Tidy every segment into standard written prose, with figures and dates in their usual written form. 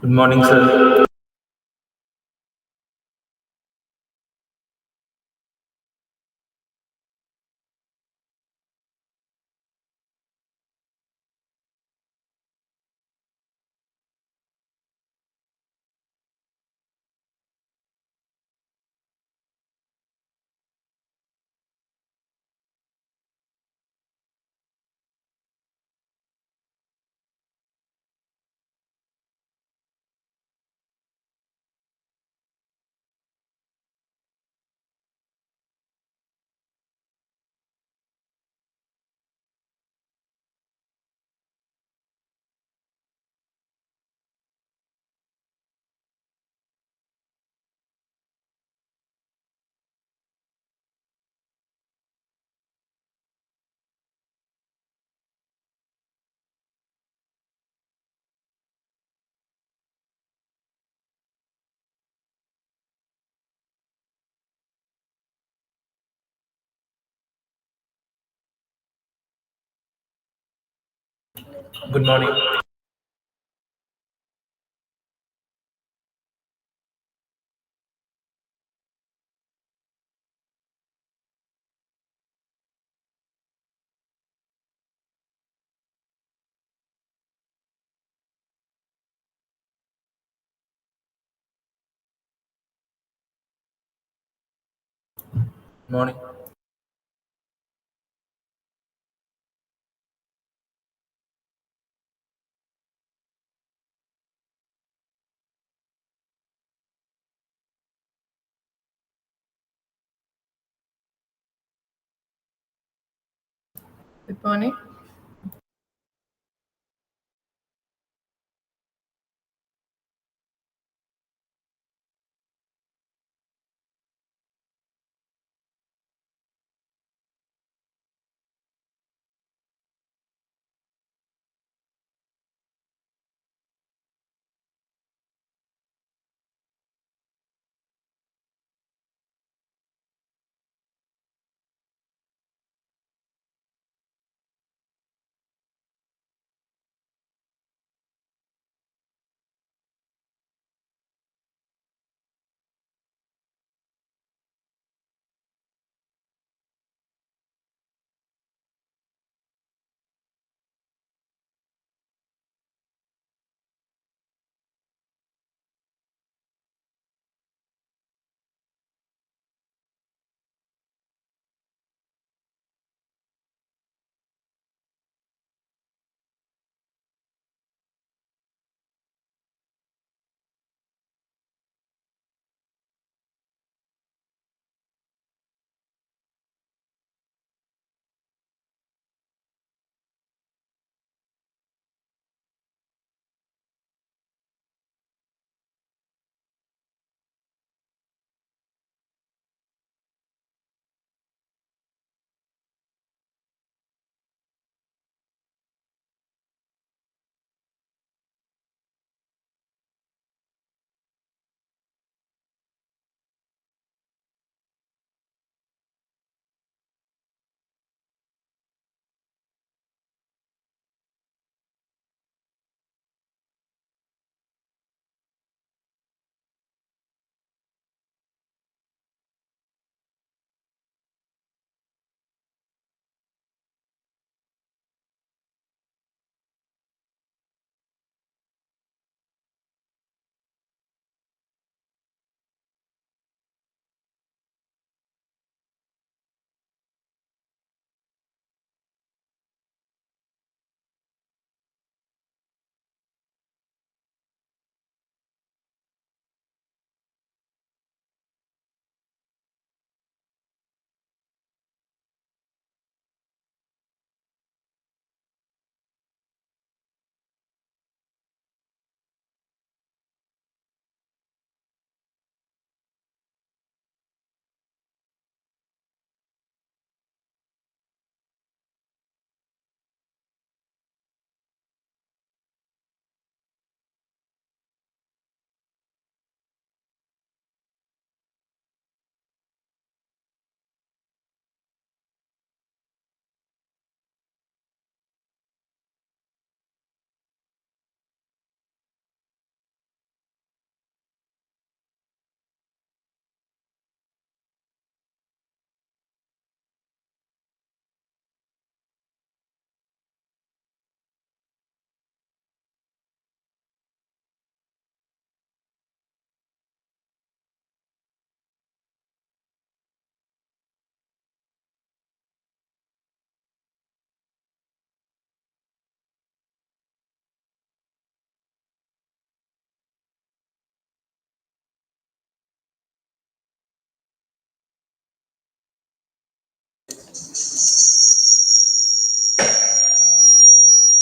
Good morning, sir. Good morning. Morning. Good morning.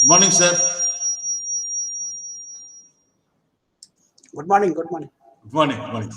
Morning, sir. Good morning. Good morning. Good morning. Good morning.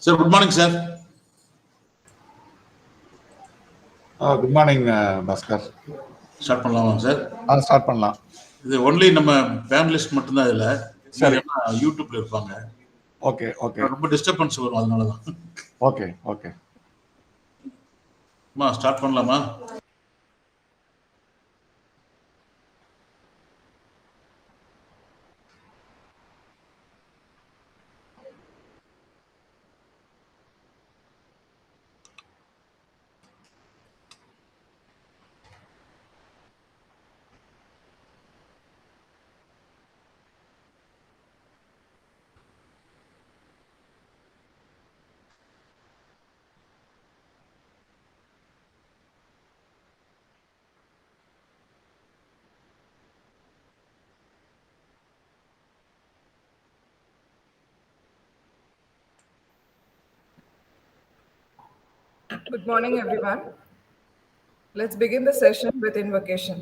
Sir, good morning, sir. Good morning Bhaskar. Start பண்ணலாமா sir? Start பண்ணலாம். இது only நம்ம panellist மட்டும்தான் இதில். சரி. யூடியூப்ல இருப்பாங்க. Okay okay ரொம்ப டிஸ்டர்பன்ஸ் வரும், அதனால தான். ஓகே ஓகே ஸ்டார்ட் பண்ணலாமா? Good morning, everyone. Let's begin the session with invocation.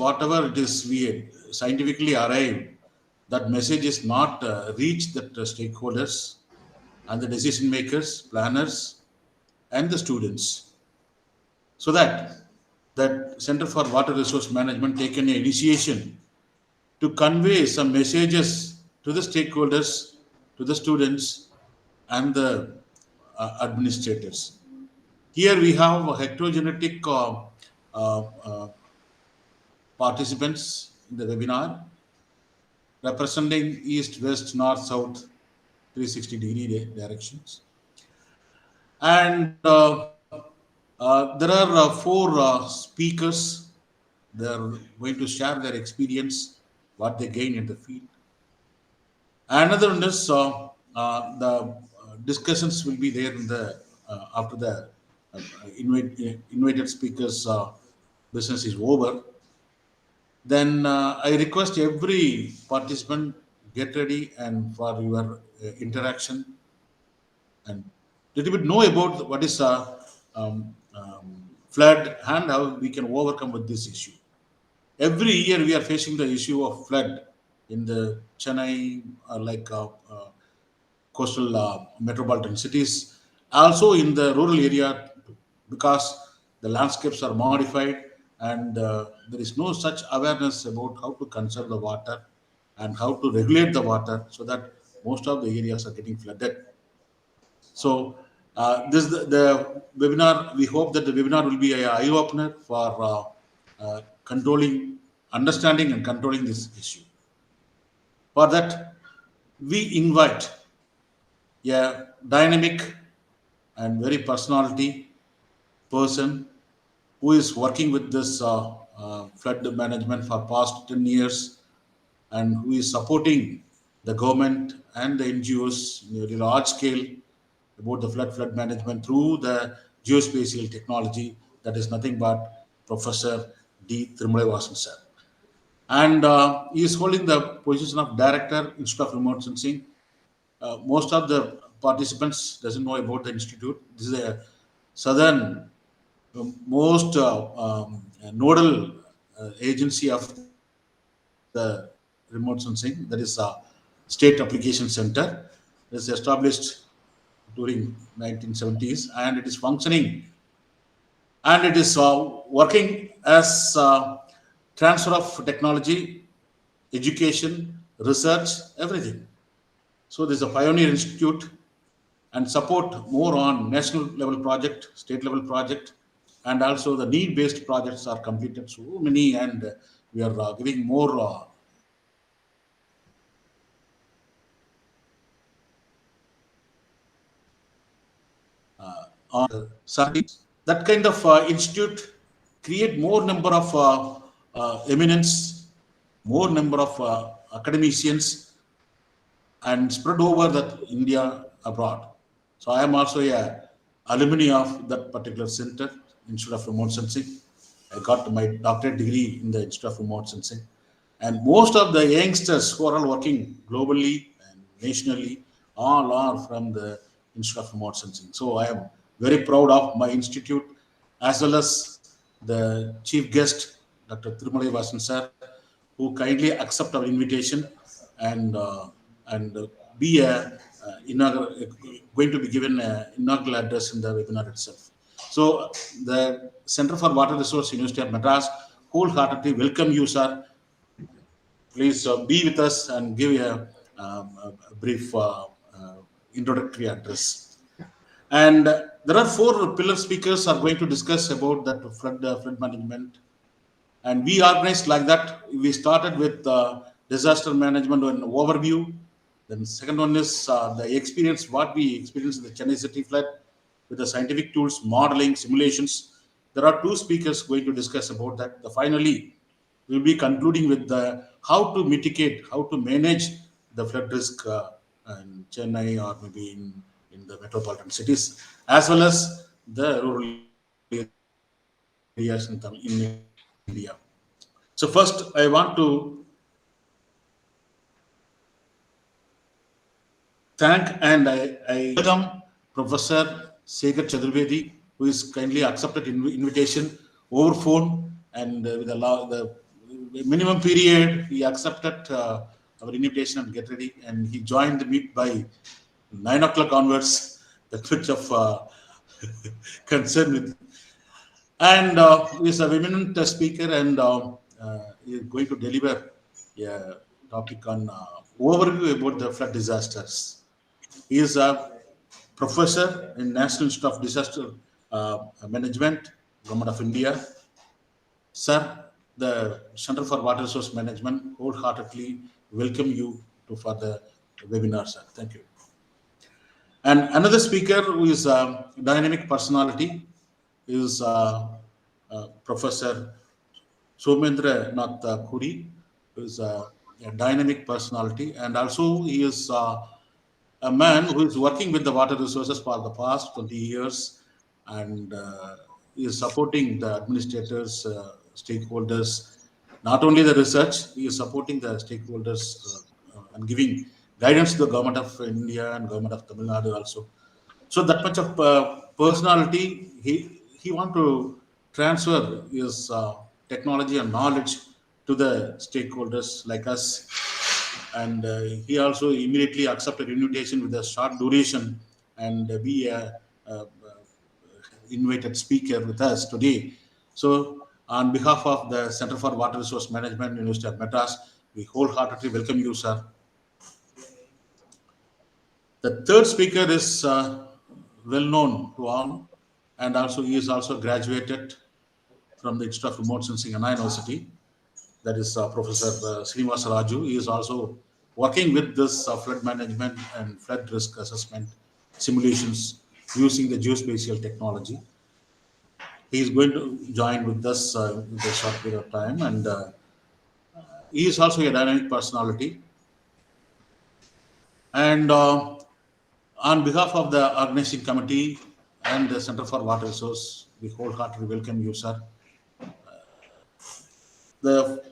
Whatever it is we scientifically arrived, that message is not reached that stakeholders and the decision makers, planners, and the students. So that Center for Water Resource Management taken an initiation to convey some messages to the stakeholders, to the students, and the administrators. Here we have heterogenetic participants in the webinar representing east, west, north, south, 360-degree directions. And there are four speakers. They are going to share their experience, what they gain in the field. Another one is the discussions will be there in the after the invited speakers business is over. Then I request every participant get ready and for your interaction and little bit know about what is flood and how we can overcome with this issue. Every year we are facing the issue of flood in the Chennai coastal metropolitan cities, also in the rural area, because the landscapes are modified and there is no such awareness about how to conserve the water and how to regulate the water so that most of the areas are getting flooded. So this the webinar. We hope that the webinar will be an eye opener for controlling, understanding, and controlling this issue. For that, we invite a dynamic and very personality person who is working with this flood management for past 10 years and who is supporting the government and the NGOs in a large scale about the flood management through the geospatial technology. That is nothing but Professor D. Thirumalayawasan sir. And he is holding the position of Director, Institute of Remote Sensing. Most of the participants doesn't know about the institute. This is a southern most nodal agency of the remote sensing, that is a state application center. It was established during 1970s and it is functioning and it is working as transfer of technology, education, research, everything. So there's a pioneer institute and support more on national level project, state level project, and also the need-based projects are completed so many, and we are giving more on that kind of institute create more number of eminence, more number of academicians, and spread over that India abroad. So I am also a alumni of that particular center, Institute of Remote Sensing. I got my doctorate degree in the Institute of Remote Sensing. And most of the youngsters who are all working globally and nationally, all are from the Institute of Remote Sensing. So I am very proud of my institute, as well as the chief guest, Dr. Thirumalai Vasan sir, who kindly accept our invitation and be going to be given an inaugural address in the webinar itself. So the Center for Water Resource, University of Madras, wholeheartedly welcome you, sir. Please be with us and give a brief introductory address. And there are four pillar speakers are going to discuss about that flood management. And we organized like that. We started with disaster management and overview. Then second one is the experience, what we experienced in the Chennai City flood with the scientific tools, modeling, simulations. There are two speakers going to discuss about that. Finally, we'll be concluding with the how to mitigate, how to manage the flood risk in Chennai or maybe in the metropolitan cities, as well as the rural areas in India. So first, I want to thank and I welcome Professor Sekhar Chaturvedi, who is kindly accepted invitation over phone, and with the minimum period, he accepted our invitation and get ready, and he joined the meet by 9 o'clock onwards. That much of concern with, and is a eminent speaker, and he is going to deliver a topic on overview about the flood disasters. He is a professor in National Institute of Disaster Management, Government of India. Sir, the Center for Water Resource Management wholeheartedly welcome you for the webinar, sir. Thank you. And another speaker who is a dynamic personality is Professor Somendra Nath Kuri, who is a dynamic personality, and also he is a man who is working with the water resources for the past 20 years, and he is supporting the administrators, stakeholders, not only the research, he is supporting the stakeholders and giving guidance to the government of India and government of Tamil Nadu also. So that much of personality, he want to transfer his technology and knowledge to the stakeholders like us, and he also immediately accepted invitation with a short duration and be a invited speaker with us today. So on behalf of the Center for Water Resource Management, University of Madras, we wholeheartedly welcome you, sir. The third speaker is well known to all, and also he is also graduated from the Institute of Remote Sensing and University. That is Professor Srinivasa Raju. He is also working with this flood management and flood risk assessment simulations using the geospatial technology. He is going to join with us in a short period of time, and he is also a dynamic personality. And on behalf of the organizing committee and the Center for Water Resource, we wholeheartedly welcome you, sir. The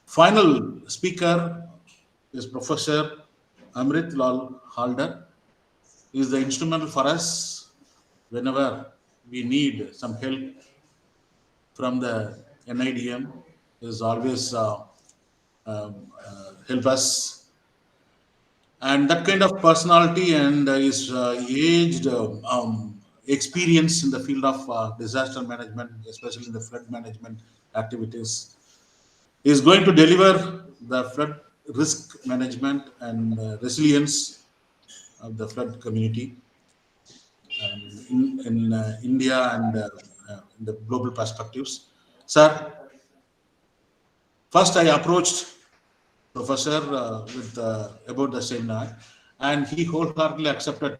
final speaker is Professor Amrit Lal Halder. He is the instrumental for us whenever we need some help from the NIDM. He is always help us, and that kind of personality and his aged experience in the field of disaster management, especially in the flood management activities, is going to deliver the flood risk management and resilience of the flood community in India and in the global perspectives. Sir, first I approached Professor with about the seminar, and he wholeheartedly accepted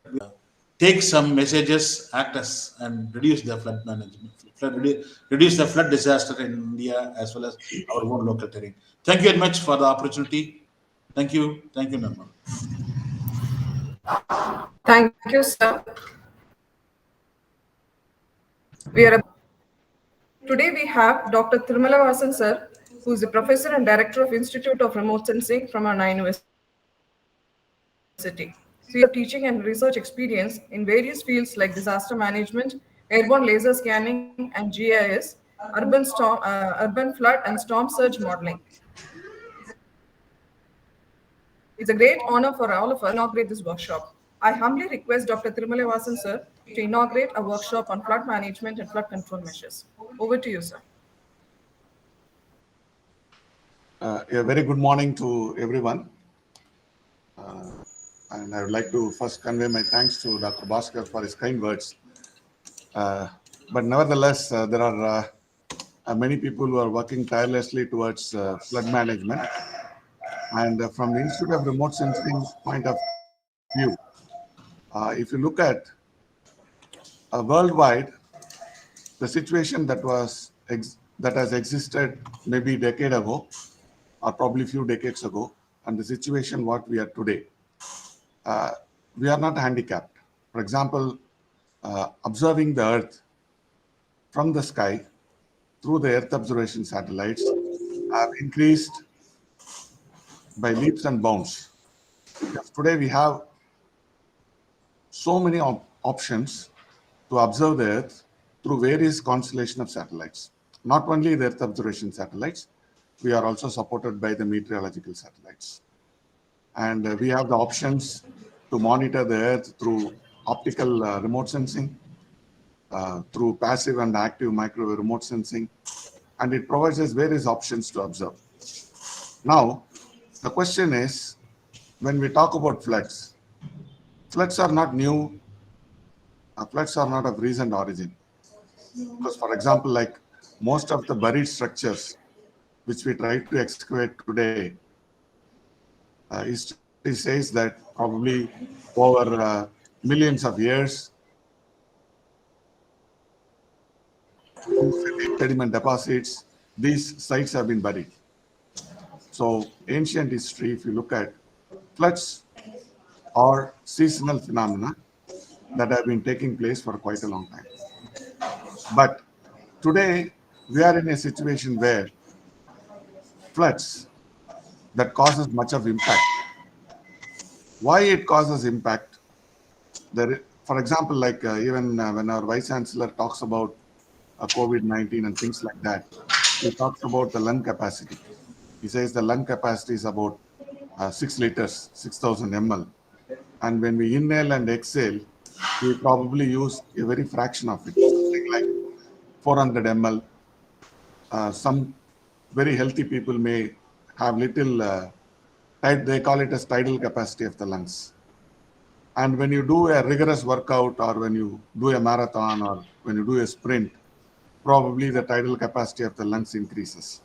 take some messages, act as and reduce the flood management, reduce the flood disaster in India as well as our own local terrain. Thank you very much for the opportunity. Thank you, Norma. Thank you, sir. We are Today we have Dr. Tirumala Vasan sir, who is a professor and director of Institute of Remote Sensing from Anna University. So he has teaching and research experience in various fields like disaster management, airborne laser scanning, and GIS, urban flood and storm surge modeling. It's a great honor for all of us to inaugurate this workshop. I humbly request Dr. Tirumala Vasan sir to inaugurate a workshop on flood management and flood control measures. Over to you, sir. A very good morning to everyone. And I would like to first convey my thanks to Dr. Bhaskar for his kind words. But nevertheless, there are many people who are working tirelessly towards flood management. And from the Institute of Remote Sensing point of view, if you look at worldwide, the situation that has existed maybe a decade ago, or probably a few decades ago, and the situation what we are today, we are not handicapped. For example, observing the Earth from the sky through the Earth observation satellites have increased by leaps and bounds. Because today we have so many options to observe the Earth through various constellation of satellites. Not only the Earth observation satellites, we are also supported by the meteorological satellites. And we have the options to monitor the Earth through optical remote sensing, through passive and active microwave remote sensing, and it provides us various options to observe. Now, the question is, when we talk about floods, floods are not new, floods are not of recent origin. Because, for example, like most of the buried structures which we try to excavate today, history says that probably over millions of years, sediment deposits, these sites have been buried. So ancient history, if you look at floods are seasonal phenomena that have been taking place for quite a long time. But today we are in a situation where floods that causes much of impact. Why it causes impact? For example, like even when our Vice Chancellor talks about COVID-19 and things like that, he talks about the lung capacity. He says the lung capacity is about 6 liters, 6,000 ml. And when we inhale and exhale, we probably use a very fraction of it, something like 400 ml. Some very healthy people may have little, they call it as tidal capacity of the lungs. And when you do a rigorous workout, or when you do a marathon, or when you do a sprint, probably the tidal capacity of the lungs increases.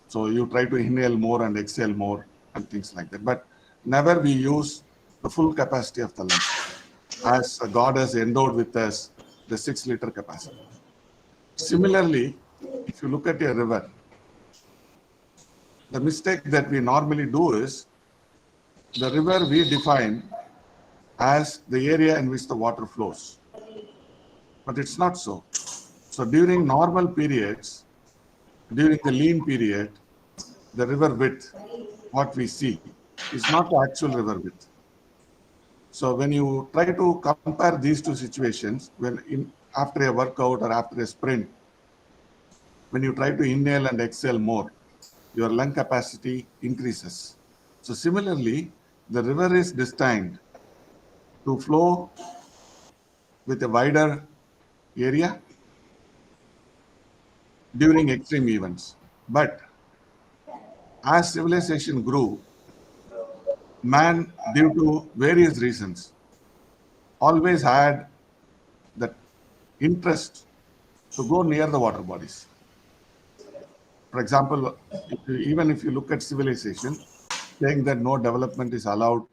So you try to inhale more and exhale more and things like that. But never we use the full capacity of the lungs, as God has endowed with us the 6 liter capacity. Similarly, if you look at a river, the mistake that we normally do is the river we define as the area in which the water flows. But it's not so. So during normal periods, during the lean period, the river width, what we see, is not the actual river width. So when you try to compare these two situations, after a workout or after a sprint, when you try to inhale and exhale more, your lung capacity increases. So similarly, the river is destined to flow with a wider area during extreme events. But as civilization grew, man, due to various reasons, always had the interest to go near the water bodies. For example, even if you look at civilization, saying that no development is allowed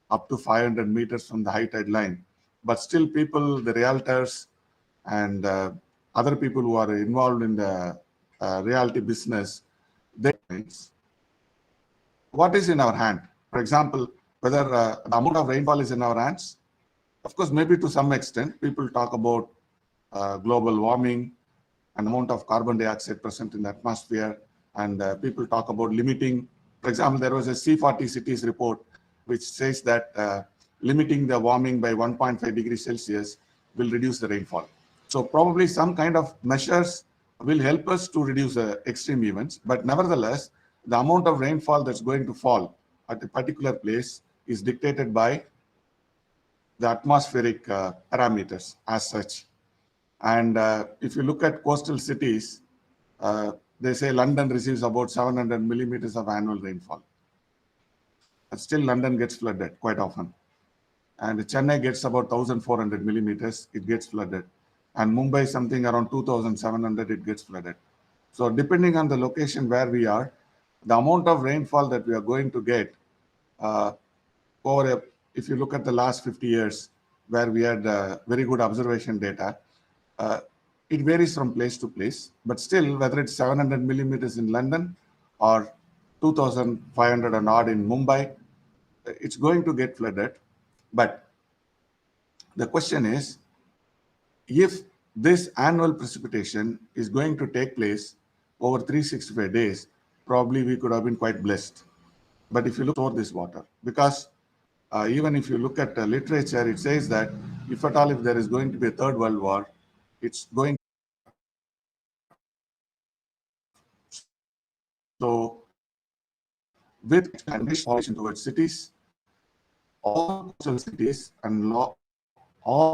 up to 500 meters from the high tide line, but still people, the realtors and other people who are involved in the realty business, they what is in our hand. For example, whether the amount of rainfall is in our hands. Of course, maybe to some extent, people talk about global warming and amount of carbon dioxide present in the atmosphere, and people talk about limiting. For example, there was a C40 cities report which says that limiting the warming by 1.5 degrees Celsius will reduce the rainfall. So probably some kind of measures will help us to reduce extreme events, but nevertheless, the amount of rainfall that's going to fall at a particular place is dictated by the atmospheric parameters as such. And if you look at coastal cities, they say London receives about 700 millimeters of annual rainfall. But still, London gets flooded quite often. And Chennai gets about 1,400 millimeters, it gets flooded. And Mumbai, something around 2,700, it gets flooded. So depending on the location where we are, the amount of rainfall that we are going to get if you look at the last 50 years, where we had very good observation data, it varies from place to place, but still, whether it's 700 millimeters in London or 2,500 and odd in Mumbai, it's going to get flooded. But the question is, if this annual precipitation is going to take place over 365 days, probably we could have been quite blessed. But if you look at this water, because even if you look at literature, it says that if at all, if there is going to be a third world war, it's going. So with expansion towards cities, all coastal cities and all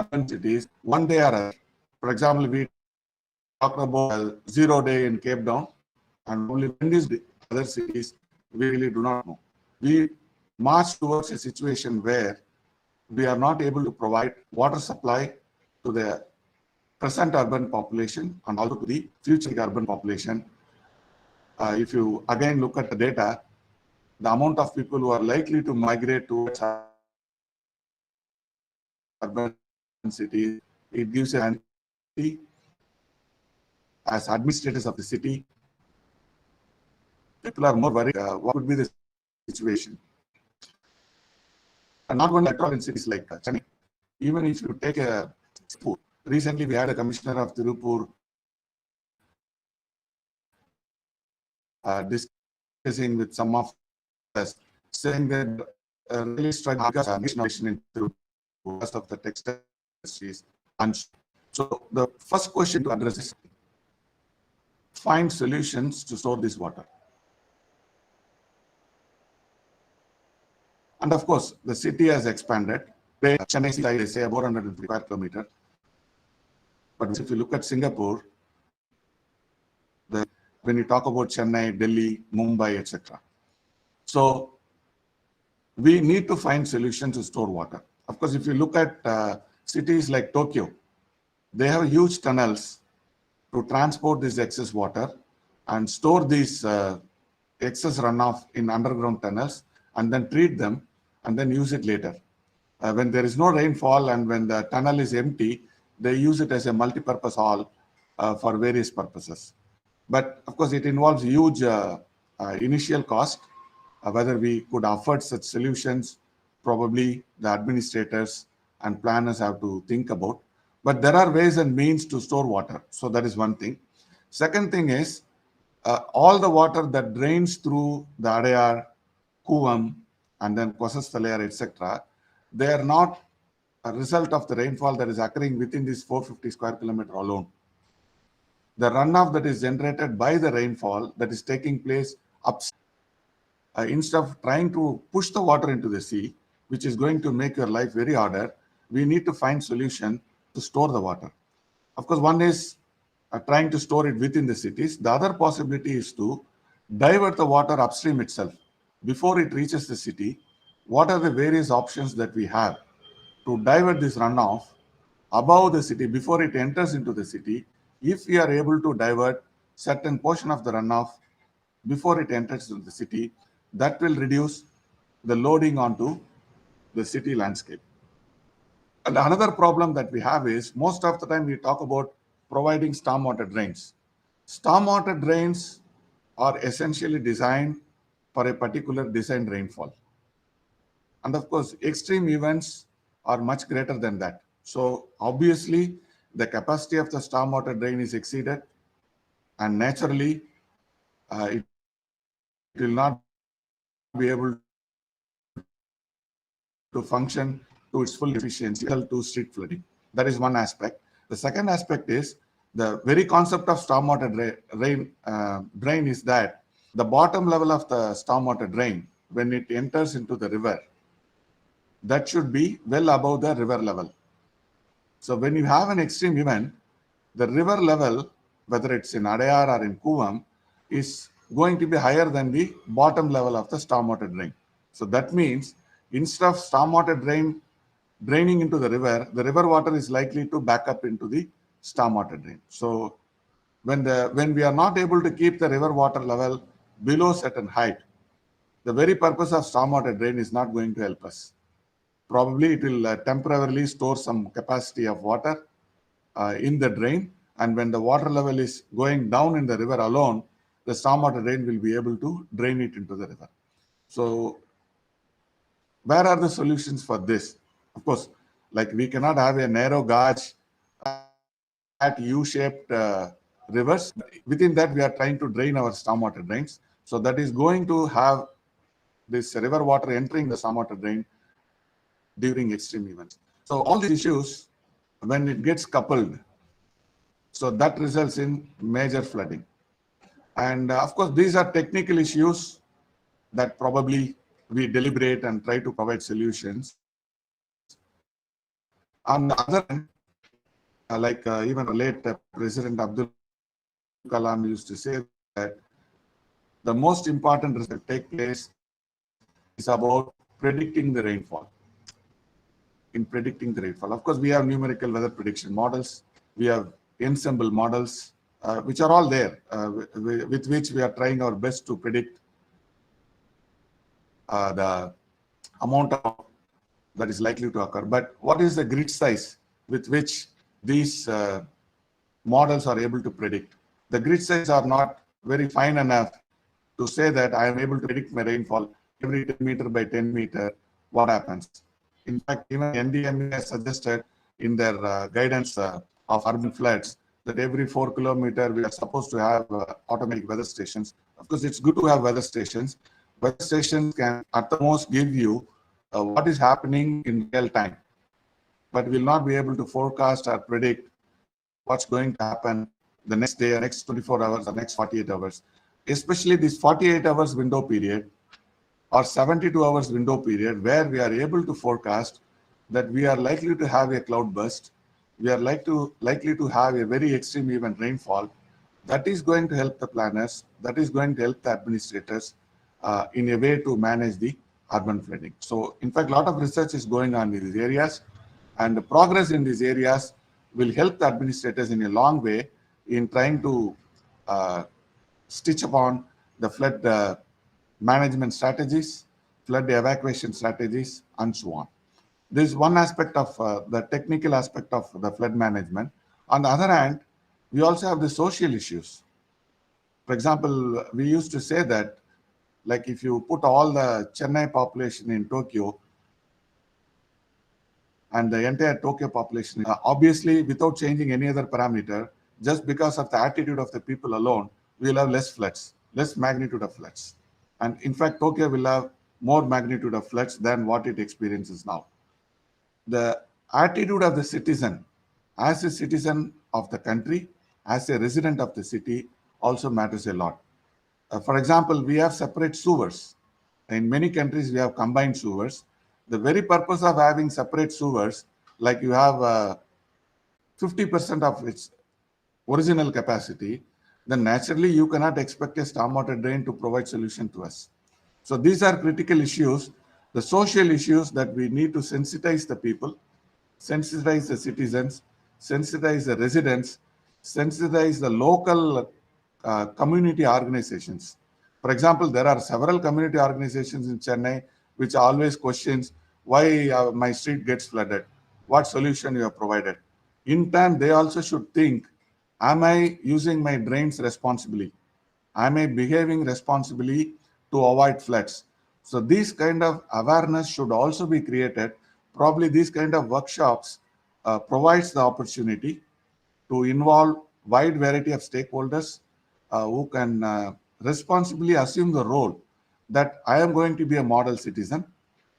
urban cities, one day or other. For example, we talked about a 0 day in Cape Town, and only when these other cities, we really do not know. We march towards a situation where we are not able to provide water supply to the present urban population and also to the future urban population. If you again look at the data, the amount of people who are likely to migrate towards urban cities, it gives an as administrators of the city, people are more worried what would be the situation. And not only metropolitan cities like Chennai, even if you take a recently we had a commissioner of Tirupur discussing with some of us, saying that really struggling because in Tirupur because of the textile industries. And so the first question to address is find solutions to store this water. And of course, the city has expanded. Chennai city, they say, about 450 square kilometers. But if you look at Singapore, when you talk about Chennai, Delhi, Mumbai, etc. So we need to find solutions to store water. Of course, if you look at cities like Tokyo, they have huge tunnels to transport this excess water and store this excess runoff in underground tunnels and then treat them and then use it later. When there is no rainfall and when the tunnel is empty, they use it as a multi-purpose hall for various purposes. But of course, it involves huge initial cost. Whether we could afford such solutions, probably the administrators and planners have to think about. But there are ways and means to store water. So that is one thing. Second thing is, all the water that drains through the Adayar, Kuvam, and then Kwasasthalayar, etc., they are not a result of the rainfall that is occurring within this 450 square kilometer alone. The runoff that is generated by the rainfall that is taking place upstream, instead of trying to push the water into the sea, which is going to make your life very harder, we need to find solution to store the water. Of course, one is trying to store it within the cities. The other possibility is to divert the water upstream itself before it reaches the city, what are the various options that we have to divert this runoff above the city before it enters into the city? If we are able to divert certain portion of the runoff before it enters into the city, that will reduce the loading onto the city landscape. And another problem that we have is most of the time we talk about providing stormwater drains. Stormwater drains are essentially designed for a particular designed rainfall. And of course, extreme events are much greater than that. So obviously, the capacity of the stormwater drain is exceeded, and naturally, it will not be able to function to its full efficiency to street flooding. That is one aspect. The second aspect is the very concept of stormwater drain is that the bottom level of the stormwater drain, when it enters into the river, that should be well above the river level. So when you have an extreme event, the river level, whether it's in Adayar or in Kuvam, is going to be higher than the bottom level of the stormwater drain. So that means instead of stormwater draining into the river water is likely to back up into the stormwater drain. So when we are not able to keep the river water level below certain height, the very purpose of stormwater drain is not going to help us. Probably it will temporarily store some capacity of water in the drain, and when the water level is going down in the river alone, the stormwater drain will be able to drain it into the river. So where are the solutions for this? Of course, like we cannot have a narrow gauge at U-shaped rivers. Within that, we are trying to drain our stormwater drains. So that is going to have this river water entering the stormwater drain during extreme events. So all these issues, when it gets coupled, so that results in major flooding. And of course, these are technical issues that probably we deliberate and try to provide solutions. On the other hand, even late President Abdul Kalam used to say that the most important risk that take place is about predicting the rainfall. In predicting the rainfall, of course, we have numerical weather prediction models, we have ensemble models, which are all there, with which we are trying our best to predict the amount of that is likely to occur. But what is the grid size with which these models are able to predict? The grid size are not very fine enough to say that I am able to predict my rainfall every 10 meter by 10 meter, what happens. In fact, even NDMA has suggested in their guidance of urban floods that every 4 kilometers we are supposed to have automatic weather stations. Of course, it's good to have weather stations. Weather stations can at the most give you what is happening in real time, but will not be able to forecast or predict what's going to happen the next day or next 24 hours or next 48 hours. Especially this 48 hours window period or 72 hours window period, where we are able to forecast that we are likely to have a cloud burst, we are likely to have a very extreme event rainfall. That is going to help the planners, that is going to help the administrators in a way to manage the urban flooding. So in fact, a lot of research is going on in these areas, and the progress in these areas will help the administrators in a long way in trying to stitch upon the flood management strategies, flood evacuation strategies, and so on. This is one aspect of the technical aspect of the flood management. On the other hand, we also have the social issues. For example, we used to say that, like if you put all the Chennai population in Tokyo and the entire Tokyo population, obviously without changing any other parameter, just because of the attitude of the people alone, we will have less floods, less magnitude of floods. And in fact, Tokyo will have more magnitude of floods than what it experiences now. The attitude of the citizen, as a citizen of the country, as a resident of the city, also matters a lot. For example, we have separate sewers. In many countries, we have combined sewers. The very purpose of having separate sewers, like you have 50% of its original capacity, then naturally you cannot expect a stormwater drain to provide solution to us. So these are critical issues, the social issues that we need to sensitize the people, sensitize the citizens, sensitize the residents, sensitize the local community organizations. For example, there are several community organizations in Chennai which always questions why my street gets flooded, what solution you have provided. In turn, they also should think, am I using my drains responsibly? Am I behaving responsibly to avoid floods? So these kind of awareness should also be created. Probably these kind of workshops provides the opportunity to involve wide variety of stakeholders who can responsibly assume the role that I am going to be a model citizen.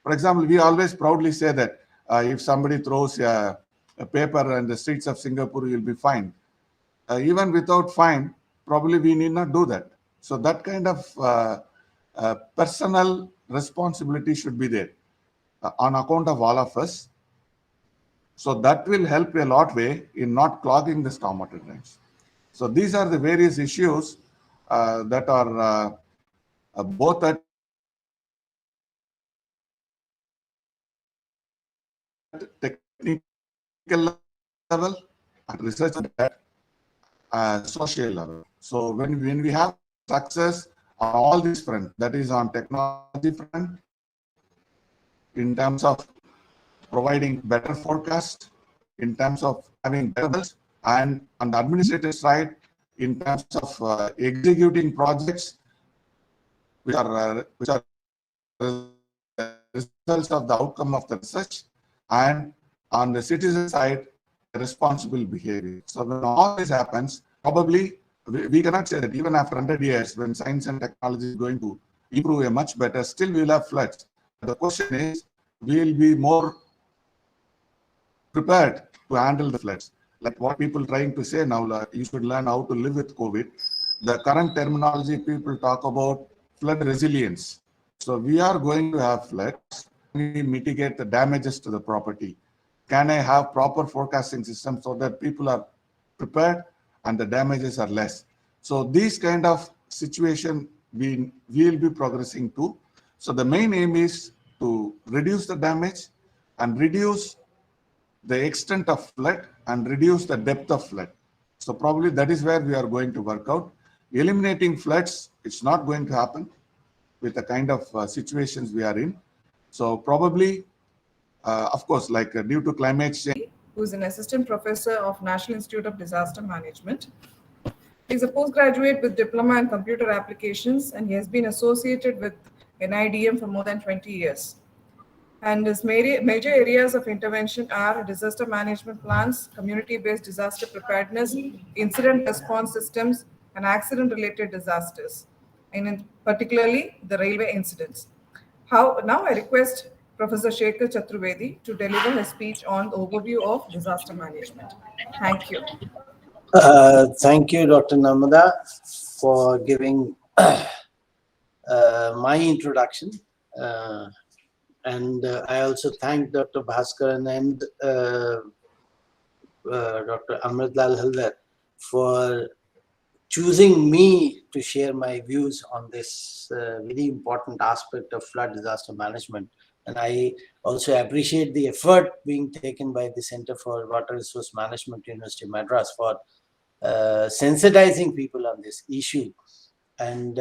For example, we always proudly say that if somebody throws a paper in the streets of Singapore, you'll be fined. Even without fine, probably we need not do that. So that kind of personal responsibility should be there on account of all of us. So that will help a lot way in not clogging the stormwater drains. So these are the various issues that are both at technical level and research at social level. So when we have success on all these fronts, that is on technology front, in terms of providing better forecast, in terms of having better results, and on the administrative side, in terms of executing projects which are results of the outcome of the research, and on the citizen side, responsible behavior. So when all this happens, probably we cannot say that even after 100 years, when science and technology is going to improve a much better, still we will have floods. The question is, we will be more prepared to handle the floods. Like what people trying to say now, you should learn how to live with COVID. The current terminology people talk about flood resilience. So we are going to have floods. We mitigate the damages to the property. Can I have proper forecasting system so that people are prepared and the damages are less? So these kind of situation we will be progressing to. So the main aim is to reduce the damage and reduce the extent of flood and reduce the depth of flood. So probably that is where we are going to work out. Eliminating floods, it's not going to happen with the kind of situations we are in. So probably, of course, like due to climate change. Who is an assistant professor of National Institute of Disaster Management. He is a postgraduate with diploma in computer applications, and he has been associated with NIDM for more than 20 years. And his major areas of intervention are disaster management plans, community-based disaster preparedness, incident response systems, and accident-related disasters, and particularly the railway incidents. Now I request Professor Shekhar Chaturvedi to deliver his speech on the overview of disaster management. Thank you. Thank you, Dr. Namada, for giving my introduction. And I also thank Dr. Bhaskaran and Dr. Amritlal Haldar for choosing me to share my views on this very important aspect of flood disaster management. And I also appreciate the effort being taken by the Center for Water Resource Management, University of Madras, for sensitizing people on this issue. And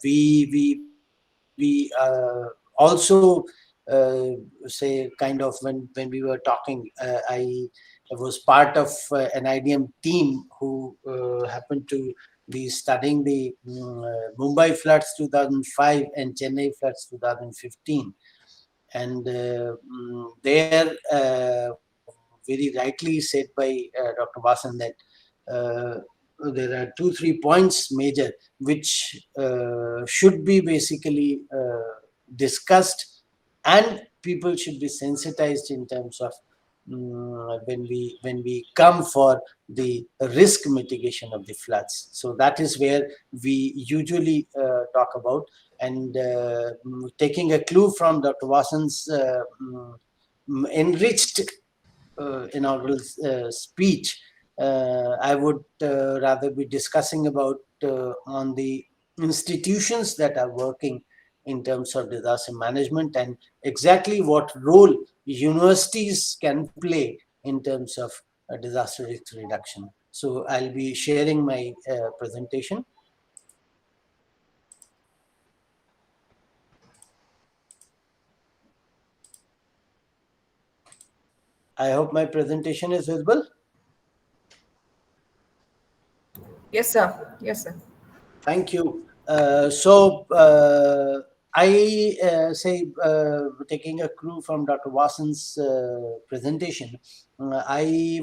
we also say kind of when we were talking, I was part of an IDM team who happened to be studying the Mumbai floods 2005 and Chennai floods 2015. And there, very rightly said by Dr. Vasan that there are 2-3 points major which should be basically discussed, and people should be sensitized in terms of when we come for the risk mitigation of the floods. So that is where we usually talk about, and taking a clue from Dr. Vasan's enriched inaugural speech, I would rather be discussing about on the institutions that are working in terms of disaster management and exactly what role universities can play in terms of disaster risk reduction. So I'll be sharing my presentation. I hope my presentation is visible. Yes, sir. Yes, sir. Thank you. I say, taking a clue from Dr. Watson's presentation, I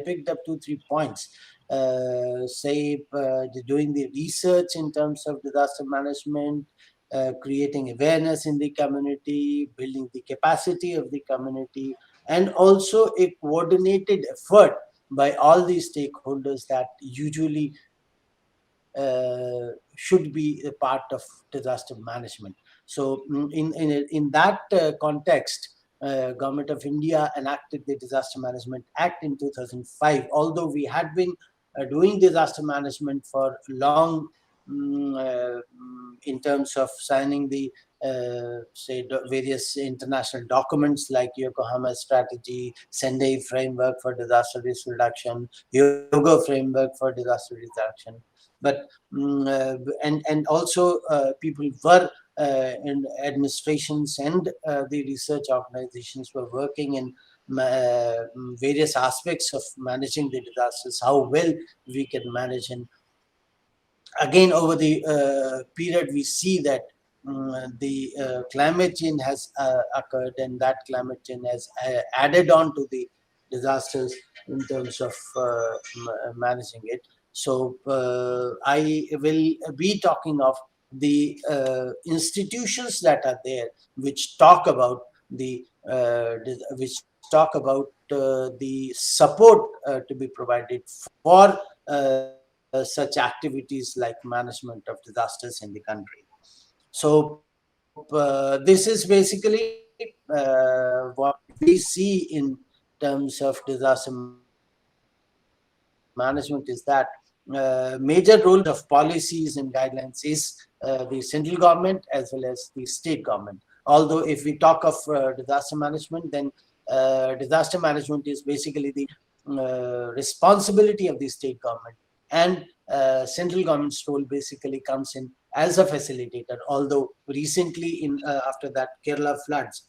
picked up 2 3 points. Doing the research in terms of disaster management, creating awareness in the community, building the capacity of the community, and also a coordinated effort by all these stakeholders that usually should be a part of disaster management. So in that context, Government of India enacted the Disaster Management Act in 2005. Although we had been doing disaster management for long, in terms of signing the various international documents like Yokohama Strategy, Sendai Framework for Disaster Risk Reduction, Yoga Framework for Disaster Reduction, but and also people were in administrations and the research organizations were working in various aspects of managing the disasters, how well we can manage. And again, over the period, we see that the climate change has occurred, and that climate change has added on to the disasters in terms of managing it. So I will be talking of the institutions that are there, which talk about the support to be provided for such activities like management of disasters in the country. So this is basically what we see in terms of disaster management is that major role of policies and guidelines is the central government as well as the state government. Although if we talk of disaster management, then disaster management is basically the responsibility of the state government, and central government's role basically comes in as a facilitator. Although recently, in after that Kerala floods,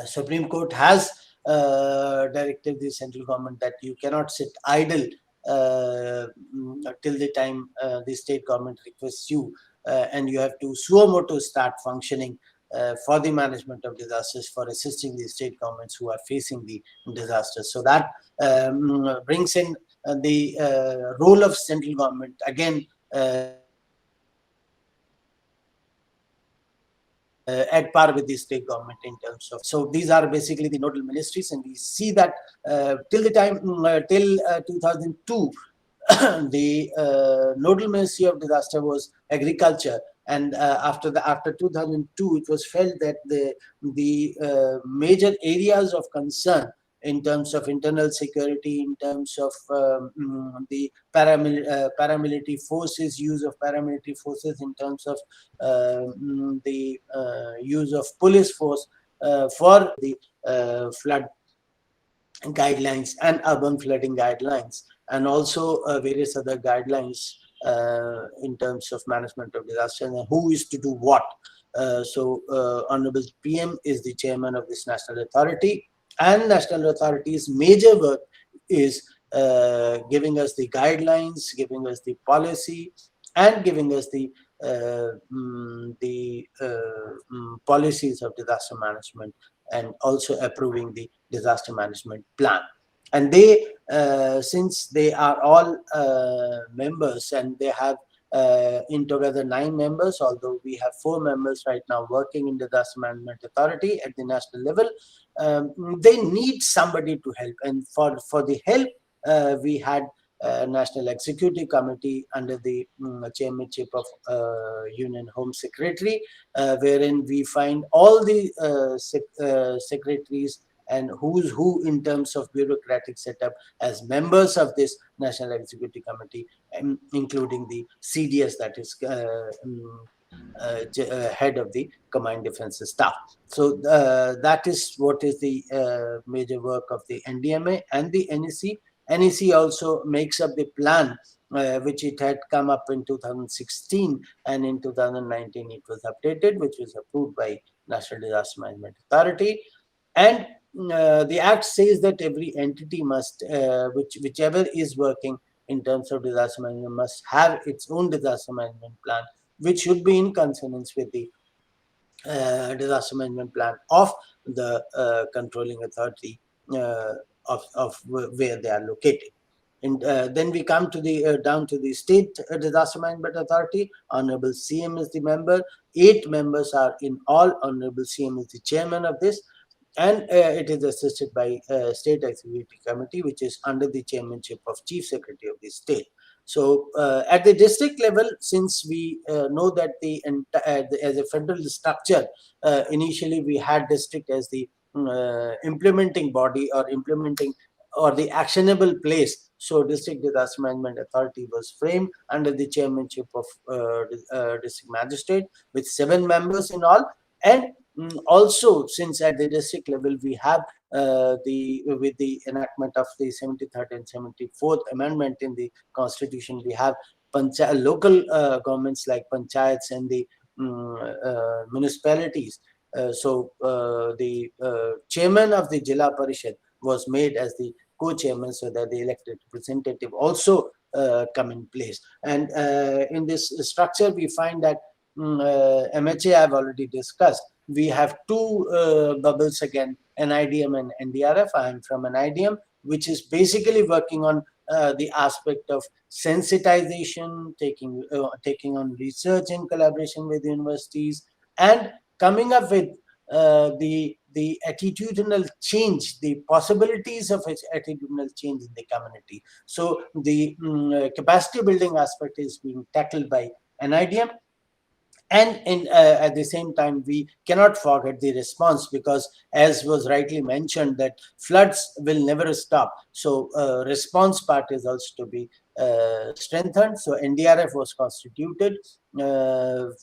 Supreme Court has directed the central government that you cannot sit idle till the time the state government requests you, and you have to suo moto start functioning for the management of disasters, for assisting the state governments who are facing the disasters. So that brings in the role of central government again at par with the state government in terms of managing the disasters. So these are basically the nodal ministries, and we see that till 2002, the nodal ministry of disaster was agriculture, and after 2002, it was felt that the major areas of concern in terms of internal security, in terms of the paramilitary forces, use of paramilitary forces, in terms of the use of police force for the flood guidelines and urban flooding guidelines, and also various other guidelines in terms of management of disaster and who is to do what. Honorable PM is the chairman of this national authority, and national authority's major work is giving us the guidelines, giving us the policy, and giving us the policies of disaster management, and also approving the disaster management plan. And they, since they are all members, and they have in together 9 members, although we have 4 members right now working in disaster management authority at the national level, they need somebody to help. And for the help, we had National Executive Committee under the chairmanship of Union Home Secretary, wherein we find all the secretaries and who's who in terms of bureaucratic setup as members of this National Executive Committee, including the CDS, that is head of the Combined Defense Staff. So that is what is the major work of the NDMA and the NEC. NEC also makes up the plan which it had come up in 2016, and in 2019 it was updated, which was approved by National Disaster Management Authority. And the act says that every entity must, whichever is working in terms of disaster management, must have its own disaster management plan, which should be in consonance with the disaster management plan of the controlling authority of where they are located. And then we come to the down to the state disaster management authority. Honorable CM is the member. 8 members are in all. Honorable CM is the chairman of this, and it is assisted by State Executive Committee, which is under the chairmanship of Chief Secretary of the state. So at the district level, since we know that as a federal structure, initially we had district as the implementing body or implementing or the actionable place. So District Disaster Management Authority was framed under the chairmanship of district magistrate with 7 members in all. And also, since at the district level we have with the enactment of the 73rd and 74th amendment in the constitution, we have local governments like panchayats and the municipalities. So the chairman of the Jilla Parishad was made as the co-chairman, so that the elected representative also come in place. And in this structure, we find that MHA I've already discussed. We have 2 bubbles again, NIDM and NDRF. I am from NIDM, which is basically working on the aspect of sensitization, taking on research in collaboration with universities, and coming up with the attitudinal change, the possibilities of attitudinal change in the community. So the capacity building aspect is being tackled by NIDM. And at the same time, we cannot forget the response, because as was rightly mentioned, that floods will never stop. So response part is also to be strengthened. So NDRF was constituted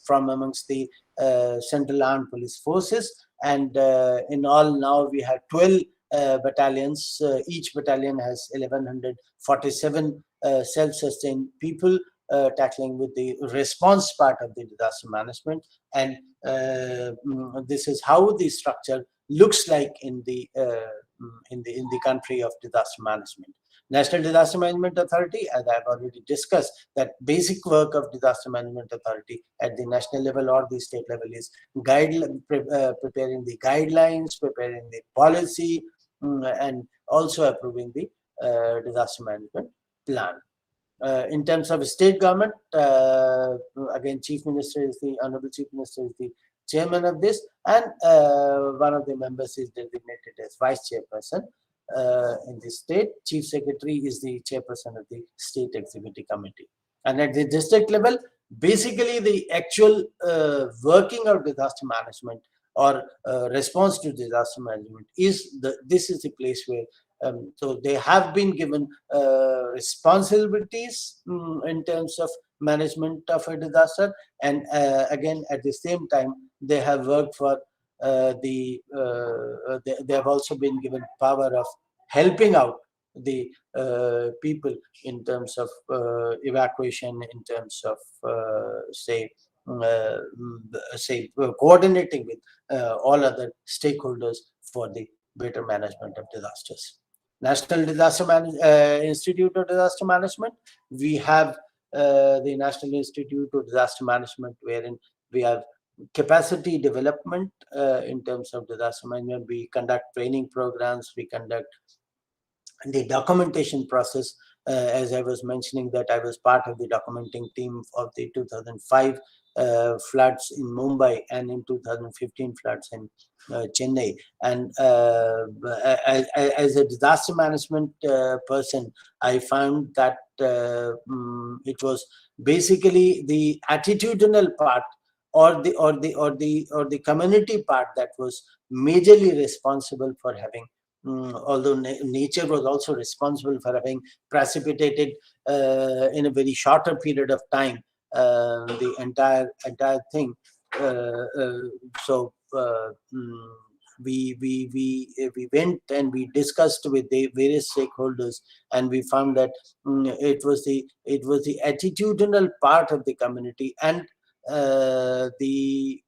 from amongst the Central Armed Police Forces. And in all now we have 12 battalions. Each battalion has 1,147 self-sustained people tackling with the response part of the disaster management. And this is how the structure looks like in the country of disaster management. National Disaster Management Authority, as I've already discussed, that basic work of Disaster Management Authority at the national level or the state level is preparing the guidelines, preparing the policy, and also approving the disaster management plan. In terms of state government, again, Chief Minister is the Honorable Chief Minister is the chairman of this, and one of the members is designated as vice chairperson in the state. Chief Secretary is the chairperson of the State Executive Committee. And at the district level, basically the actual working of disaster management or response to disaster management this is the place where so they have been given responsibilities in terms of management of a disaster, and again at the same time they have worked for they have also been given power of helping out the people in terms of evacuation, in terms of coordinating with all other stakeholders for the better management of disasters. National Institute of Disaster Management. We have the National Institute of Disaster Management, wherein we have capacity development in terms of disaster management. We conduct training programs. We conduct the documentation process. As I was mentioning, that I was part of the documenting team of the 2005 floods in Mumbai and in 2015 floods in Chennai. And as a disaster management person, I found that it was basically the attitudinal part or the community part that was majorly responsible for having although nature was also responsible for having precipitated in a very shorter period of time the entire thing. So we went and we discussed with the various stakeholders, and we found that it was the attitudinal part of the community, and the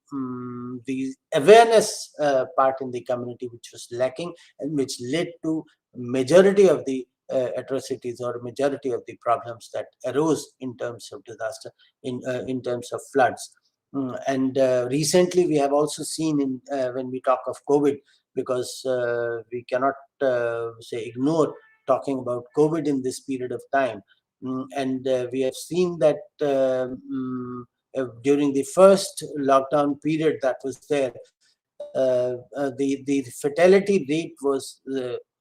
awareness part in the community which was lacking, and which led to majority of the atrocities or majority of the problems that arose in terms of disaster, in terms of floods. And recently we have also seen in when we talk of COVID, because we cannot say ignore talking about COVID in this period of time. And we have seen that during the first lockdown period that was there, the fatality rate was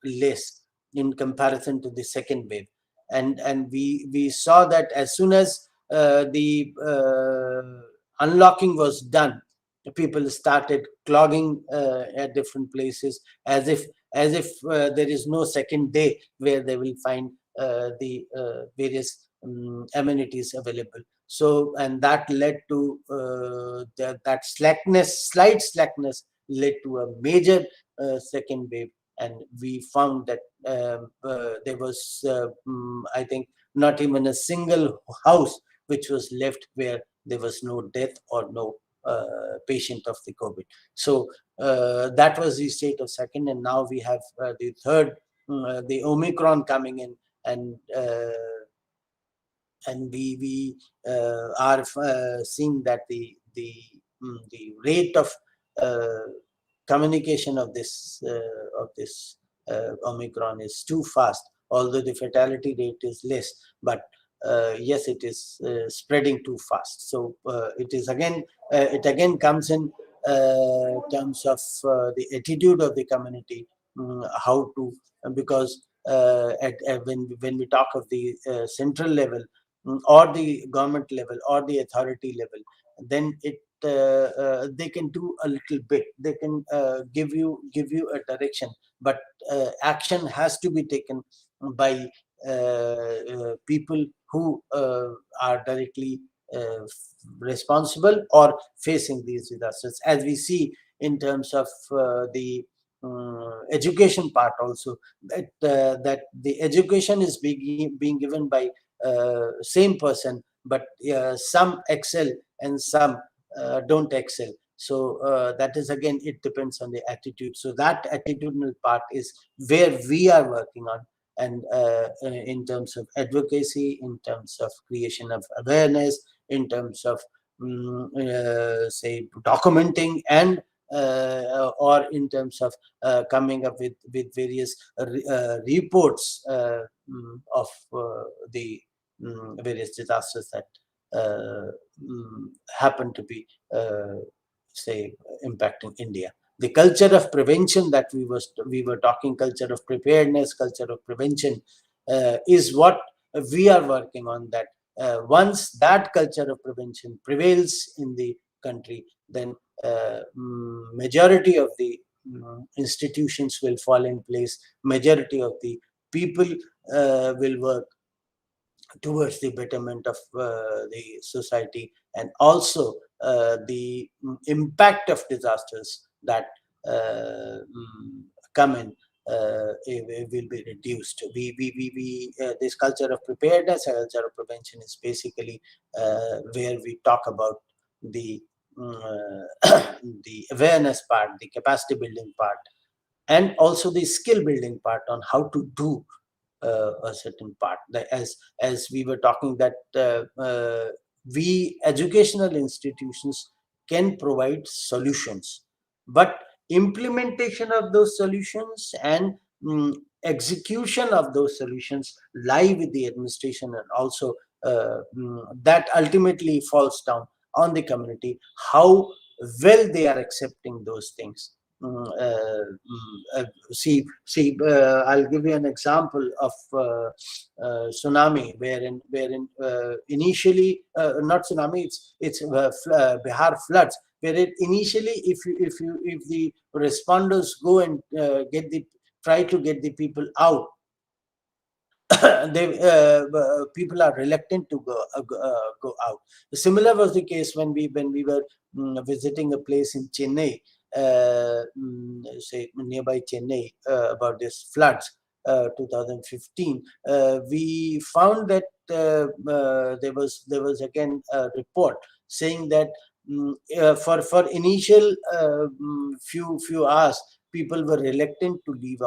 less in comparison to the second wave, and we saw that as soon as the unlocking was done, the people started clogging at different places, as if there is no second day where they will find the various amenities available. So, and that led to that slight slackness led to a major second wave, and we found that there was, I think, not even a single house which was left where there was no death or no patient of the COVID. So that was the state of second, and now we have the third, the Omicron coming in, and we are seeing that the rate of communication of this Omicron is too fast, although the fatality rate is less, but yes, it is spreading too fast. So it again comes in terms of the attitude of the community, how to, because when we talk of the central level, or the government level or the authority level, then they can do a little bit. They can give you a direction, but action has to be taken by people who are directly responsible or facing these disasters, as we see in terms of the education part also, that the education is being given by same person, but some excel and some don't excel. So that is, again, it depends on the attitude. So that attitudinal part is where we are working on, and in terms of advocacy, in terms of creation of awareness, in terms of say documenting, and or in terms of coming up with various reports of the various disasters that happen to be say impacting India. The culture of prevention that we were talking, culture of preparedness, culture of prevention, is what we are working on. That once that culture of prevention prevails in the country, then majority of the institutions will fall in place. Majority of the people will work towards the betterment of the society, and also the impact of disasters that come in it will be reduced. This culture of preparedness and culture of prevention is basically where we talk about the the awareness part, the capacity building part, and also the skill building part on how to do a certain part. As we were talking, that we educational institutions can provide solutions, but implementation of those solutions and execution of those solutions lie with the administration, and also that ultimately falls down on the community, how well they are accepting those things. I'll give you an example of tsunami, wherein initially, not tsunami, it's Bihar floods, where it initially, if the responders go and get the try to get the people out, they people are reluctant to go out. Similar was the case when we were visiting a place in Chennai, say nearby Chennai, about this floods, 2015. We found that there was again a report saying that for initial few hours, people were reluctant to leave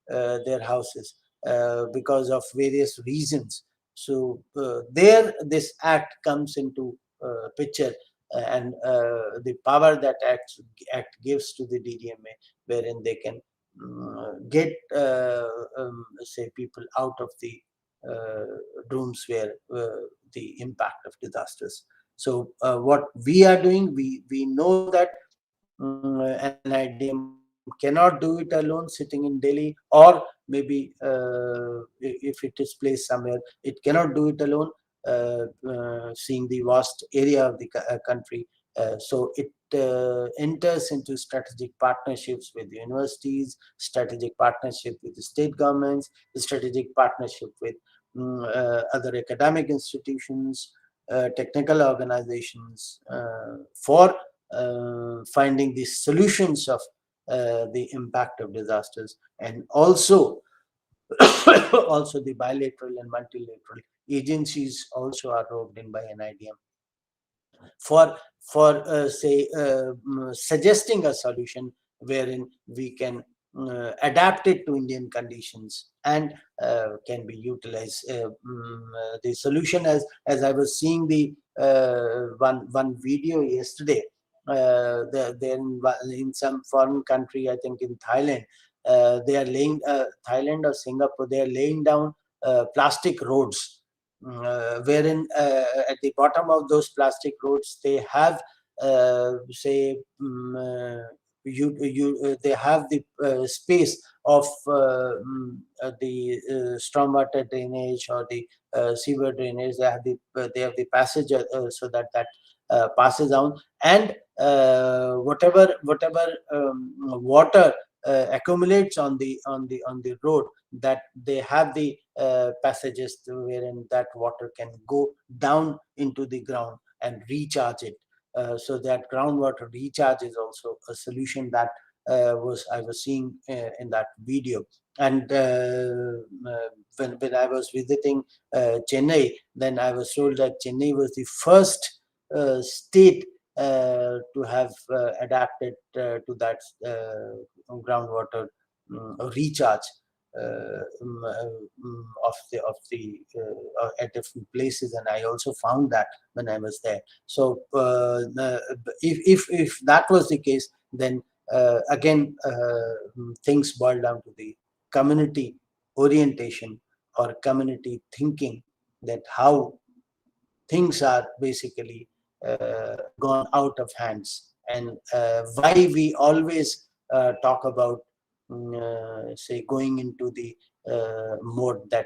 their houses because of various reasons. So there, this act comes into picture, and the power that act gives to the DDMA, wherein they can get say people out of the uh, rooms where the impact of disasters. So what we are doing, we know that an IDM cannot do it alone sitting in Delhi, or maybe if it is placed somewhere, it cannot do it alone, seeing the vast area of the country. So it enters into strategic partnerships with universities, strategic partnership with the state governments, strategic partnership with other academic institutions, technical organizations, for finding the solutions of the impact of disasters, and also also the bilateral and multilateral agencies also are roped in by NIDM for say suggesting a solution wherein we can adapt it to Indian conditions, and can be utilized. The solution, as I was seeing the one video yesterday, they're in some foreign country, I think in Thailand. They are laying Thailand or Singapore. They are laying down plastic roads, wherein at the bottom of those plastic roads they have say they have the space of the stormwater drainage or the sewer drainage. They have the passage, so that passes down, and whatever water accumulates on the road, that they have the passages wherein that water can go down into the ground and recharge it. So that groundwater recharge is also a solution that I was seeing in that video. And when I was visiting Chennai, then I was told that Chennai was the first state to have adapted to that groundwater recharge at different places, and I also found that when I was there. So if that was the case, then again things boil down to the community orientation or community thinking, that how things are basically gone out of hands, and why we always talk about say going into the mode that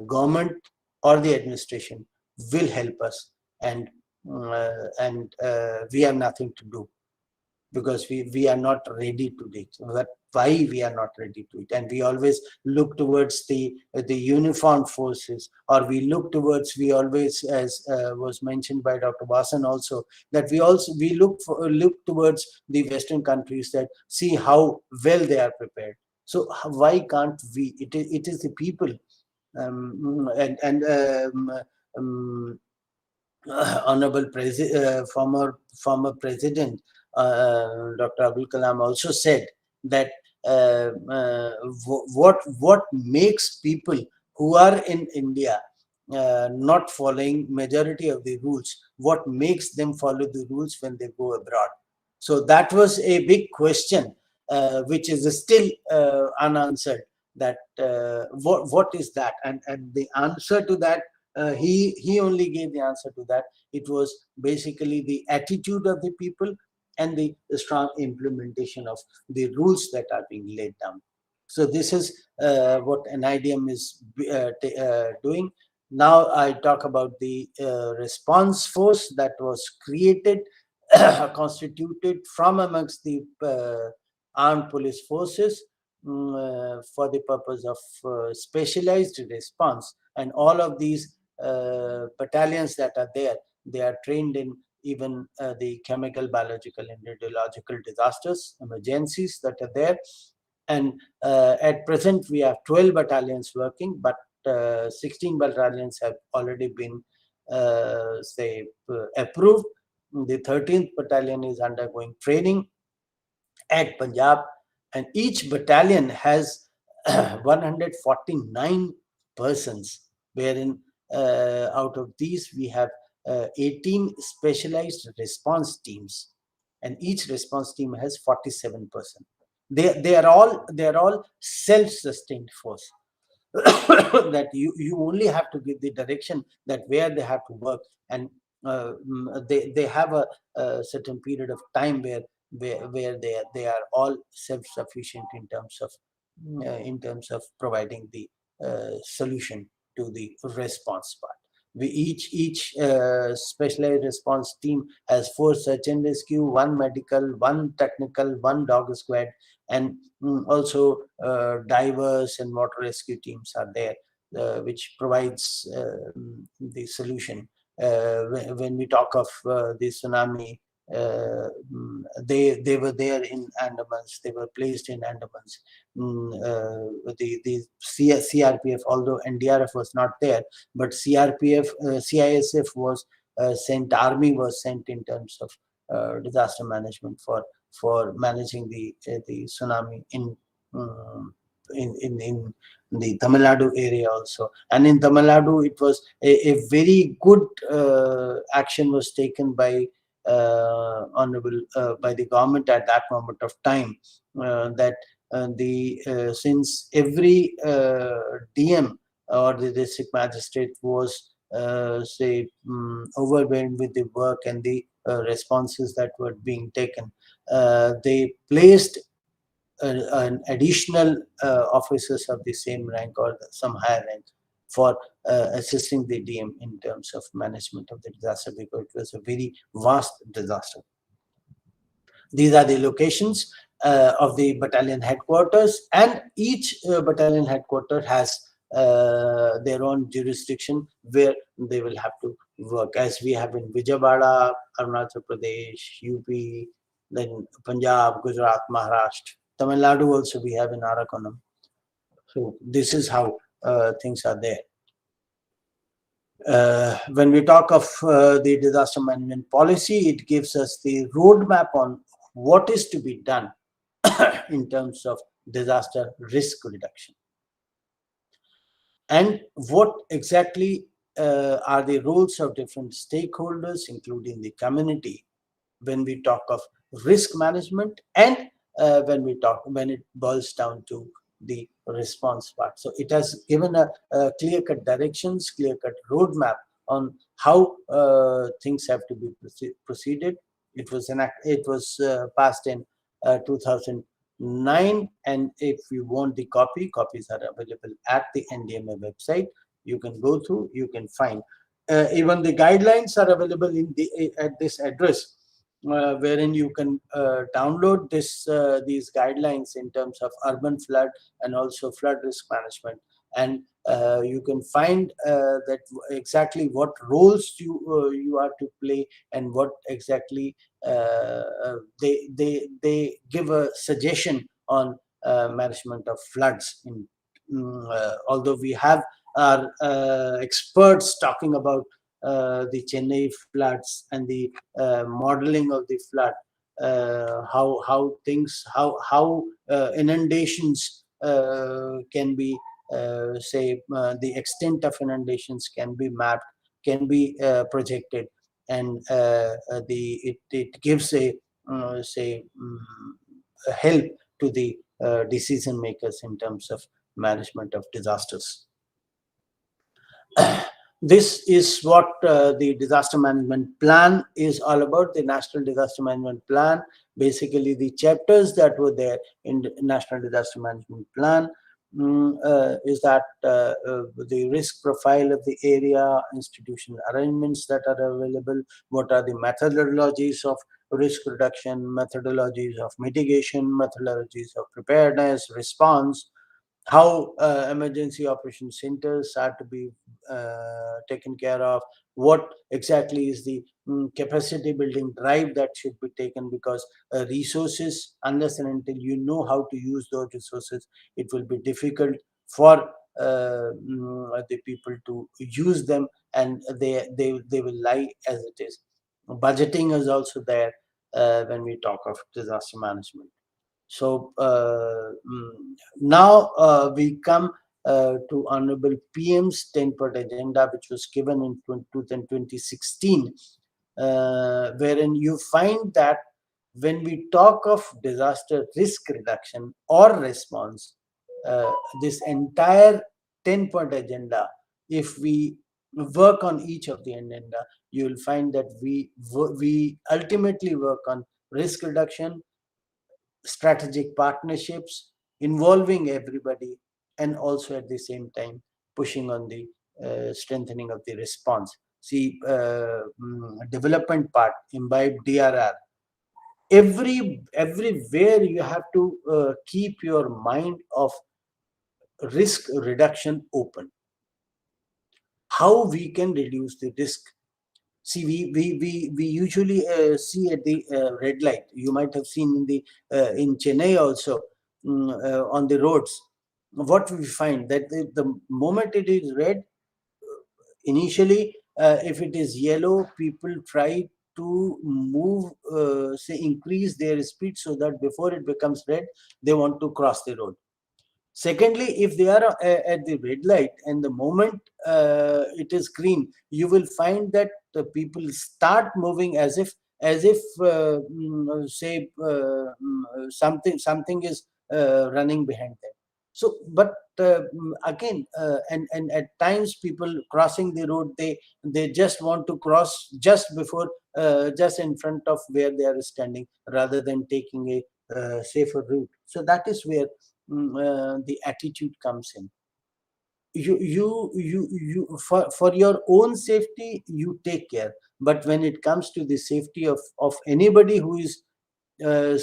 government or the administration will help us, and we have nothing to do, because we are not ready to it. But why we are not ready to it? And we always look towards the uniformed forces, or we always, as was mentioned by Dr. Vasan also, that we look towards the Western countries, that see how well they are prepared. So why can't we? It is the people, and um, honorable former president Dr. Abdul Kalam also said that what makes people who are in India not following majority of the rules, what makes them follow the rules when they go abroad? So that was a big question, which is still unanswered. That what is that? And the answer to that, he only gave the answer to that. It was basically the attitude of the people and the strong implementation of the rules that are being laid down. So this is what an IDM is doing. Now I talk about the response force that was created, constituted from amongst the armed police forces, for the purpose of specialized response. And all of these battalions that are there, they are trained in even the chemical, biological, and radiological disasters, emergencies that are there. And at present, we have 12 battalions working, but 16 battalions have already been, approved. The 13th battalion is undergoing training at Punjab, and each battalion has 149 persons, wherein out of these we have 18 specialized response teams, and each response team has 47%. They are all self-sustained force. That you only have to give the direction that where they have to work, and they have a certain period of time where they are all self-sufficient in terms of providing the solution to the response part. We each specialized response team has 4 search and rescue, 1 medical, 1 technical, 1 dog squad, and also divers and water rescue teams are there, which provides the solution. When we talk of the tsunami, they were there in Andamans. They were placed in Andamans. The CRPF, although NDRF was not there, but CRPF, CISF was sent. Army was sent in terms of disaster management for managing the tsunami in the Tamil Nadu area also. And in Tamil Nadu, it was a very good action was taken by honorable by the government at that moment of time, that since every DM or the district magistrate was overwhelmed with the work and the responses that were being taken, they placed an additional officers of the same rank or some higher rank for assisting the DM in terms of management of the disaster, because it was a very vast disaster. These are the locations of the battalion headquarters, and each battalion headquarters has their own jurisdiction where they will have to work, as we have in Vijayawada, Arunachal Pradesh, UP, then Punjab, Gujarat, Maharashtra. Tamil Nadu also we have in Arakonam. So this is how things are there. When we talk of the disaster management policy, it gives us the roadmap on what is to be done in terms of disaster risk reduction, and what exactly are the roles of different stakeholders, including the community, when we talk of risk management, and when it boils down to the response part. So it has given a clear-cut directions, clear-cut roadmap on how things have to be proceeded. It was passed in 2009, and if you want the copies are available at the NDMA website. You can go through, you can find. Even the guidelines are available at this address, wherein you can download these guidelines in terms of urban flood and also flood risk management, and you can find that exactly what roles you are to play, and what exactly they give a suggestion on management of floods. Although we have our experts talking about the Chennai floods and the modeling of the flood, how inundations can be the extent of inundations can be mapped, can be projected, and it gives a help to the decision makers in terms of management of disasters. This is what the disaster management plan is all about. The National Disaster Management Plan, basically the chapters that were there in the National Disaster Management Plan. is that the risk profile of the area, institutional arrangements that are available, what are the methodologies of risk reduction, methodologies of mitigation, methodologies of preparedness, response, how emergency operation centers are to be taken care of, what exactly is the capacity building drive that should be taken, because resources, unless and until you know how to use those resources, it will be difficult for the people to use them, and they will lie as it is. Budgeting is also there when we talk of disaster management. So now we come to Honorable PM's 10-point agenda, which was given in 2016, wherein you find that when we talk of disaster risk reduction or response, uh, this entire 10-point agenda, if we work on each of the agenda, you will find that we ultimately work on risk reduction, strategic partnerships, involving everybody, and also at the same time pushing on the strengthening of the response. See, development part, imbibe DRR. Everywhere you have to keep your mind of risk reduction open. How we can reduce the risk. See, we usually see at the red light. You might have seen in the in Chennai also, on the roads. What we find that the moment it is red, initially, if it is yellow, people try to move, say, increase their speed so that before it becomes red, they want to cross the road. Secondly, if they are at the red light and the moment it is green, you will find that the people start moving as if say something is running behind them. So, but again, and at times people crossing the road, they just want to cross just before, just in front of where they are standing, rather than taking a safer route. So that is where the attitude comes in. You for your own safety you take care, but when it comes to the safety of anybody who is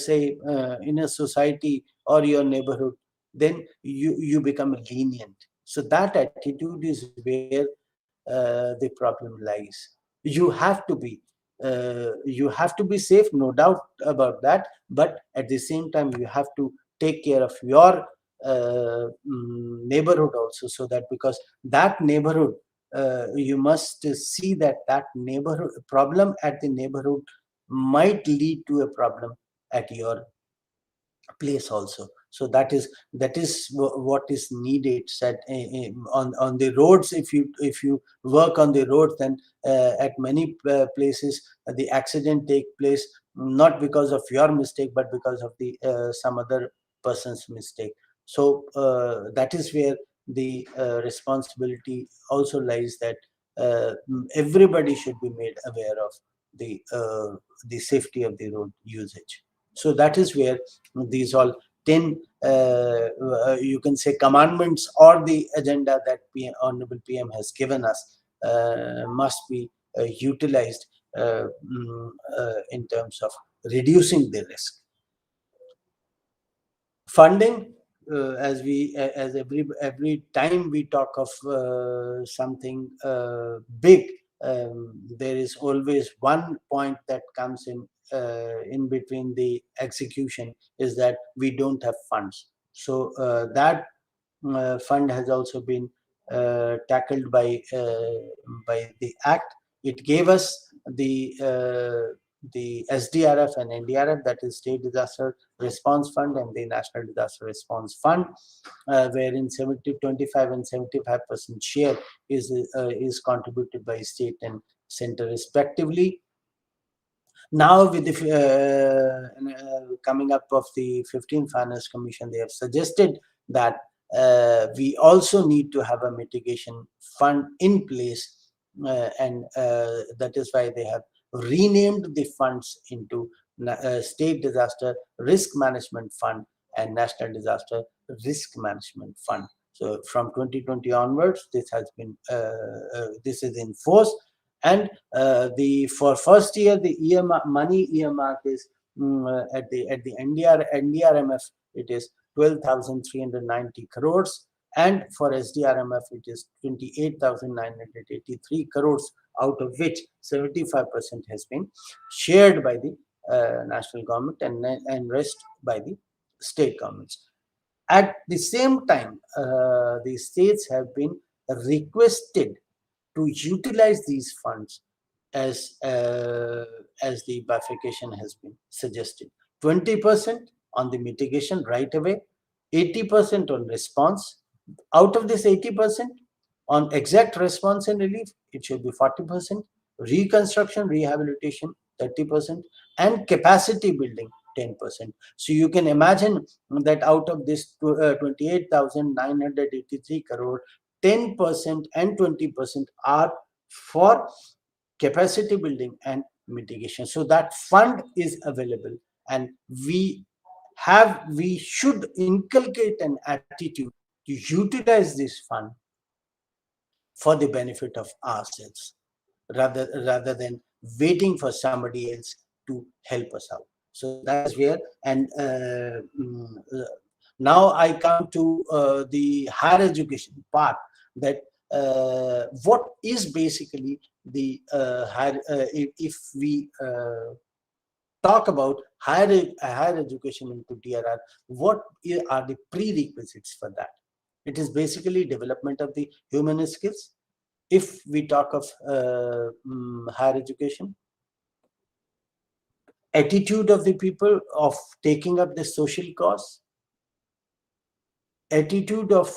say in a society or your neighborhood, then you become lenient. So that attitude is where the problem lies. You have to be, safe, no doubt about that, but at the same time you have to take care of your neighborhood also, so that, because that neighborhood, you must see that that neighborhood problem at the neighborhood might lead to a problem at your place also. So that is what is needed, said on the roads. If you work on the roads, then at many places the accident take place, not because of your mistake, but because of the some other person's mistake. So that is where the responsibility also lies, that everybody should be made aware of the safety of the road usage. So that is where these all 10, you can say, commandments, or the agenda that Honorable PM has given us must be utilized in terms of reducing the risk. Funding, as every time we talk of something big, there is always one point that comes in between the execution, is that we don't have funds. So that fund has also been tackled by the act. It gave us the SDRF and NDRF, that is State Disaster Response Fund and the National Disaster Response Fund, wherein 25 and 75% share is contributed by state and center respectively. Now, with the coming up of the 15th Finance Commission, they have suggested that we also need to have a mitigation fund in place, and that is why they have renamed the funds into State Disaster Risk Management Fund and National Disaster Risk Management Fund. So from 2020 onwards, this is in force, and the for first year the money earmark is at the NDRMF it is 12,390 crores, and for SDRMF it is 28,983 crores, out of which 75% has been shared by the national government and rest by the state governments. At the same time, the states have been requested to utilize these funds as the bifurcation has been suggested. 20% on the mitigation right away, 80% on response. Out of this 80%, on exact response and relief, it should be 40%, reconstruction, rehabilitation, 30%, and capacity building, 10%. So you can imagine that out of this 28,983 crore, 10% and 20% are for capacity building and mitigation. So that fund is available, and we should inculcate an attitude to utilize this fund for the benefit of ourselves, rather than waiting for somebody else to help us out. So that is where, and now I come to the higher education part, that what is basically the higher, if we talk about higher education into DRR, what are the prerequisites for that? It is basically development of the human skills. If we talk of higher education, attitude of the people of taking up the social cause, attitude of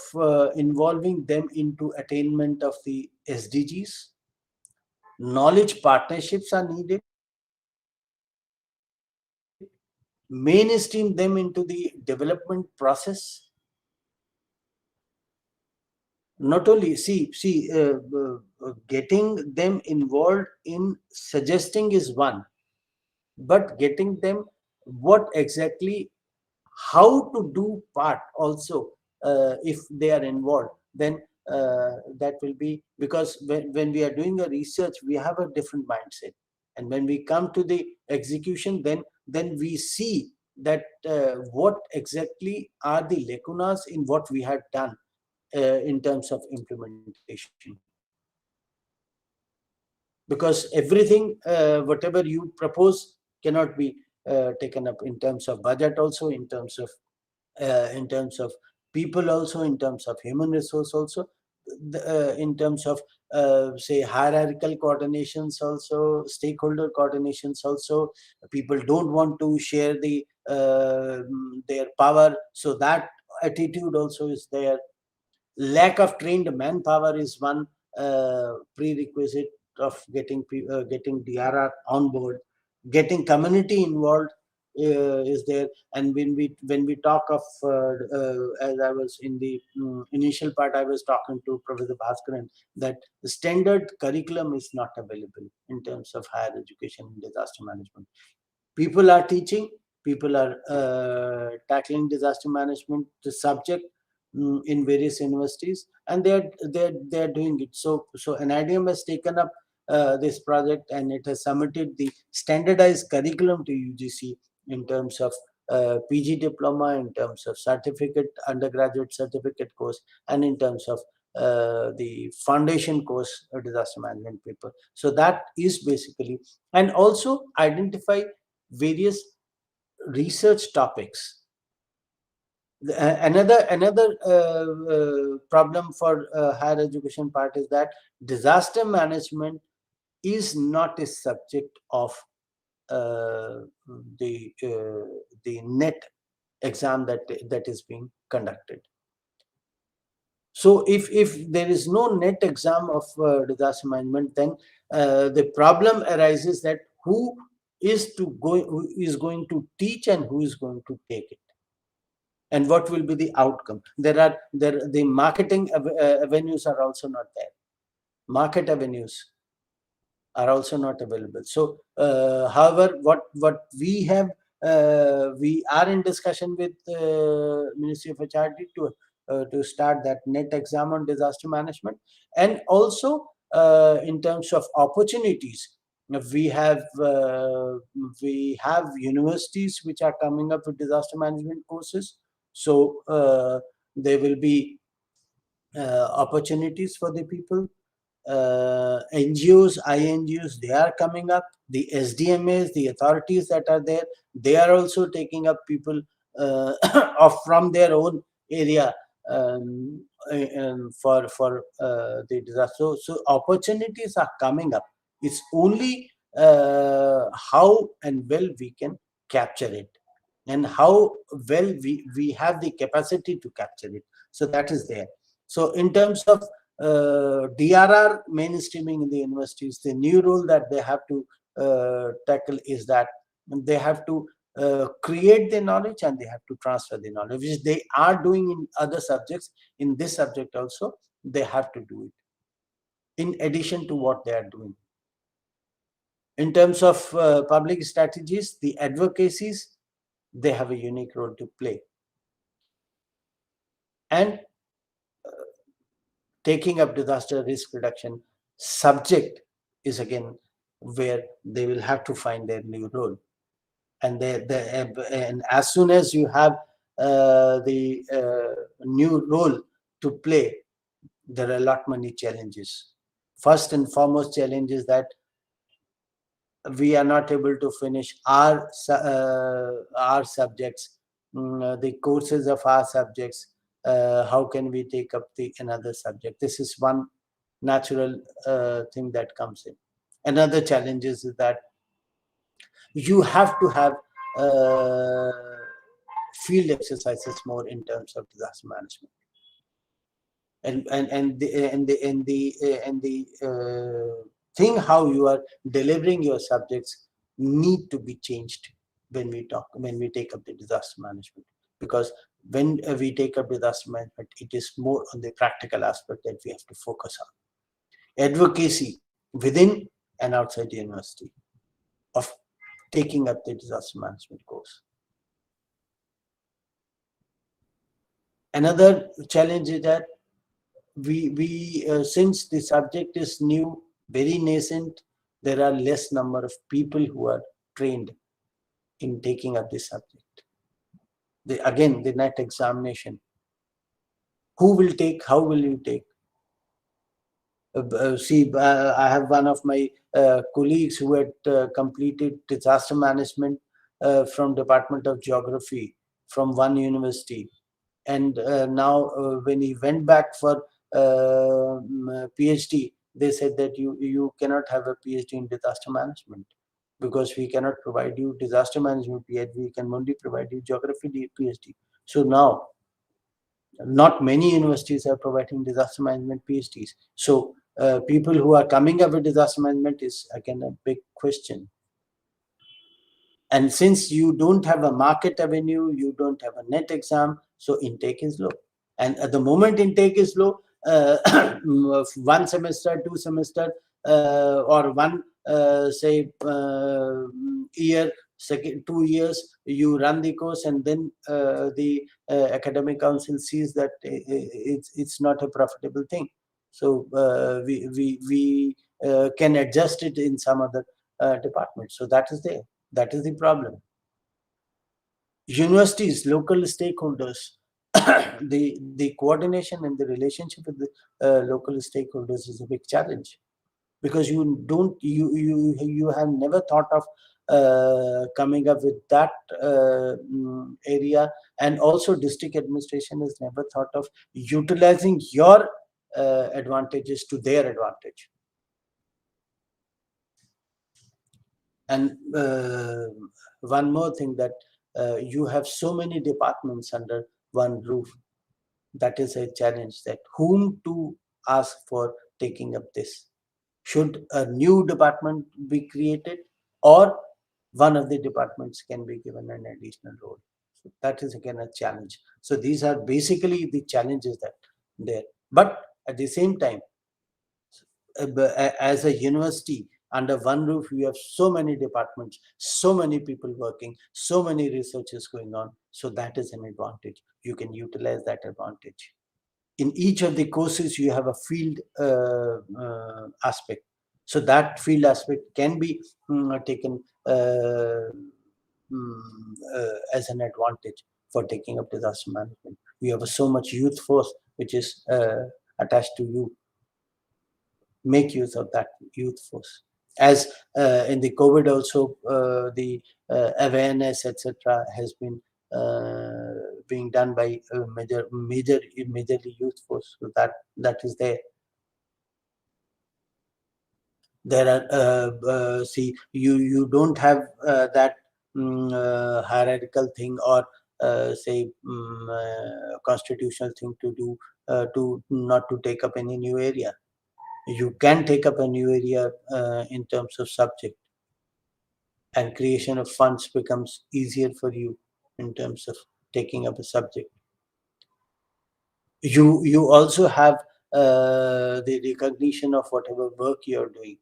involving them into attainment of the SDGs, knowledge partnerships are needed, mainstream them into the development process. Not only getting them involved in suggesting is one, but getting them what exactly, how to do part also, if they are involved, then that will be, because when we are doing a research, we have a different mindset, and when we come to the execution, then we see that what exactly are the lacunas in what we had done in terms of implementation. Because everything, whatever you propose, cannot be taken up in terms of budget, also in terms of people, also in terms of human resource, also in terms of say hierarchical coordinations, also stakeholder coordinations, also people don't want to share their power, so that attitude also is there. Lack of trained manpower is one prerequisite of getting DRR on board. Getting community involved is there. And when we talk of as I was in the initial part, I was talking to Professor Bhaskaran, that the standard curriculum is not available in terms of higher education and disaster management. People are teaching, people are tackling disaster management, the subject, in various universities, and they're doing it. So NIDM has taken up this project, and it has submitted the standardized curriculum to UGC in terms of PG diploma, in terms of certificate, undergraduate certificate course, and in terms of the foundation course, disaster management paper. So that is basically, and also identify various research topics. Another problem for higher education part is that disaster management is not a subject of the net exam that is being conducted. So if there is no net exam of disaster management, then the problem arises that who is going to teach and who is going to take it, and what will be the outcome. The marketing avenues are also not there. Market avenues are also not available. So however, what we have we are in discussion with Ministry of HRD to start that net exam on disaster management. And also in terms of opportunities, we have universities which are coming up with disaster management courses. So there will be opportunities for the people. NGOs, INGOs, they are coming up. The SDMAs, the authorities that are there, they are also taking up people from their own area for the disaster. So opportunities are coming up. It's only how and well we can capture it, and how well we have the capacity to capture it. So that is there. So in terms of DRR mainstreaming in the universities, the new role that they have to tackle is that they have to create the knowledge and they have to transfer the knowledge, which they are doing in other subjects. In this subject also, they have to do it in addition to what they are doing. In terms of public strategies, the advocacies, they have a unique role to play. And taking up disaster risk reduction subject is again where they will have to find their new role. And and as soon as you have the new role to play, there are a lot many challenges. First and foremost challenge is that we are not able to finish our subjects, the courses of our subjects. How can we take up the another subject? This is one natural thing that comes in. Another challenge is that you have to have field exercises more in terms of disaster management, and the thing how you are delivering your subjects need to be changed when we take up the disaster management. Because when we take up disaster management, it is more on the practical aspect that we have to focus on. Advocacy within and outside the university of taking up the disaster management course. Another challenge is that we since the subject is new, very nascent, there are less number of people who are trained in taking up this subject. Again, the net examination. Who will take? How will you take? I have one of my colleagues who had completed disaster management from Department of Geography from one university. And now when he went back for PhD, they said that you cannot have a PhD in disaster management because we cannot provide you disaster management PhD. We can only provide you geography PhD. So now, not many universities are providing disaster management PhDs. So people who are coming up with disaster management is again a big question. And since you don't have a market avenue, you don't have a net exam, so intake is low. And at the moment intake is low, one semester, two semester, or one year, 2 years, you run the course, and then the academic council sees that it's not a profitable thing. So we can adjust it in some other department. So that is there. That is the problem. Universities, local stakeholders, the coordination and the relationship with the local stakeholders is a big challenge, because you have never thought of coming up with that area, and also district administration has never thought of utilizing your advantages to their advantage. And one more thing, that you have so many departments under one roof. That is a challenge, that whom to ask for taking up this. Should a new department be created, or one of the departments can be given an additional role? So that is again a challenge. So these are basically the challenges that there. But at the same time, as a university, Under one roof, you have so many departments, so many people working, so many researches going on. So that is an advantage. You can utilize that advantage. In each of the courses, you have a field aspect. So that field aspect can be taken as an advantage for taking up disaster management. You have so much youth force which is attached to you. Make use of that youth force. As in the COVID also, the awareness, etc., has been being done by majorly youth force. So that is there. There are see, you don't have that hierarchical thing, or say constitutional thing to do, to not to take up any new area. You can take up a new area in terms of subject, and creation of funds becomes easier for you in terms of taking up a subject. You also have the recognition of whatever work you're doing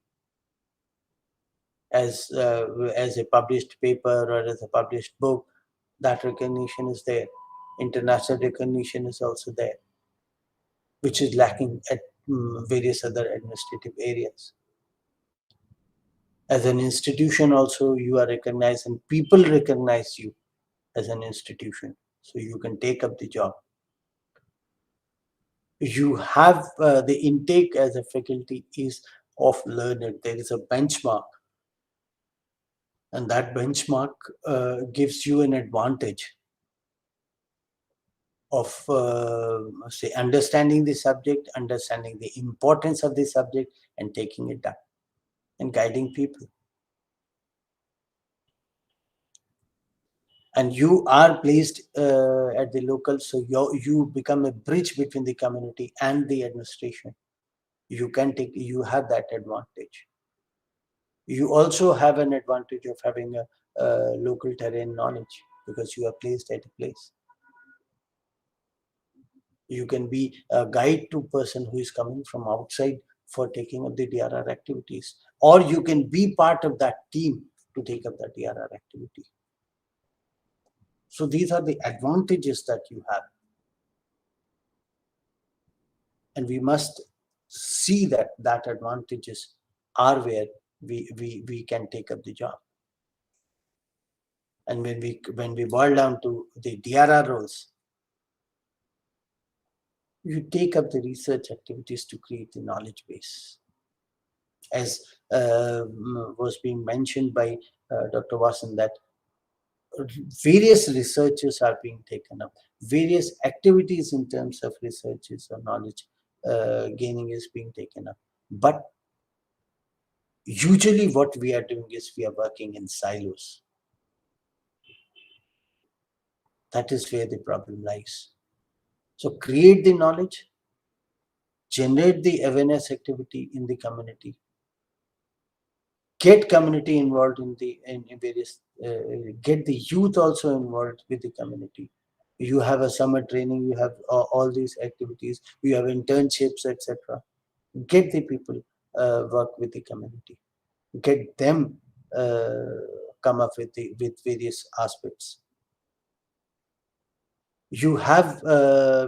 as a published paper or as a published book. That recognition is there. International recognition is also there, which is lacking at various other administrative areas. As an institution also, you are recognized, and people recognize you as an institution, so you can take up the job. You have the intake as a faculty is of learned. There is a benchmark, and that benchmark gives you an advantage of say understanding the subject, understanding the importance of the subject, and taking it up and guiding people. And you are placed at the local, so you become a bridge between the community and the administration. You have that advantage. You also have an advantage of having a local terrain knowledge, because you are placed at a place. You can be a guide to person who is coming from outside for taking up the DRR activities, or you can be part of that team to take up the DRR activity. So these are the advantages that you have, and we must see that advantages are where we can take up the job. And when we boil down to the DRR roles, you take up the research activities to create the knowledge base. As was being mentioned by Dr. Vasan, that various researches are being taken up, various activities in terms of researches or knowledge gaining is being taken up. But usually what we are doing is we are working in silos. That is where the problem lies. So create the knowledge, generate the awareness activity in the community, get community involved in various, get the youth also involved with the community. You have a summer training, you have all these activities, you have internships, etc. Get the people work with the community, get them come up with various aspects. You have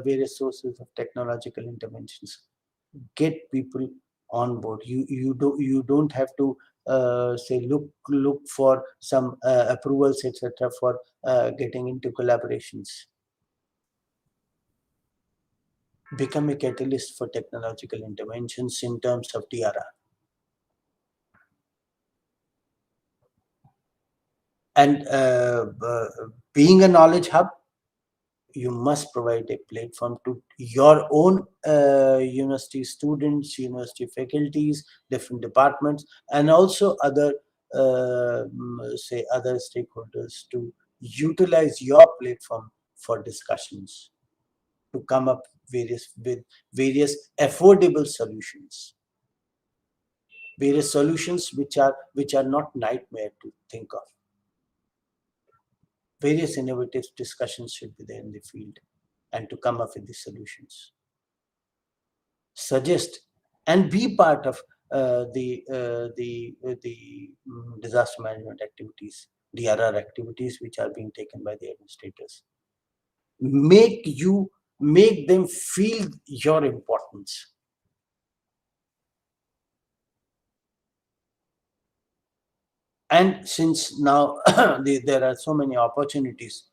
various sources of technological interventions. Get people on board. You don't have to say look for some approvals, etc., for getting into collaborations. Become a catalyst for technological interventions in terms of DRR. And being a knowledge hub, you must provide a platform to your own university students, university faculties, different departments, and also other say other stakeholders to utilize your platform for discussions, to come up with various affordable solutions, various solutions which are not nightmare to think of. Various innovative discussions should be there in the field, and to come up with the solutions. Suggest and be part of disaster management activities, DRR activities, which are being taken by the administrators. Make them feel your importance. And since now there are so many opportunities,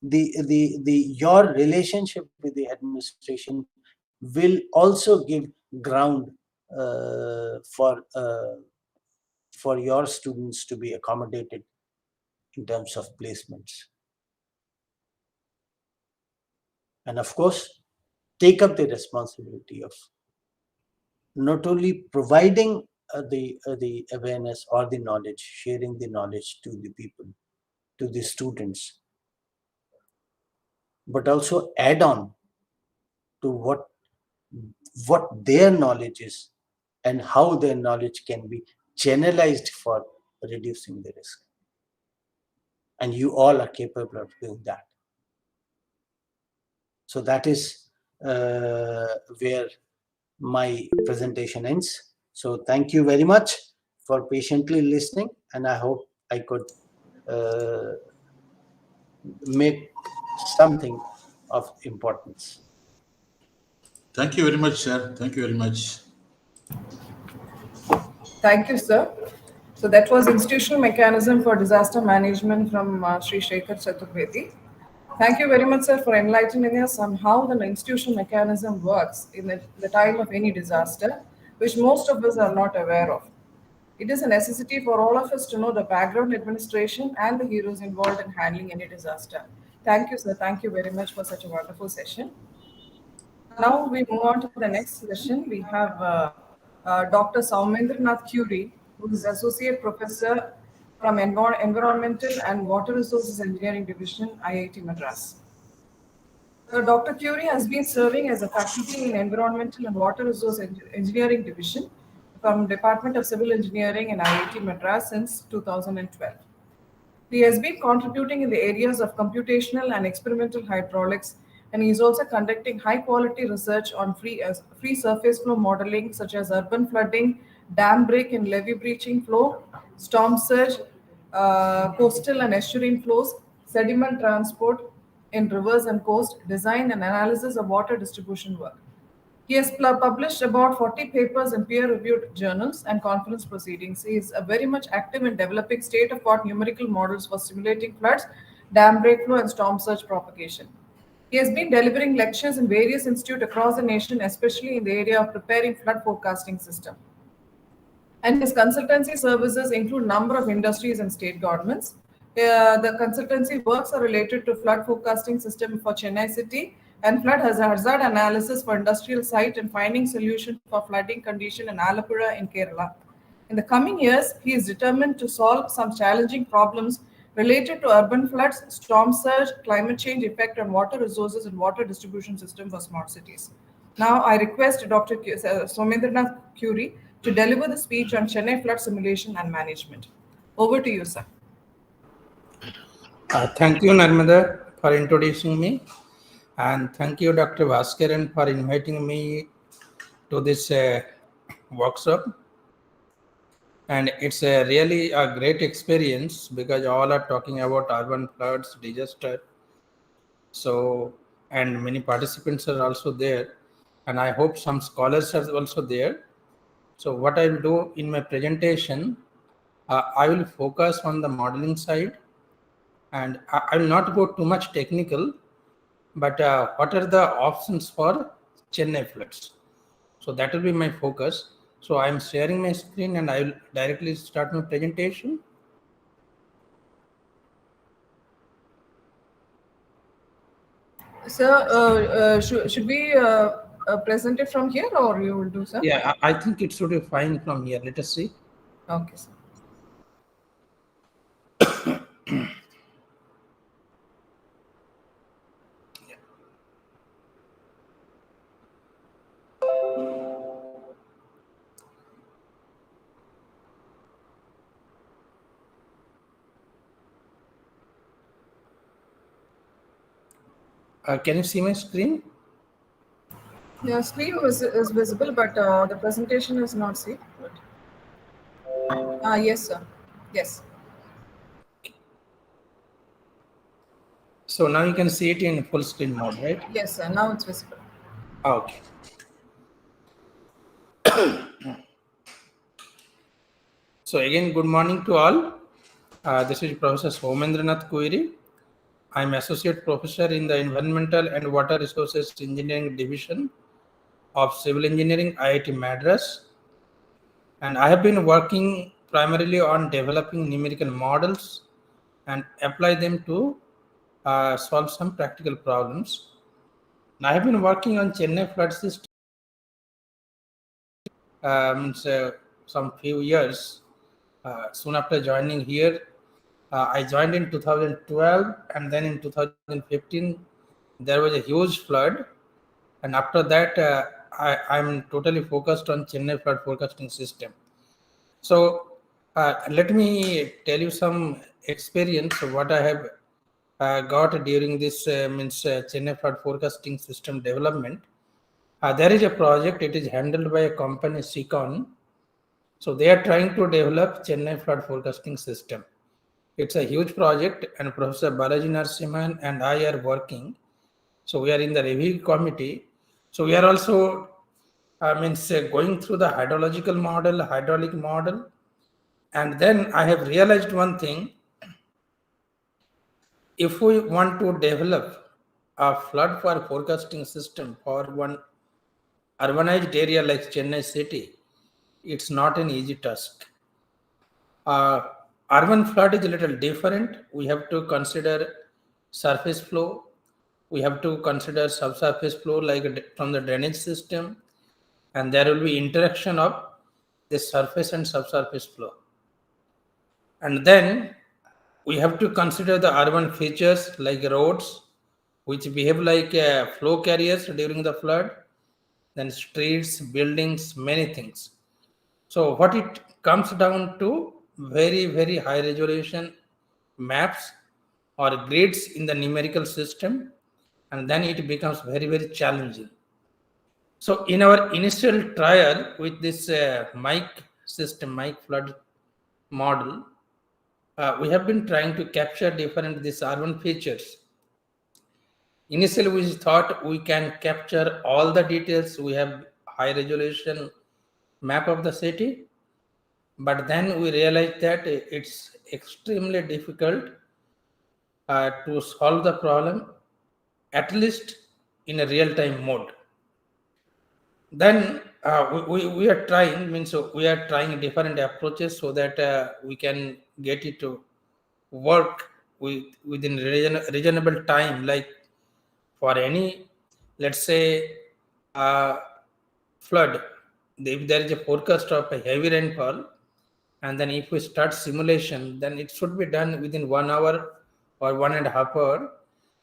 your relationship with the administration will also give ground for your students to be accommodated in terms of placements. And of course, take up the responsibility of not only providing the awareness or the knowledge, sharing the knowledge to the people, to the students, but also add on to what their knowledge is and how their knowledge can be channelized for reducing the risk. And you all are capable of doing that. So that is where my presentation ends. So thank you very much for patiently listening, and I hope I could make something of importance. Thank you very much, sir. Thank you very much. Thank you, sir. So that was institutional mechanism for disaster management from Sri Shekhar Chaturvedi. Thank you very much, sir, for enlightening us on how the institutional mechanism works in the time of any disaster, which most of us are not aware of. It is a necessity for all of us to know the background administration and the heroes involved in handling any disaster. Thank you, sir. Thank you very much for such a wonderful session. Now we move on to the next session. We have Dr. Saumendranath Curie, who is Associate Professor from Environmental and Water Resources Engineering Division, IIT Madras. So Dr. Curie has been serving as a faculty in Environmental and Water Resource Engineering Division from Department of Civil Engineering and IIT Madras since 2012. He has been contributing in the areas of computational and experimental hydraulics, and he is also conducting high-quality research on free surface flow modeling, such as urban flooding, dam break and levee breaching flow, storm surge, coastal and estuarine flows, sediment transport in rivers and coast, design and analysis of water distribution work. He has published about 40 papers in peer-reviewed journals and conference proceedings. He is very much active in developing state-of-the-art numerical models for simulating floods, dam breakflow, and storm surge propagation. He has been delivering lectures in various institutes across the nation, especially in the area of preparing flood forecasting system. And his consultancy services include a number of industries and state governments. The consultancy works are related to flood forecasting system for Chennai city and flood hazard analysis for industrial site and finding solution for flooding condition in Alappuzha in Kerala. In the coming years, he is determined to solve some challenging problems related to urban floods, storm surge, climate change effect on water resources and water distribution system for smart cities. Now, I request Dr. Somendranath Curie to deliver the speech on Chennai flood simulation and management. Over to you, sir. Thank you, Narmada, for introducing me. And thank you, Dr. Bhaskaran, for inviting me to this workshop. And it's really a great experience because all are talking about urban floods, disaster. So, and many participants are also there. And I hope some scholars are also there. So what I will do in my presentation, I will focus on the modeling side. And I will not go too much technical, but what are the options for Chennai floods? So that will be my focus. So I'm sharing my screen and I will directly start my presentation. Sir, should we present it from here or you will do, sir? Yeah, I think it should be fine from here. Let us see. Okay, sir. Can you see my screen? Yeah, screen is visible, but the presentation is not seen. Yes, sir. Yes. So now you can see it in full screen mode, right? Yes, sir. Now it's visible. Okay. So again, good morning to all. This is Professor Somendranath Kuiri. I'm Associate Professor in the Environmental and Water Resources Engineering Division of Civil Engineering, IIT Madras. And I have been working primarily on developing numerical models and apply them to solve some practical problems. And I have been working on Chennai flood system so some few years. Soon after joining here, I joined in 2012, and then in 2015 there was a huge flood, and after that I'm totally focused on Chennai flood forecasting system. So let me tell you some experience of what I have got during this Chennai flood forecasting system development. There is a project, it is handled by a company, Secon. So they are trying to develop Chennai flood forecasting system. It's a huge project, and Professor Balaji Narasimhan and I are working. So we are in the review committee. So we are also going through the hydrological model, hydraulic model. And then I have realized one thing. If we want to develop a flood for forecasting system for one urbanized area like Chennai city, it's not an easy task. Uh, Urban flood is a little different. We have to consider surface flow. We have to consider subsurface flow from the drainage system, and there will be interaction of the surface and subsurface flow. And then we have to consider the urban features like roads, which behave like flow carriers during the flood, then streets, buildings, many things. So what it comes down to, very, very high resolution maps or grids in the numerical system, and then it becomes very, very challenging. So in our initial trial with this mic system, mic flood model, we have been trying to capture different these urban features. Initially, we thought we can capture all the details. We have high resolution map of the city, but then we realized that it's extremely difficult to solve the problem, at least in a real-time mode. Then we are trying, we are trying different approaches so that we can get it to work within reasonable time. Like for any, let's say, uh, flood, if there is a forecast of a heavy rainfall, and then if we start simulation, then it should be done within 1 hour or 1.5 hours,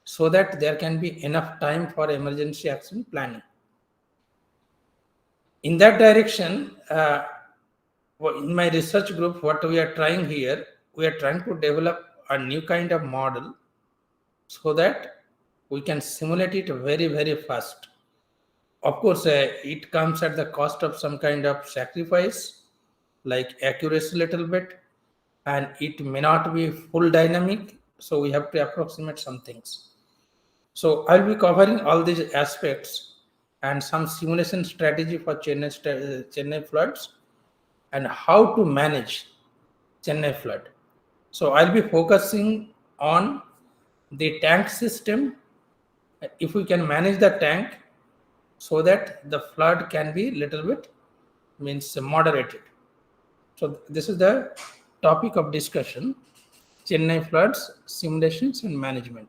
so that there can be enough time for emergency action planning. In that direction, in my research group, what we are trying here, we are trying to develop a new kind of model so that we can simulate it very, very fast. Of course, it comes at the cost of some kind of sacrifice, like accuracy a little bit, and it may not be full dynamic, so we have to approximate some things. So I'll be covering all these aspects and some simulation strategy for Chennai floods and how to manage Chennai flood. So I'll be focusing on the tank system. If we can manage the tank so that the flood can be little bit moderated. So this is the topic of discussion: Chennai floods, simulations and management.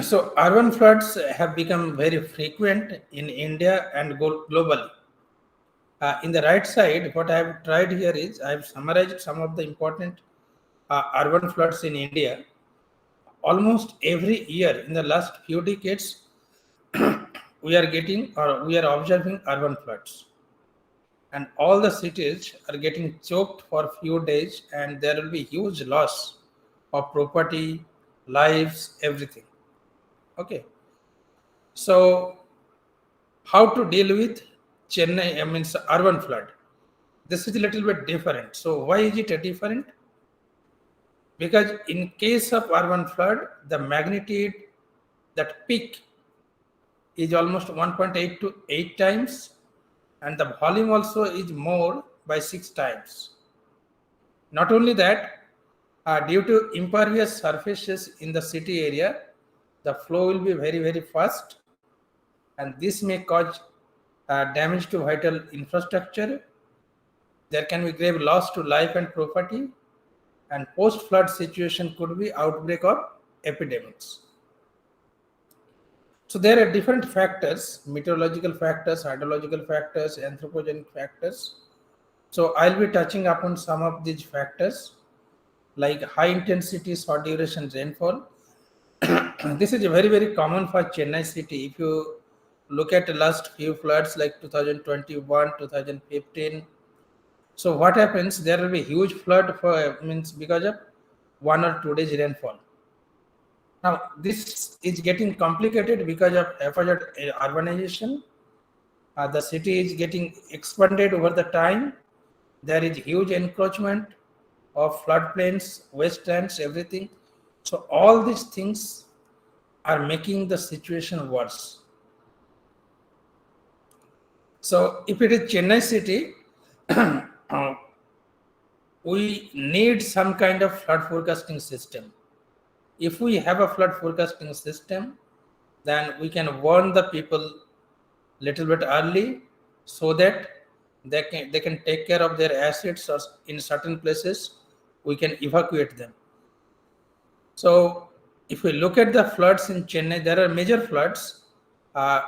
So urban floods have become very frequent in India and globally. In the right side, what I have tried here is I have summarized some of the important urban floods in India. Almost every year in the last few decades, we are getting or we are observing urban floods. And all the cities are getting choked for a few days, and there will be huge loss of property, lives, everything. Okay. So how to deal with Chennai, I mean urban flood? This is a little bit different. So why is it different? Because in case of urban flood, the magnitude, that peak is almost 1.8 to 8 times, and the volume also is more by 6 times. Not only that, due to impervious surfaces in the city area, the flow will be very, very fast, and this may cause damage to vital infrastructure. There can be grave loss to life and property, and post-flood situation could be outbreak of epidemics. So there are different factors: meteorological factors, hydrological factors, anthropogenic factors. So I'll be touching upon some of these factors, like high intensity short duration rainfall. This is very, very common for Chennai city. If you look at the last few floods like 2021, 2015, so what happens? There will be huge flood for means because of 1 or 2 days rainfall. Now this is getting complicated because of effort urbanization. The city is getting expanded over the time. There is huge encroachment of floodplains, wastelands, everything. So all these things are making the situation worse. So if it is Chennai city, we need some kind of flood forecasting system. If we have a flood forecasting system, then we can warn the people little bit early so that they can take care of their assets, or in certain places we can evacuate them. So if we look at the floods in Chennai, there are major floods. Uh,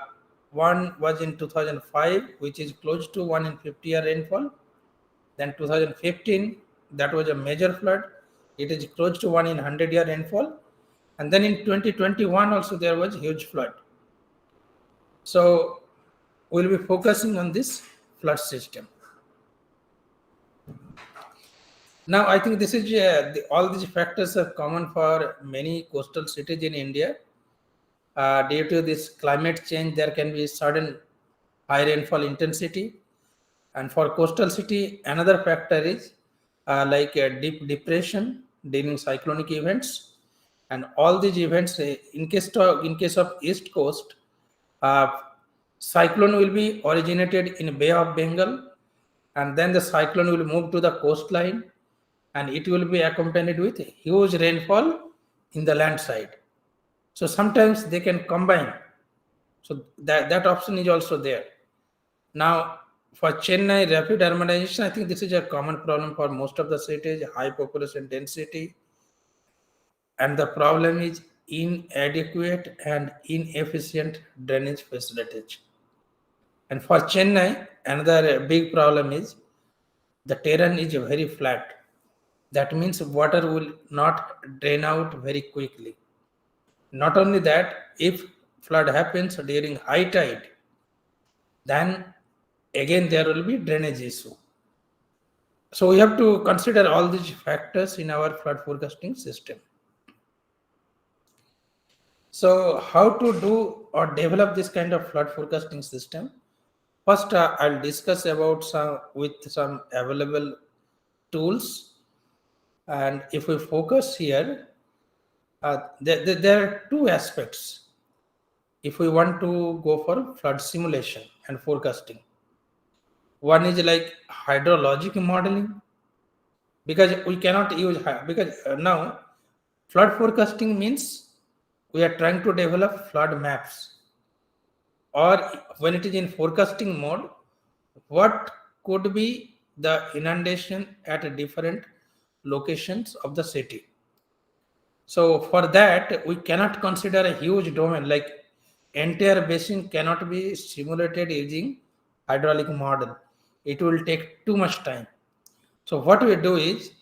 One was in 2005, which is close to 1 in 50-year rainfall. Then 2015, that was a major flood. It is close to 1 in 100-year rainfall. And then in 2021 also there was huge flood. So we'll be focusing on this flood system. Now I think this is all these factors are common for many coastal cities in India. Due to this climate change, there can be sudden high rainfall intensity. And for coastal city, another factor is like a deep depression during cyclonic events. And all these events, in case of East Coast, uh, cyclone will be originated in Bay of Bengal, and then the cyclone will move to the coastline, and it will be accompanied with huge rainfall in the land side. So sometimes they can combine. So that option is also there. Now, for Chennai rapid urbanization, I think this is a common problem for most of the cities, high population density, and the problem is inadequate and inefficient drainage facilities. And for Chennai, another big problem is the terrain is very flat. That means water will not drain out very quickly. Not only that, if flood happens during high tide, then again there will be drainage issue. So we have to consider all these factors in our flood forecasting system. So how to do or develop this kind of flood forecasting system? First, I'll discuss about some available tools. And if we focus here, there are two aspects. If we want to go for flood simulation and forecasting, one is like hydrologic modeling, because we cannot use because now flood forecasting means we are trying to develop flood maps, or when it is in forecasting mode, what could be the inundation at different locations of the city. So for that, we cannot consider a huge domain, like entire basin cannot be simulated using hydraulic model. It will take too much time. So what we do is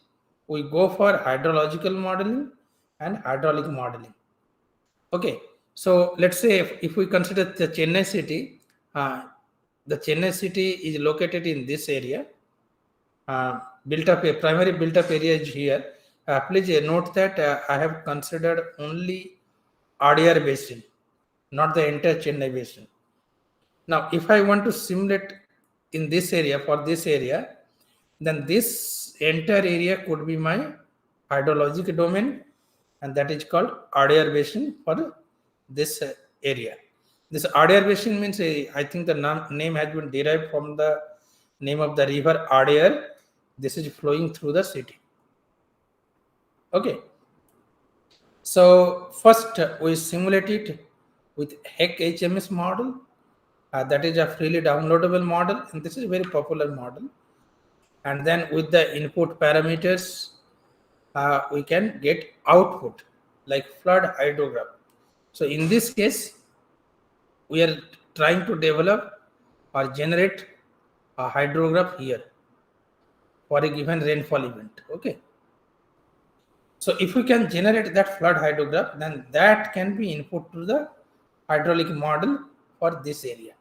we go for hydrological modeling and hydraulic modeling. Okay, so let's say if we consider the Chennai city, the Chennai city is located in this area. Primary built up area is here. Please note that I have considered only Adyar basin. not the entire Chennai basin. Now, if I want to simulate in this area, for this area, then this entire area could be my hydrologic domain, and that is called Adyar basin for this area. This Adyar basin means, I think the name has been derived from the name of the river Adyar. This is flowing through the city. Okay. So first we simulate it with HEC HMS model. That is a freely downloadable model, and this is a very popular model. And then with the input parameters, we can get output like flood hydrograph. So in this case, we are trying to develop or generate a hydrograph here for a given rainfall event. Okay. So if we can generate that flood hydrograph, then that can be input to the hydraulic model for this area.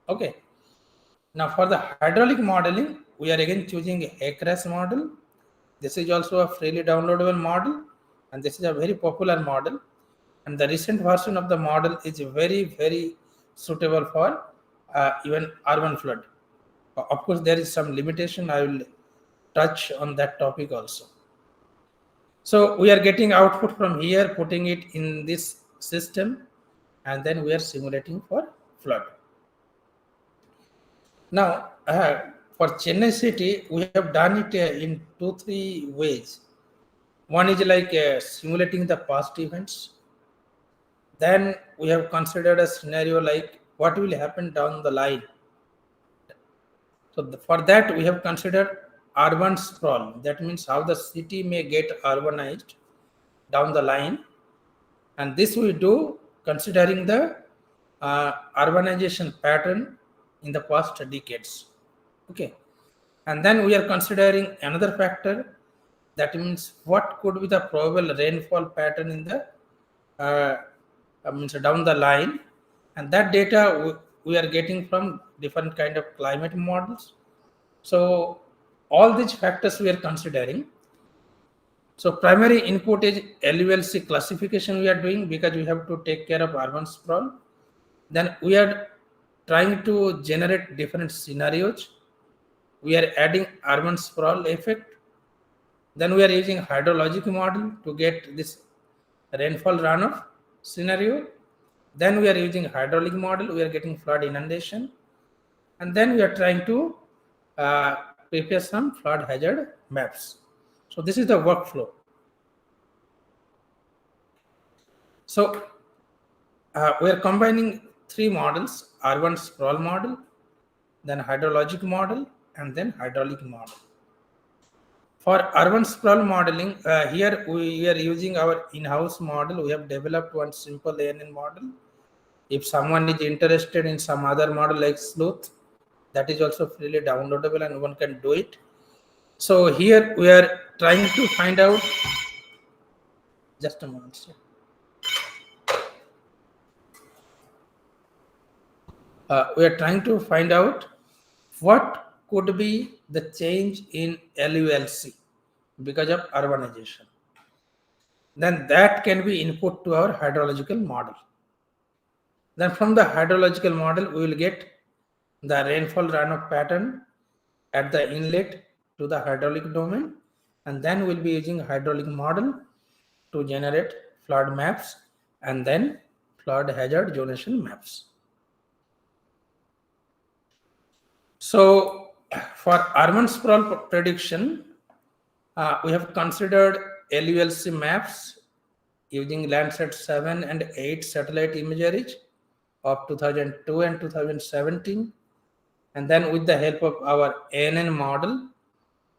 Okay. Now for the hydraulic modeling, we are again choosing a HECRAS model. This is also a freely downloadable model, and this is a very popular model. And the recent version of the model is very, very suitable for even urban flood. Of course, there is some limitation. I will touch on that topic also. So we are getting output from here, putting it in this system, and then we are simulating for flood. Now, for Chennai city, we have done it in 2-3 ways. One is like simulating the past events. Then we have considered a scenario like what will happen down the line. So for that, we have considered urban sprawl. That means how the city may get urbanized down the line. And this we do considering the urbanization pattern in the past decades. Okay. And then we are considering another factor, that means what could be the probable rainfall pattern in the means down the line, and that data we are getting from different kind of climate models. So all these factors we are considering. So primary input is LULC classification we are doing because we have to take care of urban sprawl. Then we are trying to generate different scenarios. We are adding urban sprawl effect. Then we are using hydrologic model to get this rainfall runoff scenario. Then we are using hydraulic model. We are getting flood inundation. And then we are trying to prepare some flood hazard maps. So this is the workflow. So we are combining 3 models: urban sprawl model, then hydrologic model, and then hydraulic model. For urban sprawl modeling, here we are using our in-house model. We have developed one simple ANN model. If someone is interested in some other model like Sleuth, that is also freely downloadable and one can do it. So here we are trying to find out, just a moment, sir. We are trying to find out what could be the change in LULC because of urbanization. Then that can be input to our hydrological model. Then from the hydrological model, we will get the rainfall runoff pattern at the inlet to the hydraulic domain, and then we'll be using hydraulic model to generate flood maps and then flood hazard zonation maps. So for urban sprawl prediction, we have considered LULC maps using Landsat 7 and 8 satellite imagery of 2002 and 2017. And then with the help of our ANN model,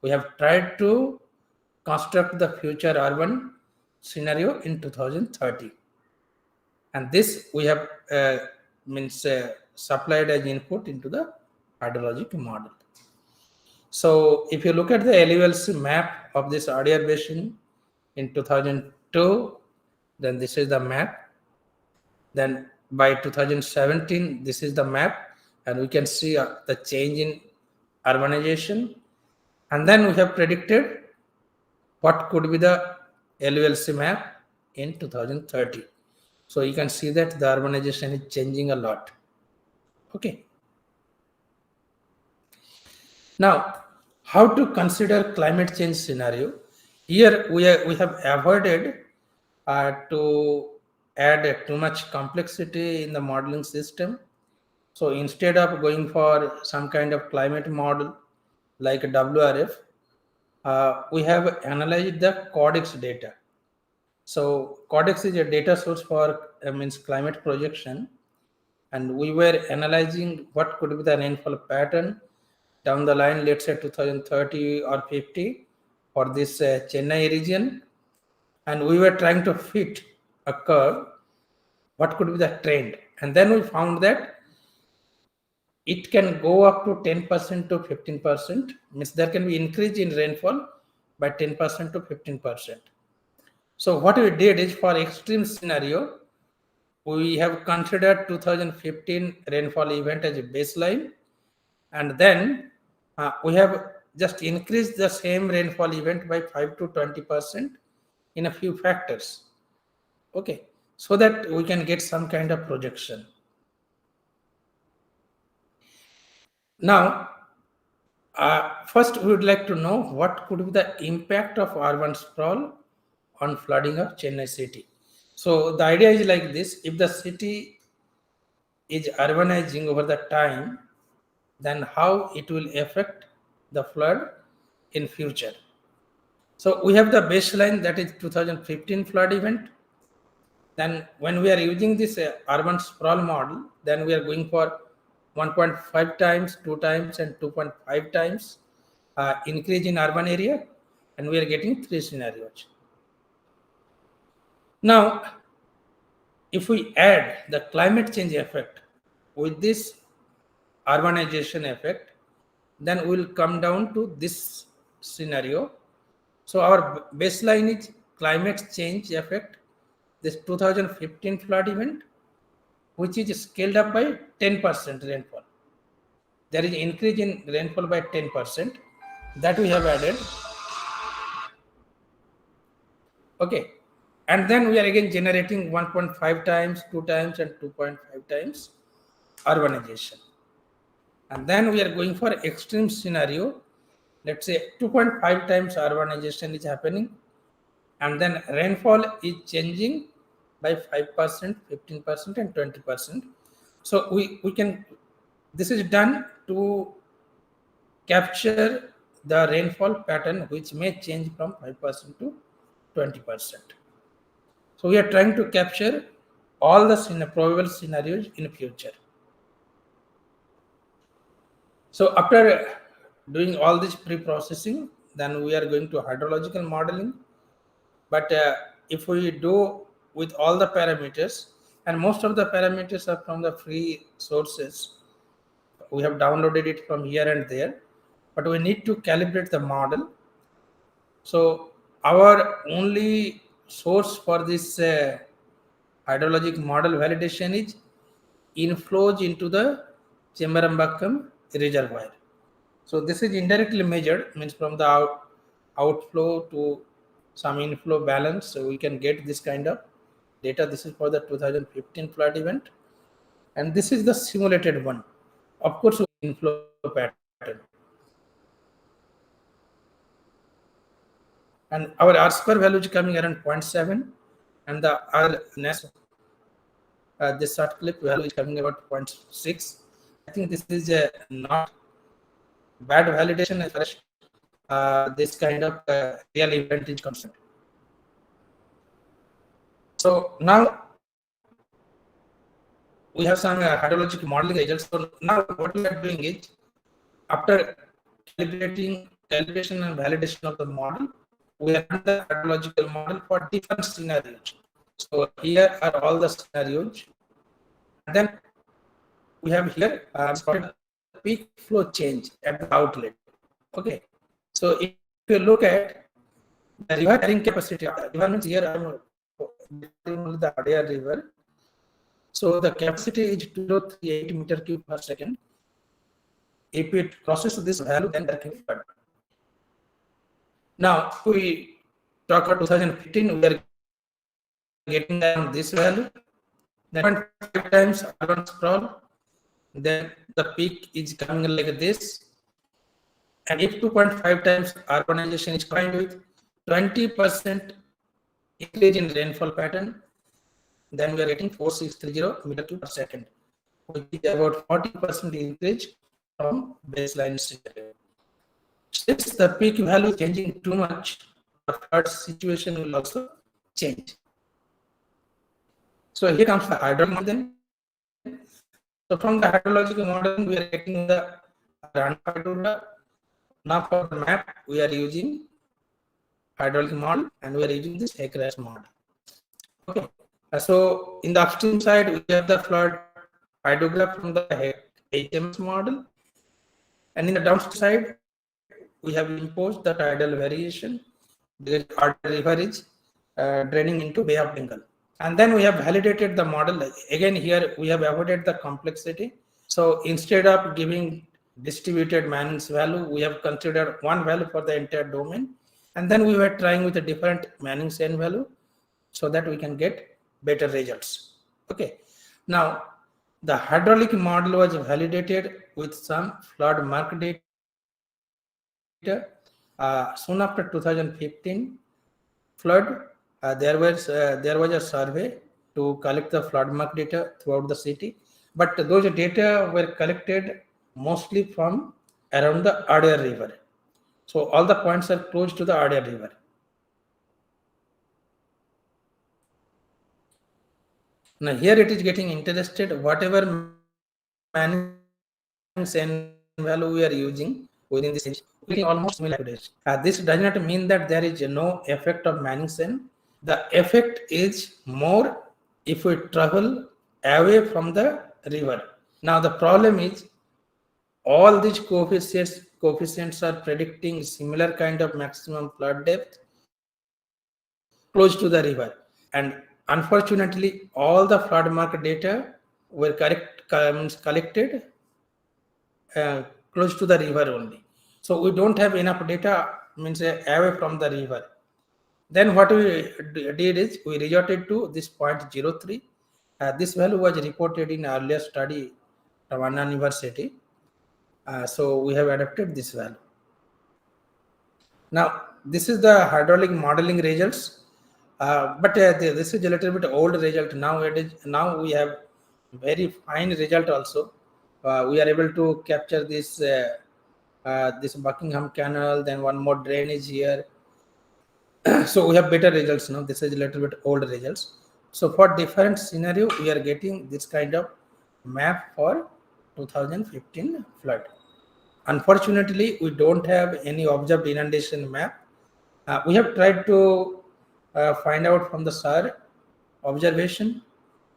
we have tried to construct the future urban scenario in 2030. And this we have supplied as input into the hydrologic model. So if you look at the LULC map of this Adyar basin in 2002, then this is the map. Then by 2017, this is the map, and we can see the change in urbanization. And then we have predicted what could be the LULC map in 2030. So you can see that the urbanization is changing a lot. Okay. Now, how to consider climate change scenario? Here we have avoided to add too much complexity in the modeling system. So instead of going for some kind of climate model like WRF, we have analyzed the Codex data. So Codex is a data source for means climate projection, and we were analyzing what could be the rainfall pattern down the line, let's say 2030 or 50 for this Chennai region, and we were trying to fit a curve, what could be the trend, and then we found that it can go up to 10% to 15%, means there can be increase in rainfall by 10% to 15%. So what we did is, for extreme scenario, we have considered 2015 rainfall event as a baseline, and then we have just increased the same rainfall event by 5 to 20% in a few factors. Okay, so that we can get some kind of projection. Now, first we would like to know what could be the impact of urban sprawl on flooding of Chennai city. So the idea is like this: if the city is urbanizing over the time, then how it will affect the flood in future. So we have the baseline, that is 2015 flood event. Then when we are using this urban sprawl model, then we are going for 1.5 times, 2 times and 2.5 times increase in urban area, and we are getting 3 scenarios. Now, if we add the climate change effect with this urbanization effect, then we will come down to this scenario. So our baseline is climate change effect, this 2015 flood event, which is scaled up by 10% rainfall. There is increase in rainfall by 10%, that we have added. Okay, and then we are again generating 1.5 times, 2 times and 2.5 times urbanization. And then we are going for extreme scenario. Let's say 2.5 times urbanization is happening, and then rainfall is changing by 5%, 15% and 20%. So we can, this is done to capture the rainfall pattern, which may change from 5% to 20%. So we are trying to capture all the probable scenarios in future. So after doing all this pre-processing, then we are going to hydrological modeling. But if we do with all the parameters, and most of the parameters are from the free sources, we have downloaded it from here and there, but we need to calibrate the model. So our only source for this hydrologic model validation is inflows into the Chembarambakkam reservoir. So this is indirectly measured, means from the outflow to some inflow balance. So we can get this kind of data. This is for the 2015 flood event, and this is the simulated one. Of course, inflow pattern. And our R square value is coming around 0.7, and the this short clip value is coming about 0.6. I think this is a not bad validation as far as this kind of real event is concerned. So now we have some hydrologic modeling results. So now what we are doing is, after calibration and validation of the model, we have run the hydrological model for different scenarios. So here are all the scenarios. And then we have here peak flow change at the outlet. Okay. So if you look at the river carrying capacity, river means here I am the Adyar river. So the capacity is 2038 meter cube per second. If it crosses this value, then there can be flood. Now, if we talk about 2015, we are getting down this value. then 0.5 times urban sprawl, then the peak is coming like this. And if 2.5 times urbanization is combined with 20% increase in rainfall pattern, then we are getting 4630 meter cube per second, which is about 40% increase from baseline scenario. Since the peak value is changing too much, the flood situation will also change. So here comes the hydrological model. So from the hydrological model, we are getting the run hydrograph. Now for the map, we are using hydraulic model and we are using this acreage model. Okay. So in the upstream side, we have the flood hydrograph from the HMS model, and in the downstream side, we have imposed the tidal variation because our river is draining into Bay of Bengal. And then we have validated the model. Again, here we have avoided the complexity. So instead of giving distributed Manning's value, we have considered one value for the entire domain. And then we were trying with a different Manning's n value so that we can get better results. Okay. Now, the hydraulic model was validated with some flood mark data. Soon after 2015 flood, there was a survey to collect the flood mark data throughout the city, but those data were collected mostly from around the Adair River. So all the points are close to the Adair River. Now here it is getting interested. Whatever Manning's n value we are using within this range, we getting almost similar accuracy. This does not mean that there is no effect of Manning's n. The effect is more if we travel away from the river. Now the problem is all these coefficients are predicting similar kind of maximum flood depth close to the river, and unfortunately all the flood mark data were collected close to the river only. So we don't have enough data away from the river. Then what we did is we resorted to this 0.03. This value was reported in earlier study from Anna University. So we have adapted this value. Now this is the hydraulic modeling results, but this is a little bit old result. Now we have very fine result also. We are able to capture this this Buckingham Canal, then one more drainage here. So we have better results now. This is a little bit old results. So for different scenario, we are getting this kind of map for 2015 flood. Unfortunately, we don't have any observed inundation map. We have tried to find out from the SAR observation,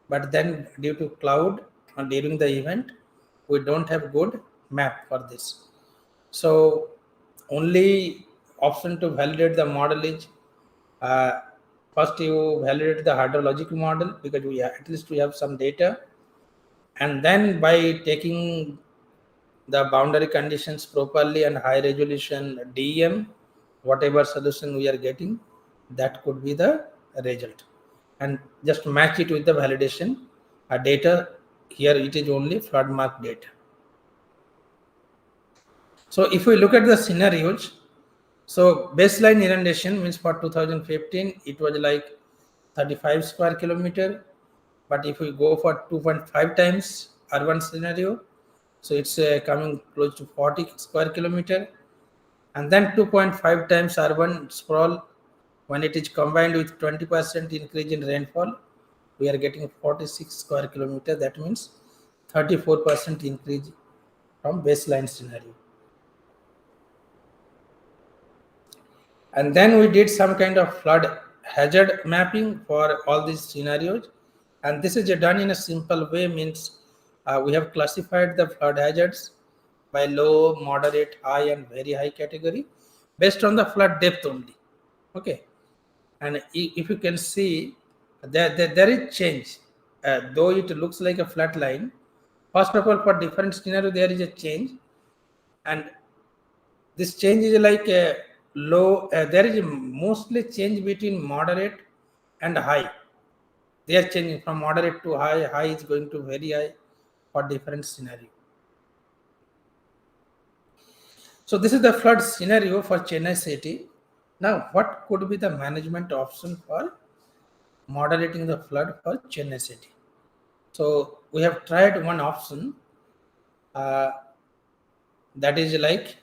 but then due to cloud during the event, we don't have good map for this. So only option to validate the model is first you validate the hydrologic model because at least we have some data, and then by taking the boundary conditions properly and high resolution DEM, whatever solution we are getting, that could be the result, and just match it with the validation data. Here it is only flood mark data. So if we look at the scenarios, so baseline inundation means for 2015 it was like 35 square kilometer, but if we go for 2.5 times urban scenario, so it's coming close to 40 square kilometer, and then 2.5 times urban sprawl, when it is combined with 20% increase in rainfall, we are getting 46 square kilometer. That means 34% increase from baseline scenario. And then we did some kind of flood hazard mapping for all these scenarios, and this is done in a simple way. Means we have classified the flood hazards by low, moderate, high, and very high category based on the flood depth only. Okay, and if you can see, there is change. Though it looks like a flat line, first of all, for different scenario there is a change, and this change is like a low. There is mostly change between moderate and high. They are changing from moderate to high. High is going to very high for different scenario. So this is the flood scenario for Chennai city. Now, what could be the management option for moderating the flood for Chennai city? So we have tried one option, uh, that is like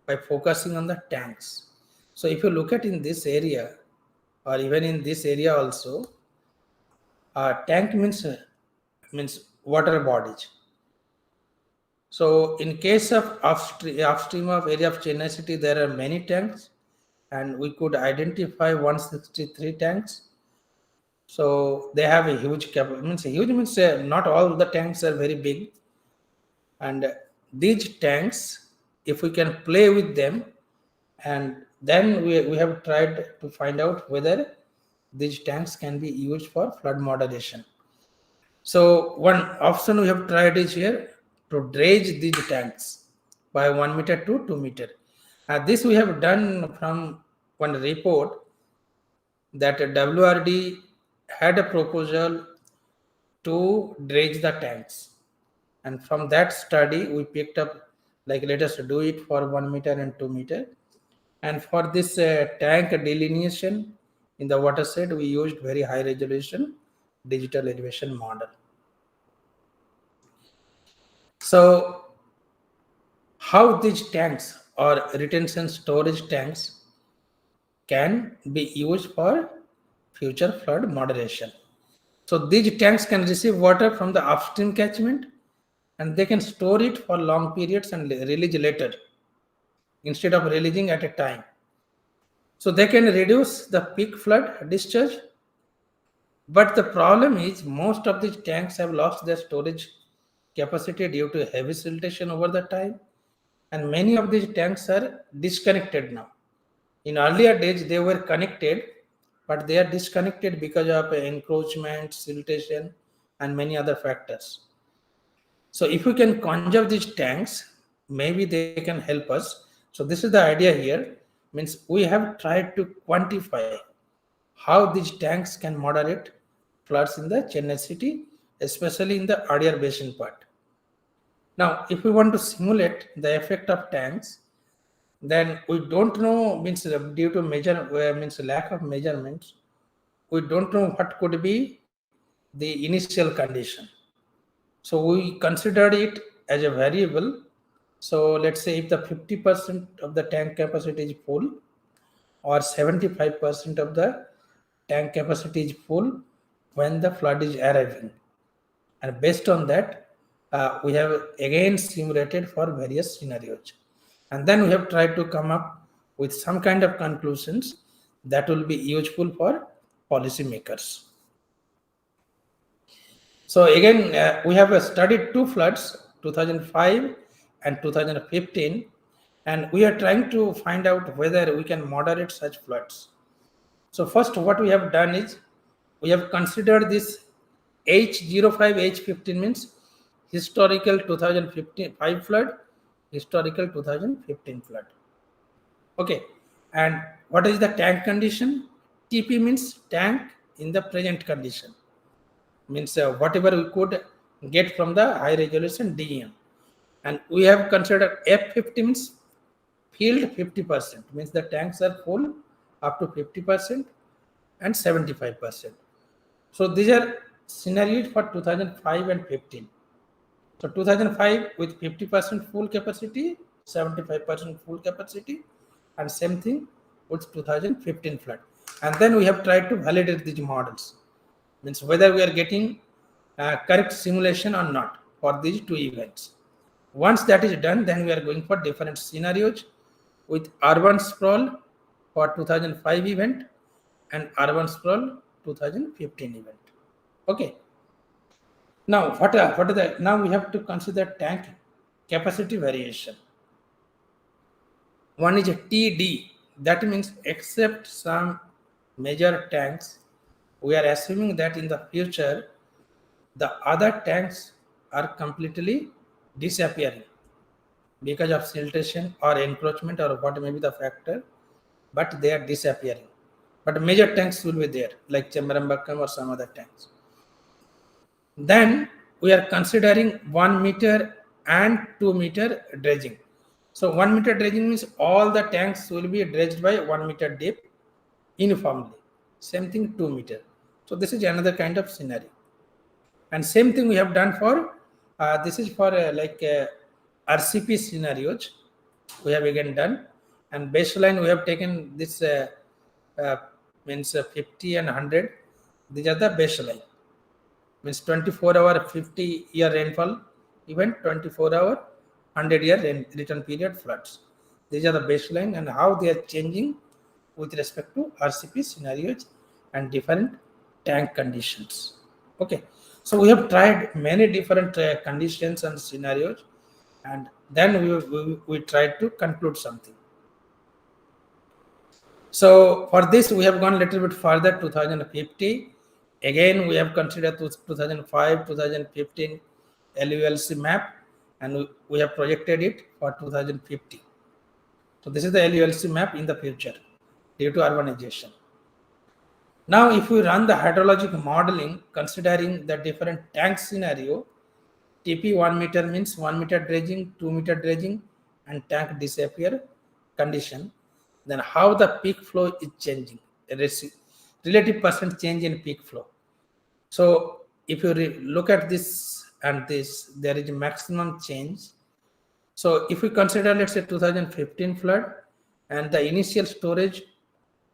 by focusing on the tanks. So if you look at in this area or even in this area also, tank means water bodies. So in case of upstream of area of Chennai city, there are many tanks, and we could identify 163 tanks. So they have a huge capacity. Huge means not all the tanks are very big, and these tanks, if we can play with them, and then we have tried to find out whether these tanks can be used for flood moderation. So one option we have tried is here to dredge these tanks by 1 meter to 2 meter. This we have done from one report that WRD had a proposal to dredge the tanks. And from that study, we picked up, like, let us do it for 1 meter and 2 meter. And for this tank delineation in the watershed, we used very high resolution digital elevation model. So how these tanks or retention storage tanks can be used for future flood moderation. So these tanks can receive water from the upstream catchment, and they can store it for long periods and release later instead of releasing at a time. So they can reduce the peak flood discharge. But the problem is most of these tanks have lost their storage capacity due to heavy siltation over the time, and many of these tanks are disconnected now. In earlier days, they were connected, but they are disconnected because of encroachment, siltation, and many other factors. So if we can conserve these tanks, maybe they can help us. So this is the idea here. Means we have tried to quantify how these tanks can moderate floods in the Chennai city, especially in the Adyar Basin part. Now, if we want to simulate the effect of tanks, then we don't know, means due to means lack of measurements, we don't know what could be the initial condition. So we considered it as a variable. So let's say if the 50% of the tank capacity is full, or 75% of the tank capacity is full when the flood is arriving. And based on that, we have again simulated for various scenarios. And then we have tried to come up with some kind of conclusions that will be useful for policymakers. So again, we have studied two floods, 2005 and 2015, and we are trying to find out whether we can moderate such floods. So first, what we have done is we have considered this H05, H15 means historical 2005 flood, historical 2015 flood. Okay, and what is the tank condition? TP means tank in the present condition, means whatever we could get from the high resolution DEM. And we have considered F50 means filled 50%, means the tanks are full up to 50% and 75%. So these are scenarios for 2005 and 15. So 2005 with 50% full capacity, 75% full capacity, and same thing with 2015 flood. And then we have tried to validate these models, means whether we are getting correct simulation or not for these two events. Once that is done, then we are going for different scenarios with urban sprawl for 2005 event and urban sprawl 2015 event. Okay. Now, what are the, now we have to consider tank capacity variation. One is a TD, that means except some major tanks, we are assuming that in the future, the other tanks are completely disappearing because of siltation or encroachment or what may be the factor, but they are disappearing. but major tanks will be there, like Chembarambakam or some other tanks. Then we are considering 1 meter and 2 meter dredging. So 1 meter dredging means all the tanks will be dredged by 1 meter deep uniformly. Same thing 2 meter. So this is another kind of scenario. And same thing we have done for this is for RCP scenarios. We have again done, and baseline we have taken this uh, means 50 and 100. These are the baseline. Means 24-hour 50-year rainfall event, 24-hour 100-year return period floods. These are the baseline and how they are changing with respect to RCP scenarios and different tank conditions. Okay, so we have tried many different conditions and scenarios, and then we tried to conclude something. So for this, we have gone a little bit further, 2050. Again, we have considered 2005, 2015 LULC map, and we have projected it for 2050. So this is the LULC map in the future due to urbanization. Now, if we run the hydrologic modeling, considering the different tank scenario, TP 1 meter means 1 meter dredging, 2 meter dredging, and tank disappear condition, then how the peak flow is changing, relative percent change in peak flow. So if you look at this and this, there is a maximum change. So if we consider, let's say 2015 flood, and the initial storage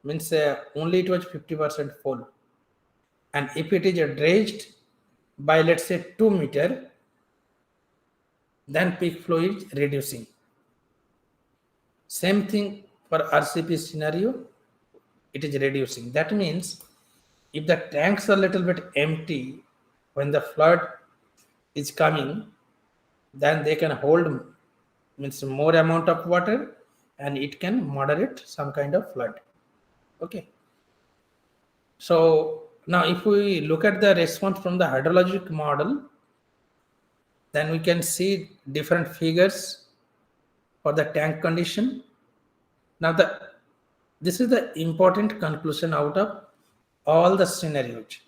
means only it was 50% full. And if it is dredged by, let's say, 2 meter, then peak flow is reducing. Same thing for RCP scenario, it is reducing. That means if the tanks are a little bit empty when the flood is coming, then they can hold means more amount of water and it can moderate some kind of flood. Okay. So now if we look at the response from the hydrologic model, then we can see different figures for the tank condition. Now this is the important conclusion out of all the scenarios.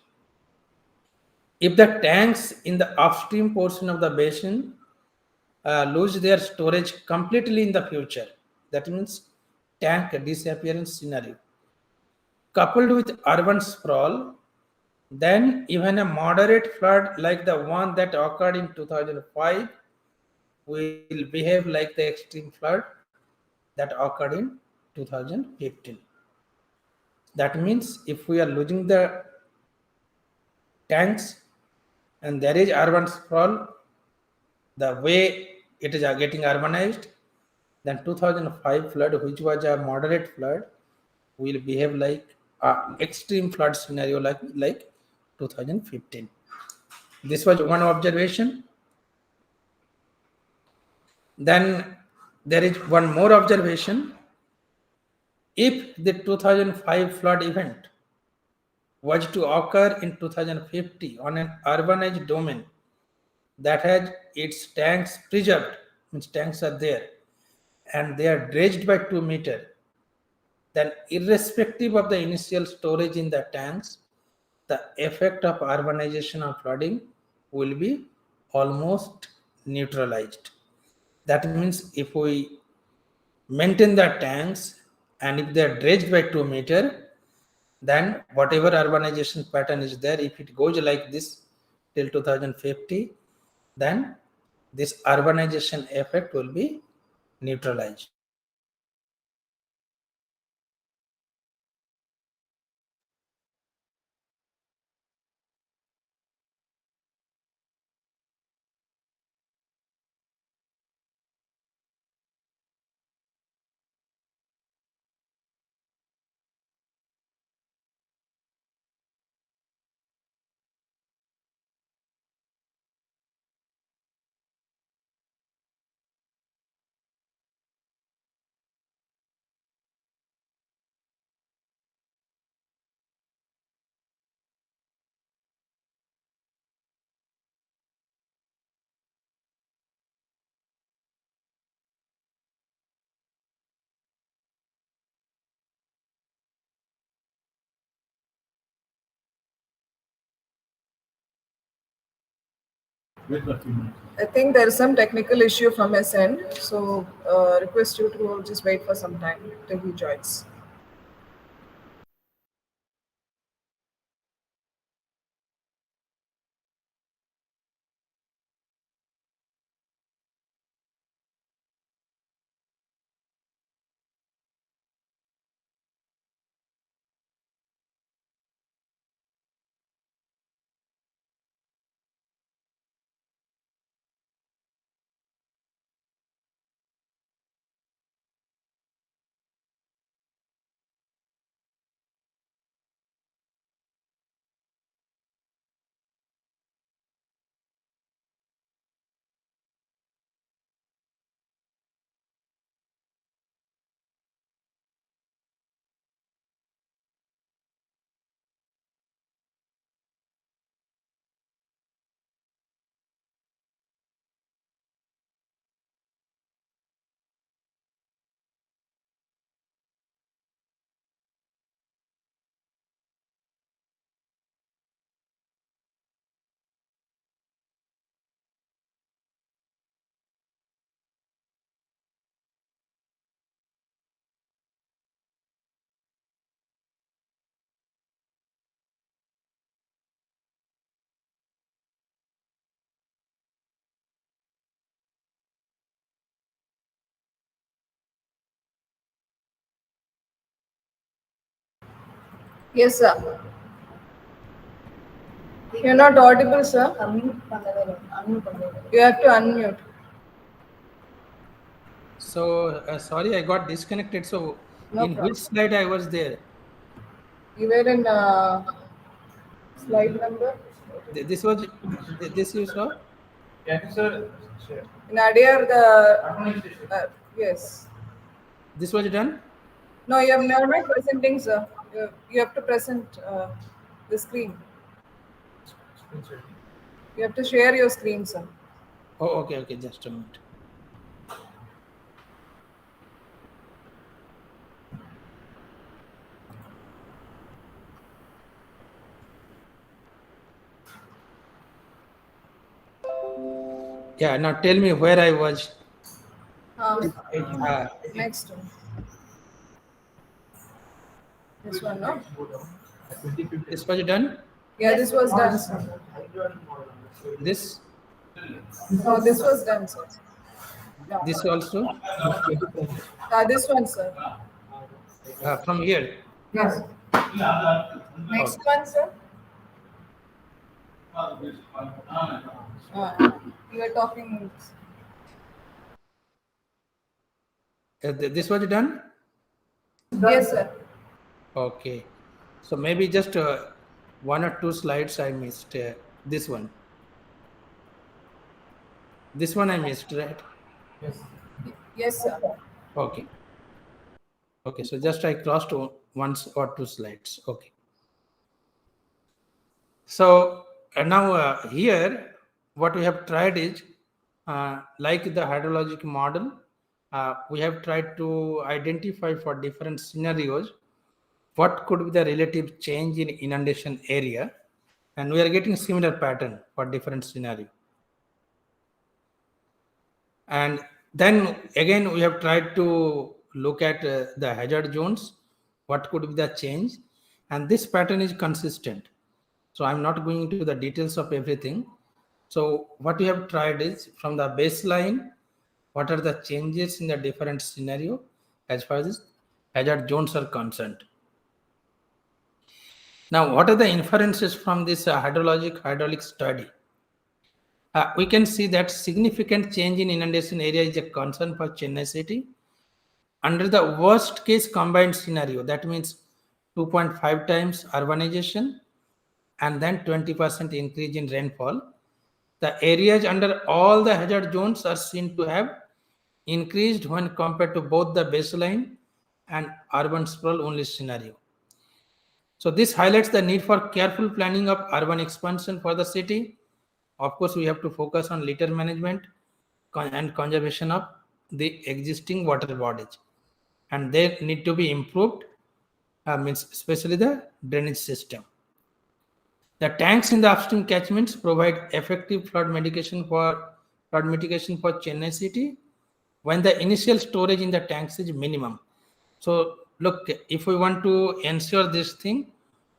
If the tanks in the upstream portion of the basin lose their storage completely in the future, that means tank disappearance scenario, coupled with urban sprawl, then even a moderate flood like the one that occurred in 2005 will behave like the extreme flood that occurred in 2015. That means if we are losing the tanks and there is urban sprawl, the way it is getting urbanized, then 2005 flood, which was a moderate flood, will behave like extreme flood scenario like 2015. This was one observation. Then there is one more observation. If the 2005 flood event was to occur in 2050 on an urbanized domain that has its tanks preserved, means tanks are there, and they are dredged by 2 meter, then irrespective of the initial storage in the tanks, the effect of urbanization or flooding will be almost neutralized. That means if we maintain the tanks and if they are dredged by 2 meter, then whatever urbanization pattern is there, if it goes like this till 2050, then this urbanization effect will be neutralized. I think there is some technical issue from his end, so request you to just wait for some time till he joins. Yes, sir. You're not audible, sir. You have to unmute. So sorry, I got disconnected. So No in problem. which slide I was there? You were in slide number. This was this you saw. In Adir, yes. This was done. No, you have not presenting, sir. You have to present the screen. You have to share your screen, sir. Oh, okay. Just a minute. Yeah. Now tell me where I was. Next one. This one, no? This was done. Yeah, this was done, sir. This No, this was done, sir. this also This one, sir. from here. Yes. Next one, sir. You are talking. This was done. Yes, sir. Okay. So maybe just one or two slides I missed. This one. This one I missed, right? Yes, sir. Okay. Okay. So just I crossed once or two slides. Okay. So now here, what we have tried is, like the hydrologic model, we have tried to identify for different scenarios what could be the relative change in inundation area, and we are getting similar pattern for different scenario. And then again, we have tried to look at the hazard zones, what could be the change, and this pattern is consistent. So I'm not going into the details of everything. So what we have tried is from the baseline, what are the changes in the different scenario as far as hazard zones are concerned. Now, what are the inferences from this hydraulic study? We can see that significant change in inundation area is a concern for Chennai city. Under the worst case combined scenario, that means 2.5 times urbanization and then 20% increase in rainfall, the areas under all the hazard zones are seen to have increased when compared to both the baseline and urban sprawl only scenario. So this highlights the need for careful planning of urban expansion for the city. Of course, we have to focus on litter management and conservation of the existing water bodies, and they need to be improved, means especially the drainage system. The tanks in the upstream catchments provide effective flood mitigation for Chennai city when the initial storage in the tanks is minimum. So look, if we want to ensure this thing,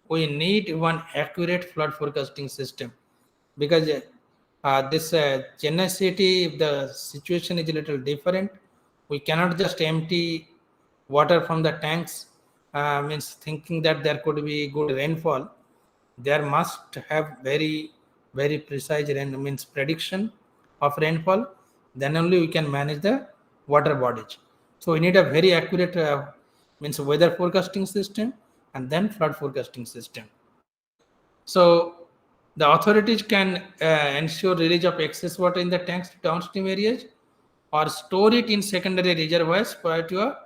we need one accurate flood forecasting system, because this Chennai city, if the situation is a little different, we cannot just empty water from the tanks, means thinking that there could be good rainfall. There must have very precise means prediction of rainfall. Then only we can manage the water bodies. So we need a very accurate means weather forecasting system and then flood forecasting system. So the authorities can ensure release of excess water in the tanks to downstream areas or store it in secondary reservoirs prior to a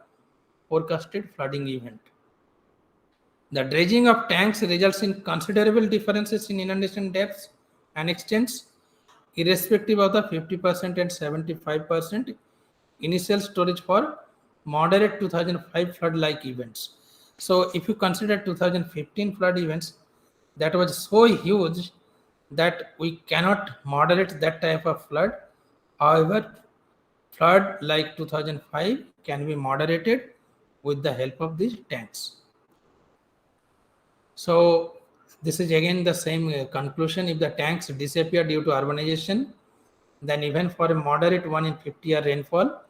forecasted flooding event. The dredging of tanks results in considerable differences in inundation depths and extents, irrespective of the 50% and 75% initial storage for moderate 2005 flood-like events. So if you consider 2015 flood events, that was so huge that we cannot moderate that type of flood. However, flood like 2005 can be moderated with the help of these tanks. So this is again the same conclusion. If the tanks disappear due to urbanization, then even for a moderate 1 in 50-year rainfall,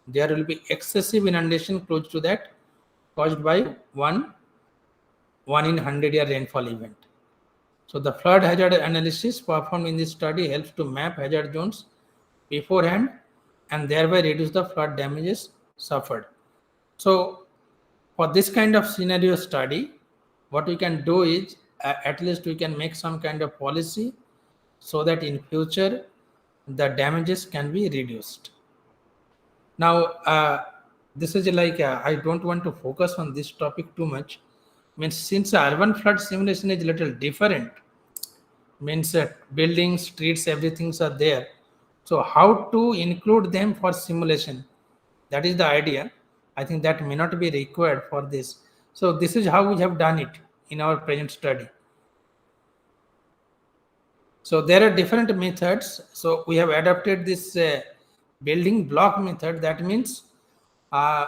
there will be excessive inundation close to that caused by one in 100-year rainfall event. So the flood hazard analysis performed in this study helps to map hazard zones beforehand and thereby reduce the flood damages suffered. So for this kind of scenario study, what we can do is at least we can make some kind of policy so that in future the damages can be reduced. Now this is like I don't want to focus on this topic too much, means since urban flood simulation is a little different, means that buildings, streets, everything's are there. So how to include them for simulation? That is the idea. I think that may not be required for this. So this is how we have done it in our present study. So there are different methods. So we have adopted this building block method. That means uh,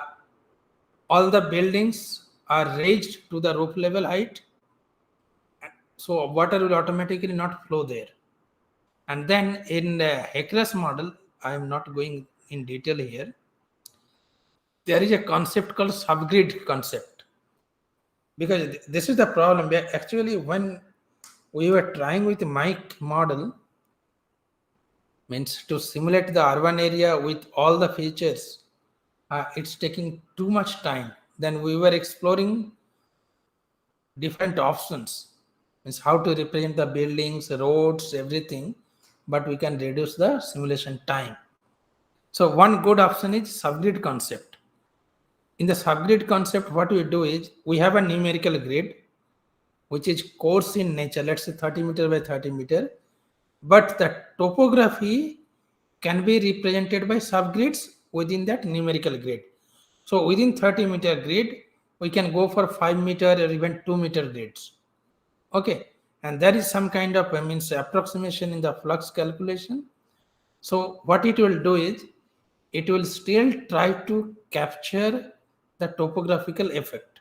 all the buildings are raised to the roof level height. So water will automatically not flow there. And then in Hecla's model, I am not going in detail here. There is a concept called subgrid concept, because this is the problem. Actually, when we were trying with Mike model, means to simulate the urban area with all the features, it's taking too much time. Then we were exploring different options, means how to represent the buildings, roads, everything, but we can reduce the simulation time. So one good option is subgrid concept. In the subgrid concept, what we do is we have a numerical grid, which is coarse in nature, let's say 30 meter by 30 meter, but the topography can be represented by subgrids within that numerical grid. So within 30-meter grid, we can go for 5-meter or even 2-meter grids. Okay, and there is some kind of means approximation in the flux calculation. So what it will do is it will still try to capture the topographical effect.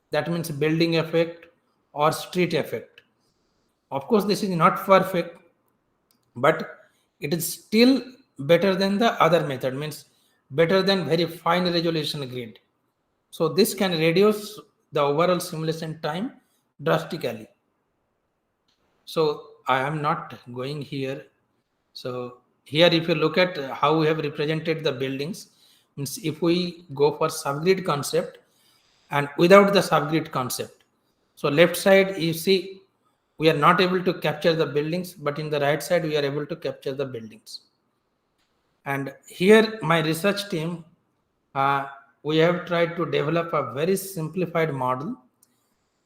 That means building effect or street effect. Of course, this is not perfect, but it is still better than the other method, means better than very fine resolution grid. So this can reduce the overall simulation time drastically. So I am not going here. So here, if you look at how we have represented the buildings, means if we go for subgrid concept and without the subgrid concept. So left side, you see, we are not able to capture the buildings, but in the right side, we are able to capture the buildings. And here, my research team, we have tried to develop a very simplified model.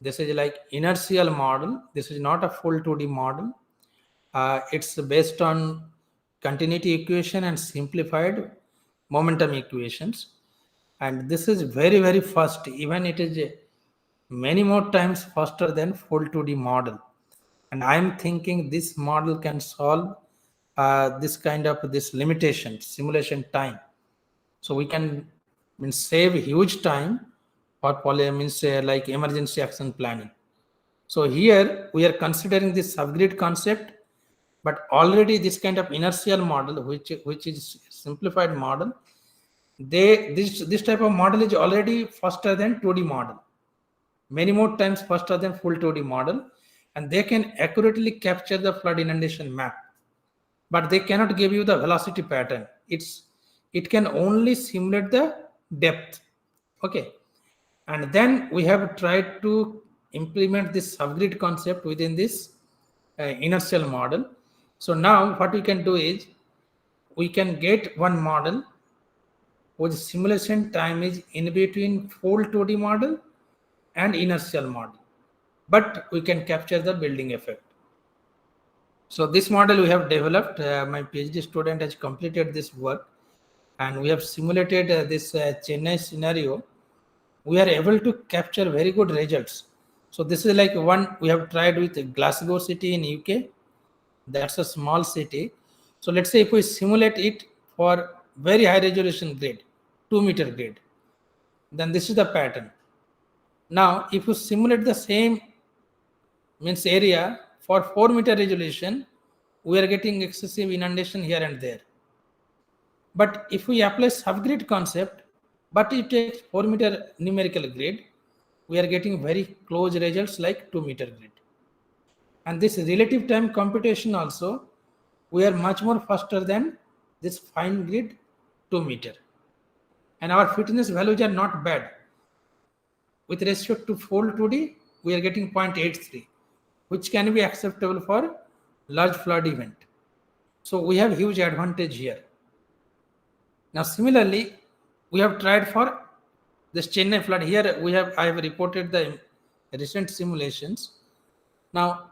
This is like inertial model. This is not a full 2D model. It's based on continuity equation and simplified momentum equations. And this is very fast. Even it is many more times faster than full 2D model. And I'm thinking this model can solve this kind of this limitation, simulation time. So we can save huge time for like emergency action planning. So here we are considering this subgrid concept, but already this kind of inertial model, which is simplified model, this type of model is already faster than 2D model, many more times faster than full 2D model, and they can accurately capture the flood inundation map, but they cannot give you the velocity pattern. It can only simulate the depth. Okay, and then we have tried to implement this subgrid concept within this inertial model. So now what we can do is we can get one model whose simulation time is in between full 2D model and inertial model, but we can capture the building effect. So this model we have developed, my PhD student has completed this work, and we have simulated this Chennai scenario. We are able to capture very good results. So this is like one we have tried with Glasgow city in UK. That's a small city. So let's say if we simulate it for very high resolution grid, 2-meter grid, then this is the pattern. Now, if you simulate the same area for 4-meter resolution, we are getting excessive inundation here and there. But if we apply subgrid concept, but it takes 4-meter numerical grid, we are getting very close results like 2-meter grid. And this relative time computation also, we are much more faster than this fine grid 2-meter. And our fitness values are not bad. With respect to full 2D, we are getting 0.83, which can be acceptable for large flood event. So we have huge advantage here. Now, similarly, we have tried for this Chennai flood. Here I have reported the recent simulations. Now,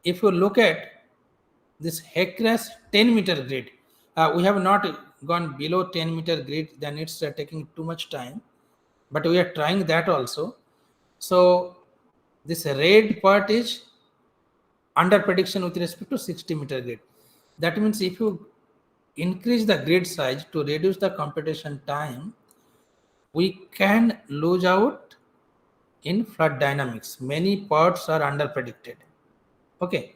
if you look at this HECRAS 10-meter grid, we have not gone below 10-meter grid, then it's taking too much time, but we are trying that also. So this red part is under prediction with respect to 60-meter grid. That means if you increase the grid size to reduce the computation time, we can lose out in flood dynamics. Many parts are under predicted. Okay,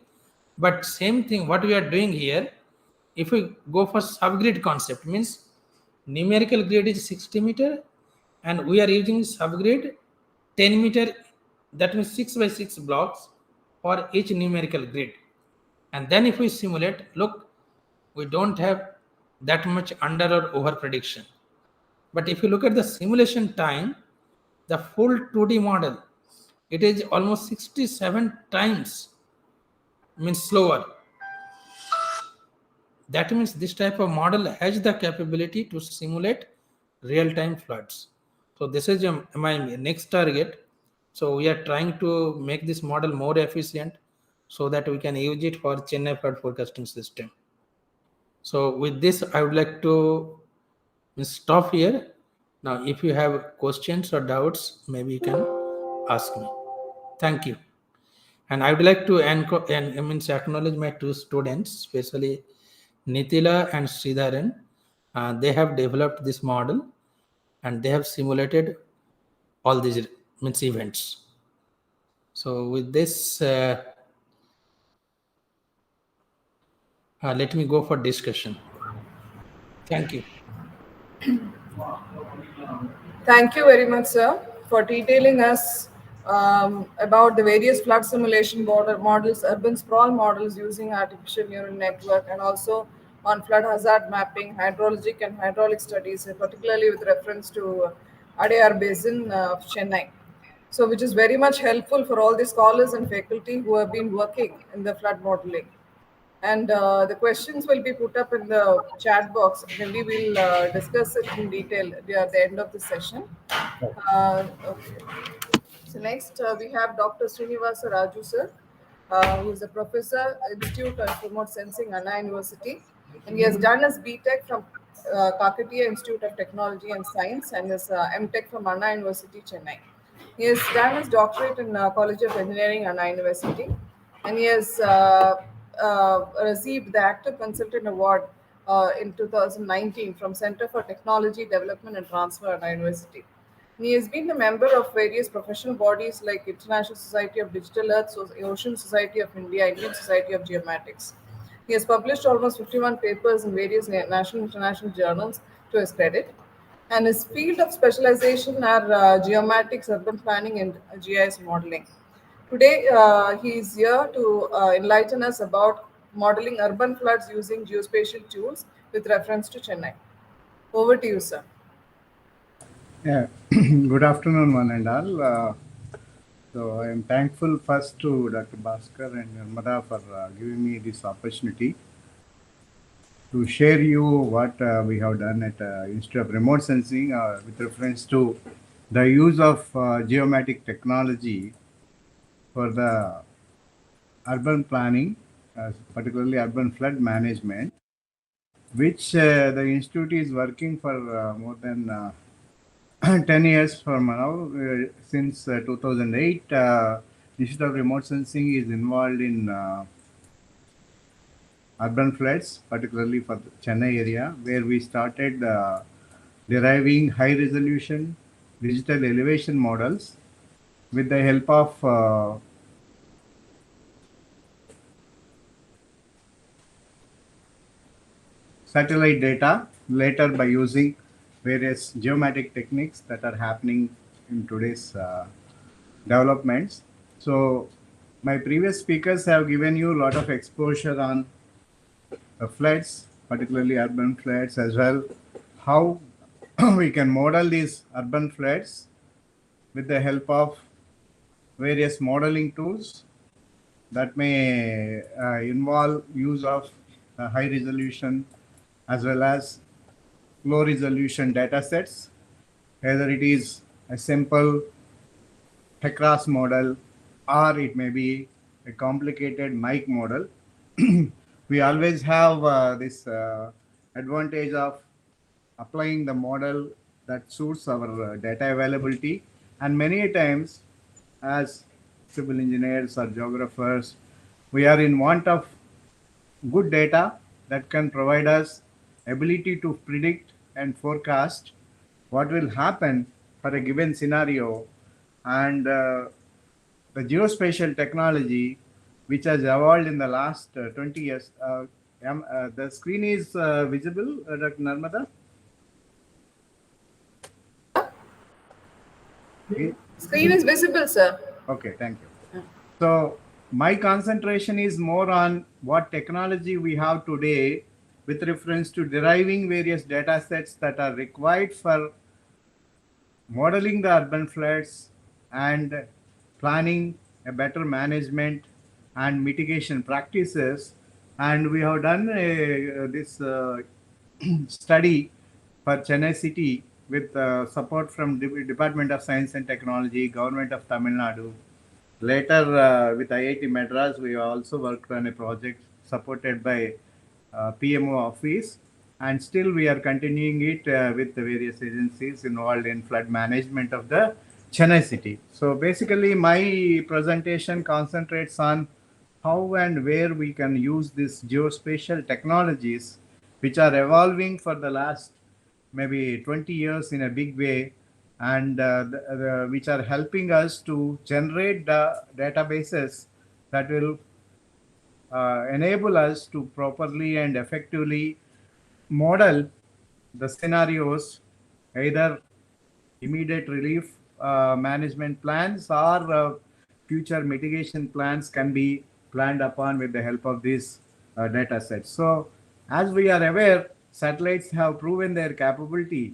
but same thing what we are doing here, if we go for subgrid concept, means numerical grid is 60-meter and we are using subgrid 10-meter, that means 6 by 6 blocks for each numerical grid. And then if we simulate, look, we don't have that much under or over prediction. But if you look at the simulation time, the full 2D model, it is almost 67 times slower. That means this type of model has the capability to simulate real-time floods. So this is my next target. So we are trying to make this model more efficient so that we can use it for Chennai flood forecasting system. So with this, I would like to stop here. Now, if you have questions or doubts, maybe you can ask me. Thank you. And I would like to acknowledge my two students, especially Nitila and Sridharan. They have developed this model and they have simulated all these events. So with this, let me go for discussion. Thank you. Thank you very much, sir, for detailing us about the various flood simulation models, urban sprawl models using artificial neural network, and also on flood hazard mapping, hydrologic and hydraulic studies, particularly with reference to Adayar Basin of Chennai. So, which is very much helpful for all the scholars and faculty who have been working in the flood modeling. And the questions will be put up in the chat box. Maybe we'll discuss it in detail at the end of the session. Okay. So next we have Dr. Srinivasa Raju sir, who is a professor, Institute of Remote Sensing, Anna University, and he has done his BTech from Kakatiya Institute of Technology and Science and his MTech from Anna University, Chennai. He has done his doctorate in College of Engineering, Anna University. and he has received the Active Consultant Award in 2019 from Center for Technology Development and Transfer at our university. And he has been a member of various professional bodies like International Society of Digital Earth, Ocean Society of India, Indian Society of Geomatics. He has published almost 51 papers in various national and international journals to his credit, and his field of specialization are geomatics, urban planning, and GIS modeling. Today, he is here to enlighten us about modeling urban floods using geospatial tools with reference to Chennai. Over to you, sir. Yeah, good afternoon, one and all. So I am thankful first to Dr. Bhaskar and Narmada for giving me this opportunity to share you what we have done at Institute of Remote Sensing with reference to the use of geomatic technology for the urban planning, particularly urban flood management, which the institute is working for more than 10 years from now. Since 2008, Institute of Remote Sensing is involved in urban floods, particularly for the Chennai area, where we started deriving high resolution digital elevation models with the help of satellite data, later by using various geomatic techniques that are happening in today's developments. So my previous speakers have given you a lot of exposure on floods, particularly urban floods as well, how we can model these urban floods with the help of various modeling tools that may involve use of high resolution as well as low resolution data sets, either it is a simple HECRAS model or it may be a complicated mic model. We always have this advantage of applying the model that suits our data availability, and many times as civil engineers or geographers, we are in want of good data that can provide us ability to predict and forecast what will happen for a given scenario. And the geospatial technology which has evolved in the last 20 years. The screen is visible, Dr. Narmada? Screen is visible, sir. Okay, thank you. So my concentration is more on what technology we have today with reference to deriving various data sets that are required for modeling the urban floods and planning a better management and mitigation practices. And we have done this study for Chennai city with support from Department of Science and Technology, Government of Tamil Nadu. Later, with IIT Madras, we also worked on a project supported by PMO office, and still we are continuing it with the various agencies involved in flood management of the Chennai city. So basically, my presentation concentrates on how and where we can use these geospatial technologies, which are evolving for the last maybe 20 years in a big way, and which are helping us to generate the databases that will enable us to properly and effectively model the scenarios, either immediate relief management plans or future mitigation plans can be planned upon with the help of these data sets. So, as we are aware, satellites have proven their capability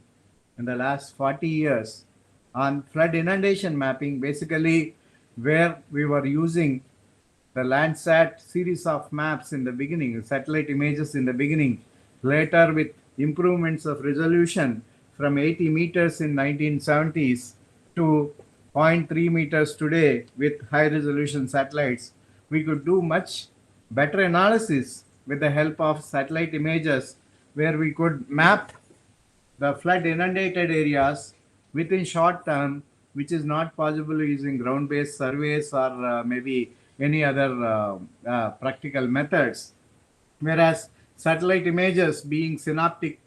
in the last 40 years on flood inundation mapping, basically where we were using the Landsat series of maps in the beginning, satellite images in the beginning, later with improvements of resolution from 80 meters in 1970s to zero point 0.3 meters today with high resolution satellites, we could do much better analysis with the help of satellite images where we could map the flood inundated areas within short term, which is not possible using ground based surveys or maybe any other practical methods. Whereas satellite images being synoptic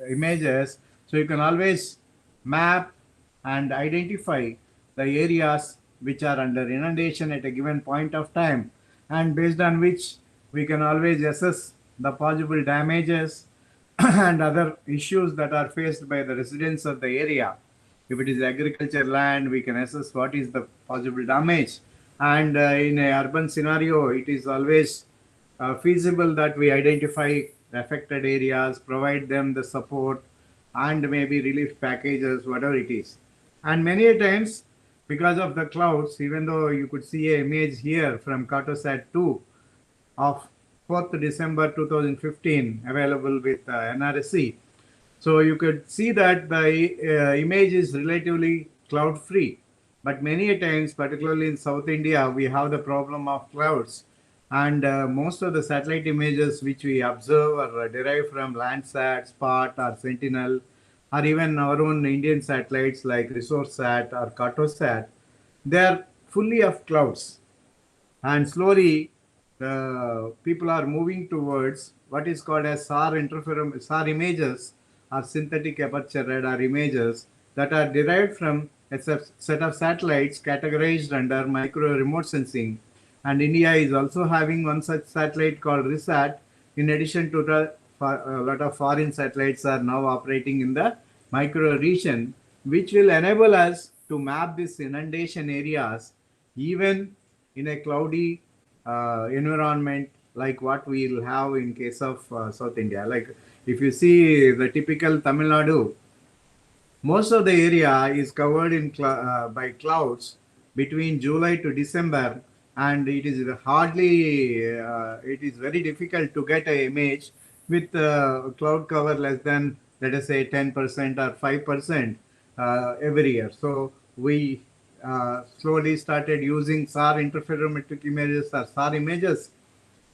images, so you can always map and identify the areas which are under inundation at a given point of time, and based on which we can always assess the possible damages and other issues that are faced by the residents of the area. If it is agriculture land, we can assess what is the possible damage. And in a urban scenario, it is always feasible that we identify the affected areas, provide them the support, and maybe relief packages, whatever it is. And many a times, because of the clouds, even though you could see an image here from Cartosat 2 of 4th December 2015, available with NRSC. So you could see that the image is relatively cloud free. But many a times, particularly in South India, we have the problem of clouds. And most of the satellite images which we observe are derived from Landsat, Spot, or Sentinel, or even our own Indian satellites like ResourceSat or Cartosat. They are fully of clouds, and slowly the people are moving towards what is called as SAR images, or synthetic aperture radar images, that are derived from a set of satellites categorized under micro remote sensing. And India is also having one such satellite called RISAT. In addition to the a lot of foreign satellites are now operating in the micro region, which will enable us to map these inundation areas even in a cloudy environment like what we will have in case of South India. Like if you see the typical Tamil Nadu, most of the area is covered by clouds between July to December, and it is it is very difficult to get an image with cloud cover less than, let us say, 10% or 5% every year. So we slowly started using SAR interferometric images or SAR images,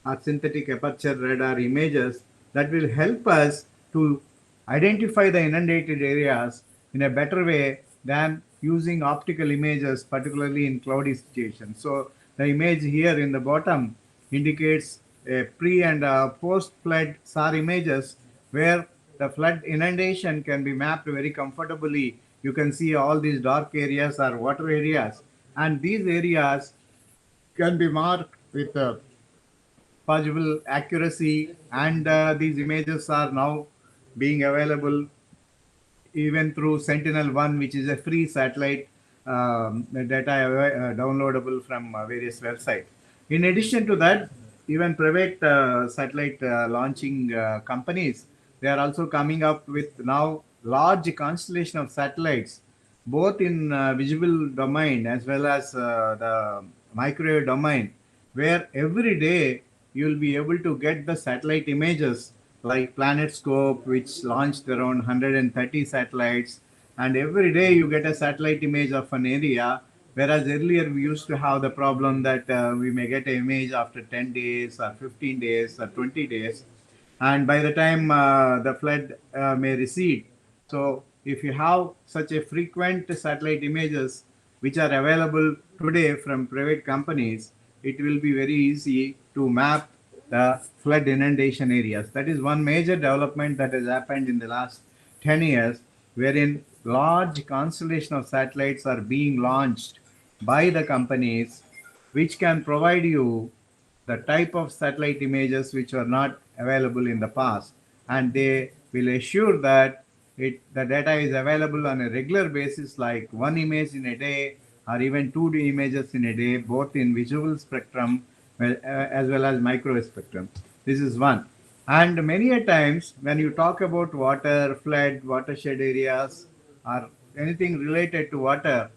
or synthetic aperture radar images, that will help us to identify the inundated areas in a better way than using optical images, particularly in cloudy situations. So the image here in the bottom indicates a pre and post flood SAR images where the flood inundation can be mapped very comfortably. You can see all these dark areas are water areas, and these areas can be marked with possible accuracy, and these images are now being available even through Sentinel-1, which is a free satellite data downloadable from various websites. In addition to that, even private satellite launching companies, they are also coming up with now large constellation of satellites, both in visible domain as well as the microwave domain, where every day you will be able to get the satellite images like PlanetScope, which launched around 130 satellites, and every day you get a satellite image of an area. Whereas earlier we used to have the problem that we may get an image after 10 days or 15 days or 20 days, and by the time the flood may recede. So if you have such a frequent satellite images which are available today from private companies, it will be very easy to map the flood inundation areas. That is one major development that has happened in the last 10 years, wherein large constellation of satellites are being launched by the companies, which can provide you the type of satellite images which were not available in the past, and they will assure that the data is available on a regular basis, like one image in a day or even 2D images in a day, both in visual spectrum as well as micro spectrum. This is one. And many a times when you talk about water, flood, watershed areas, or anything related to water,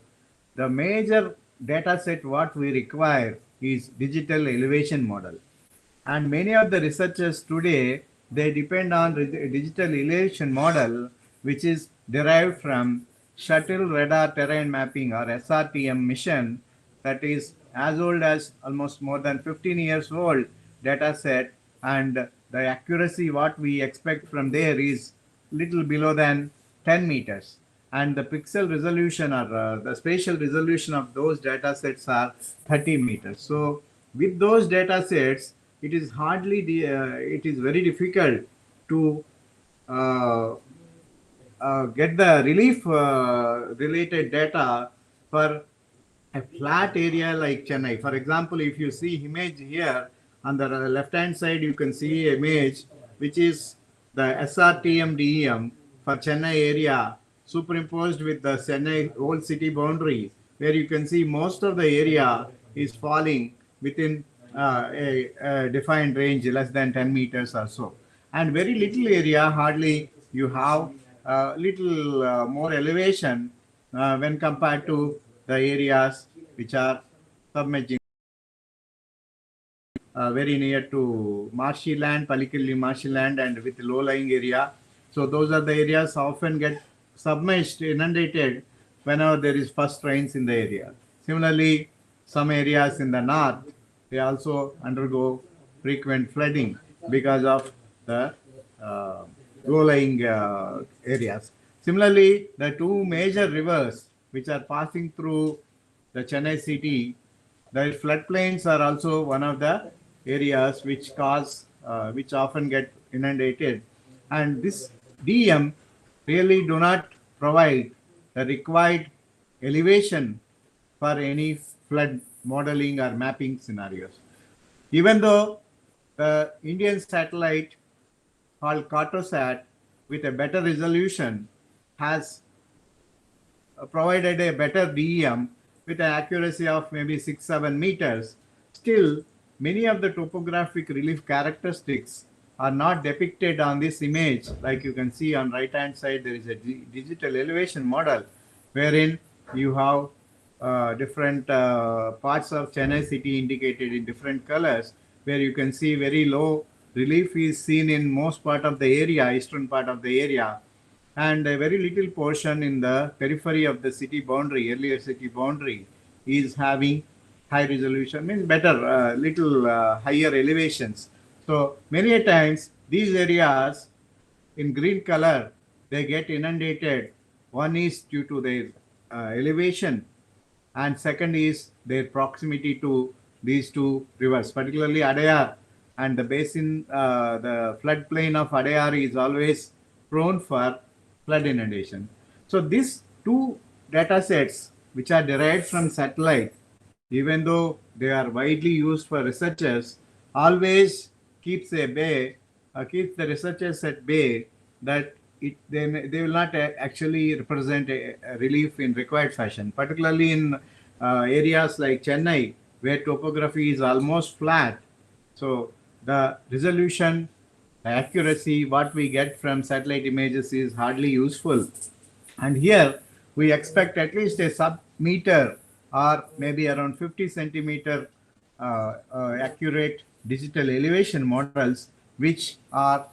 the major data set what we require is digital elevation model. And many of the researchers today, they depend on digital elevation model, which is derived from shuttle radar terrain mapping, or SRTM mission, that is as old as almost more than 15 years old data set. And the accuracy what we expect from there is little below than 10 meters. and the pixel resolution or the spatial resolution of those data sets are 30 meters. So with those data sets, it is it is very difficult to uh, get the relief related data for a flat area like Chennai. For example, if you see image here on the left hand side, you can see image which is the SRTM DEM for Chennai area superimposed with the Chennai old city boundary, where you can see most of the area is falling within a defined range less than 10 meters or so, and very little area, hardly you have little more elevation when compared to the areas which are submerging very near to marshy land, particularly marshy land and with low-lying area. So those are the areas often get submerged, inundated whenever there is first rains in the area. Similarly, some areas in the north, they also undergo frequent flooding because of the uh, low-lying areas. Similarly, the two major rivers which are passing through the Chennai city, the floodplains are also one of the areas which often get inundated, and this DM really do not provide the required elevation for any flood modeling or mapping scenarios. Even though the Indian satellite called Cartosat with a better resolution has provided a better DEM with an accuracy of maybe 6-7 meters, still many of the topographic relief characteristics are not depicted on this image. Like you can see on right hand side, there is a digital elevation model wherein you have different parts of Chennai city indicated in different colors, where you can see very low relief is seen in most part of the area, eastern part of the area, and a very little portion in the periphery of the city boundary, earlier city boundary, is having high resolution, means better, little higher elevations. So many a times these areas in green color, they get inundated. One is due to their elevation, and second is their proximity to these two rivers, particularly Adayar, and the basin, the floodplain of Adayar is always prone for flood inundation. So these two data sets, which are derived from satellite, even though they are widely used for researchers, always keeps the researchers at bay that they will not actually represent a relief in required fashion, particularly in areas like Chennai, where topography is almost flat. So the resolution, the accuracy, what we get from satellite images is hardly useful. And here we expect at least a sub-meter or maybe around 50 centimeter accurate digital elevation models, which are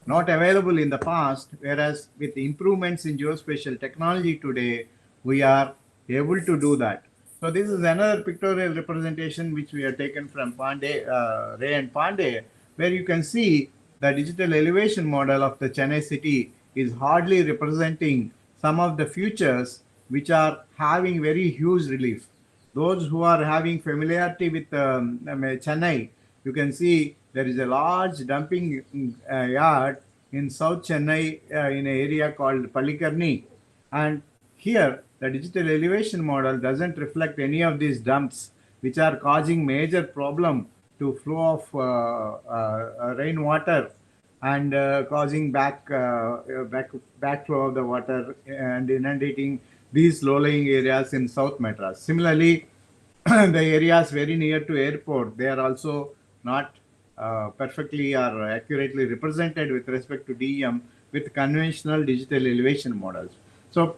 not available in the past, whereas with improvements in geospatial technology today, we are able to do that. So this is another pictorial representation which we have taken from Ray and Pandey, where you can see the digital elevation model of the Chennai city is hardly representing some of the features which are having very huge relief. Those who are having familiarity with Chennai, you can see there is a large dumping yard in South Chennai in an area called Pallikarni. And here, the digital elevation model doesn't reflect any of these dumps, which are causing major problem to flow of rainwater and causing backflow of the water and inundating these low-lying areas in South Madras. Similarly, the areas very near to airport, they are also not perfectly or accurately represented with respect to DEM with conventional digital elevation models. So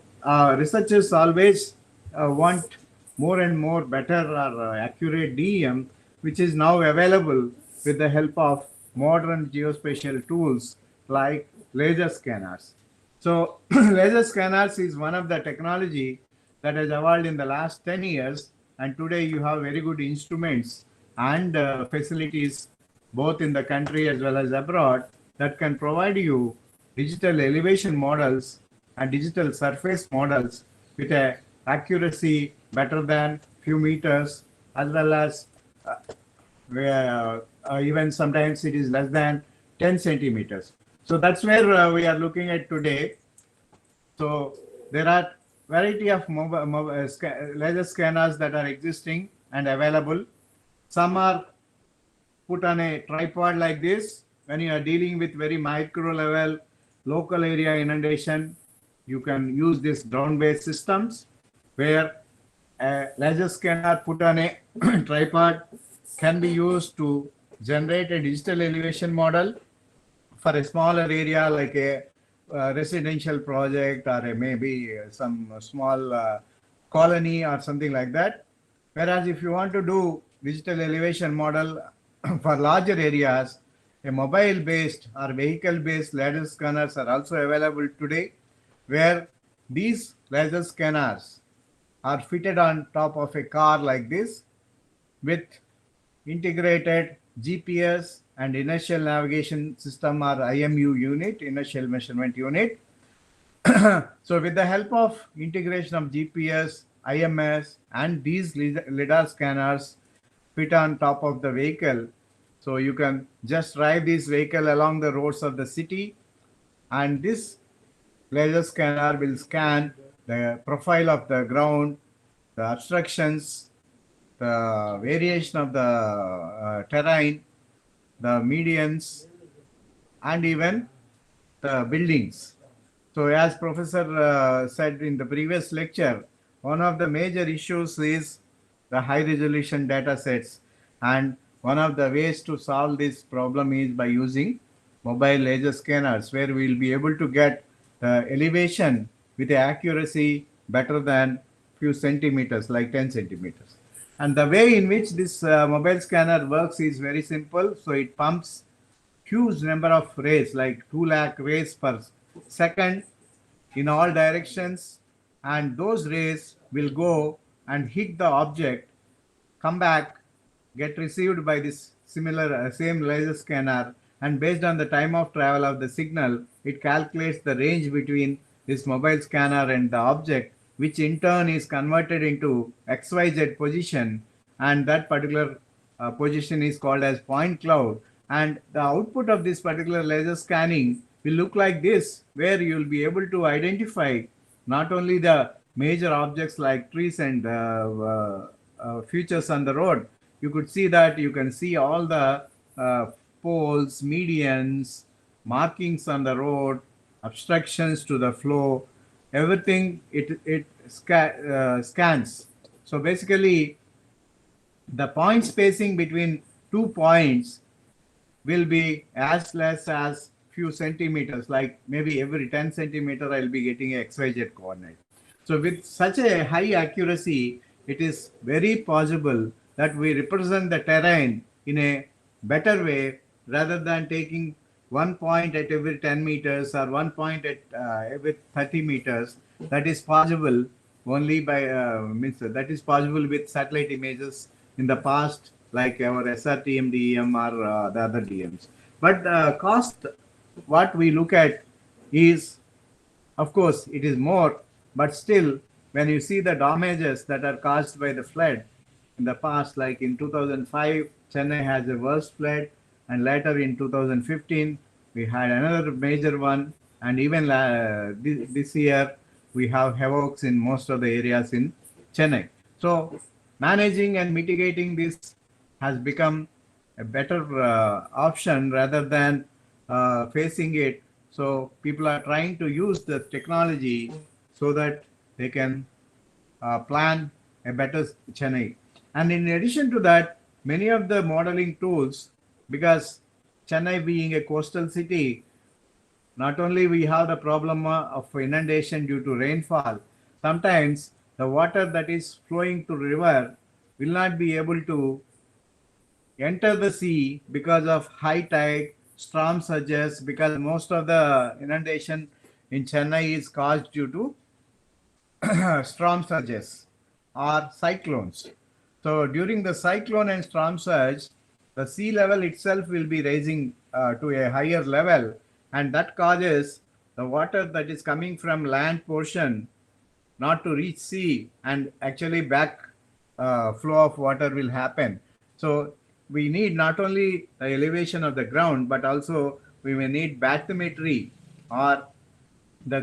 researchers always want more and more better or accurate DEM, which is now available with the help of modern geospatial tools like laser scanners. So laser scanners is one of the technology that has evolved in the last 10 years, and today you have very good instruments and facilities both in the country as well as abroad that can provide you digital elevation models and digital surface models with a accuracy better than few meters, as well as where even sometimes it is less than 10 centimeters. So that's where we are looking at today. So there are variety of laser scanners that are existing and available. Some are put on a tripod like this. When you are dealing with very micro level local area inundation, you can use this ground based systems where a laser scanner put on a tripod can be used to generate a digital elevation model for a smaller area like a residential project or maybe some small colony or something like that. Whereas if you want to do digital elevation model for larger areas, a mobile based or vehicle based laser scanners are also available today, where these laser scanners are fitted on top of a car like this with integrated GPS and inertial navigation system or IMU unit, inertial measurement unit. So with the help of integration of GPS, IMS and these LiDAR scanners fit on top of the vehicle, so you can just drive this vehicle along the roads of the city, and this laser scanner will scan the profile of the ground, the obstructions, the variation of the terrain, the medians, and even the buildings. So as Professor said in the previous lecture, one of the major issues is the high resolution data sets. And one of the ways to solve this problem is by using mobile laser scanners, where we will be able to get the elevation with accuracy better than few centimeters, like 10 centimeters. And the way in which this mobile scanner works is very simple. So it pumps huge number of rays, like 2 lakh rays per second in all directions, and those rays will go and hit the object, come back, get received by this similar same laser scanner, and based on the time of travel of the signal, it calculates the range between this mobile scanner and the object, which in turn is converted into XYZ position, and that particular position is called as point cloud. And the output of this particular laser scanning will look like this, where you will be able to identify not only the major objects like trees and features on the road. You could see that you can see all the poles, medians, markings on the road, obstructions to the flow, everything it scans. So basically, the point spacing between 2 points will be as less as few centimeters, like maybe every 10 centimeter I'll be getting a XYZ coordinate. So with such a high accuracy, it is very possible that we represent the terrain in a better way, rather than taking 1 point at every 10 meters or 1 point at every 30 meters. That is possible only by that is possible with satellite images in the past, like our SRTM DEM or the other DMs. But the cost, what we look at is, of course, it is more, but still, when you see the damages that are caused by the flood in the past, like in 2005, Chennai has a worst flood, and later in 2015, we had another major one, and even this year, we have havocs in most of the areas in Chennai. So, managing and mitigating this has become a better option rather than facing it. So people are trying to use the technology so that they can plan a better Chennai. And in addition to that, many of the modeling tools, because Chennai being a coastal city, not only we have the problem of inundation due to rainfall, sometimes the water that is flowing to river will not be able to enter the sea because of high tide, storm surges, because most of the inundation in Chennai is caused due to storm surges or cyclones. So during the cyclone and storm surge, the sea level itself will be rising to a higher level, and that causes the the water that is coming from land portion not to reach sea, and actually back flow of water will happen. So we need not only the elevation of the ground, but also we may need bathymetry or the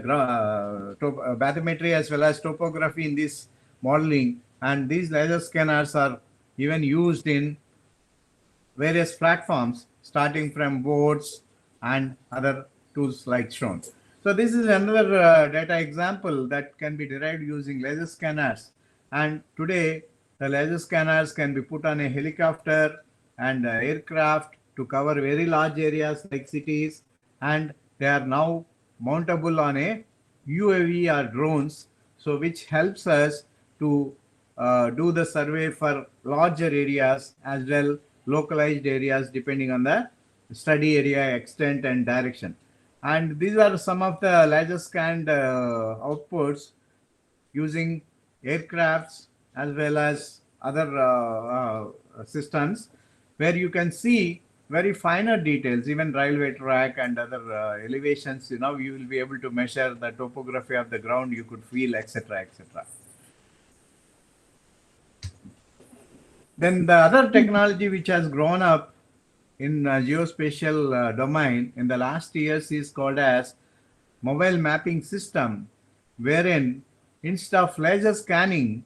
bathymetry as well as topography in this modeling. And these laser scanners are even used in various platforms, starting from boards and other tools like shown. So this is another data example that can be derived using laser scanners. And today, the laser scanners can be put on a helicopter and aircraft to cover very large areas like cities. And they are now mountable on a UAV or drones, so which helps us to do the survey for larger areas as well, localized areas depending on the study area extent and direction. And these are some of the laser scanned outputs using aircrafts as well as other systems, where you can see very finer details, even railway track and other elevations. You know, you will be able to measure the topography of the ground, you could feel, etc., etc. Then the other technology which has grown up in geospatial domain in the last years is called as mobile mapping system, wherein instead of laser scanning,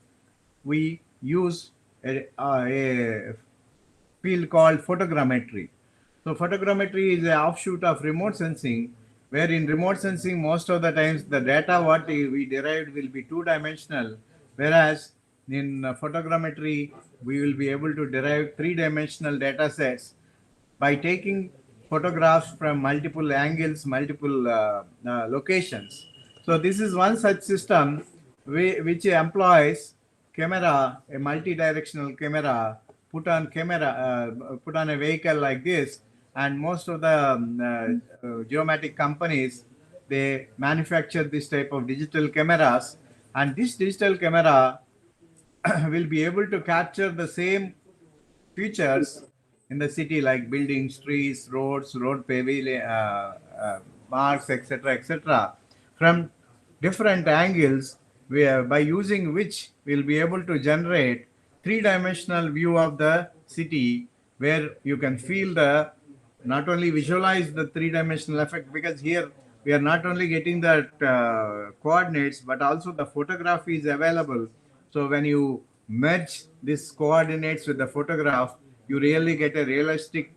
we use a field called photogrammetry. So photogrammetry is an offshoot of remote sensing, where in remote sensing, most of the times the data what we derived will be two-dimensional, whereas in photogrammetry, we will be able to derive three-dimensional data sets by taking photographs from multiple angles, multiple locations. So this is one such system which employs camera, a multi-directional camera, put on a vehicle like this, and most of the geomatic companies, they manufacture this type of digital cameras, and this digital camera will be able to capture the same features in the city like buildings, trees, roads, road pavilion, marks, etc., etc., from different angles, where by using which we'll be able to generate three-dimensional view of the city, where you can feel the, not only visualize the three-dimensional effect, because here we are not only getting the coordinates, but also the photography is available. So when you merge these coordinates with the photograph, you really get a realistic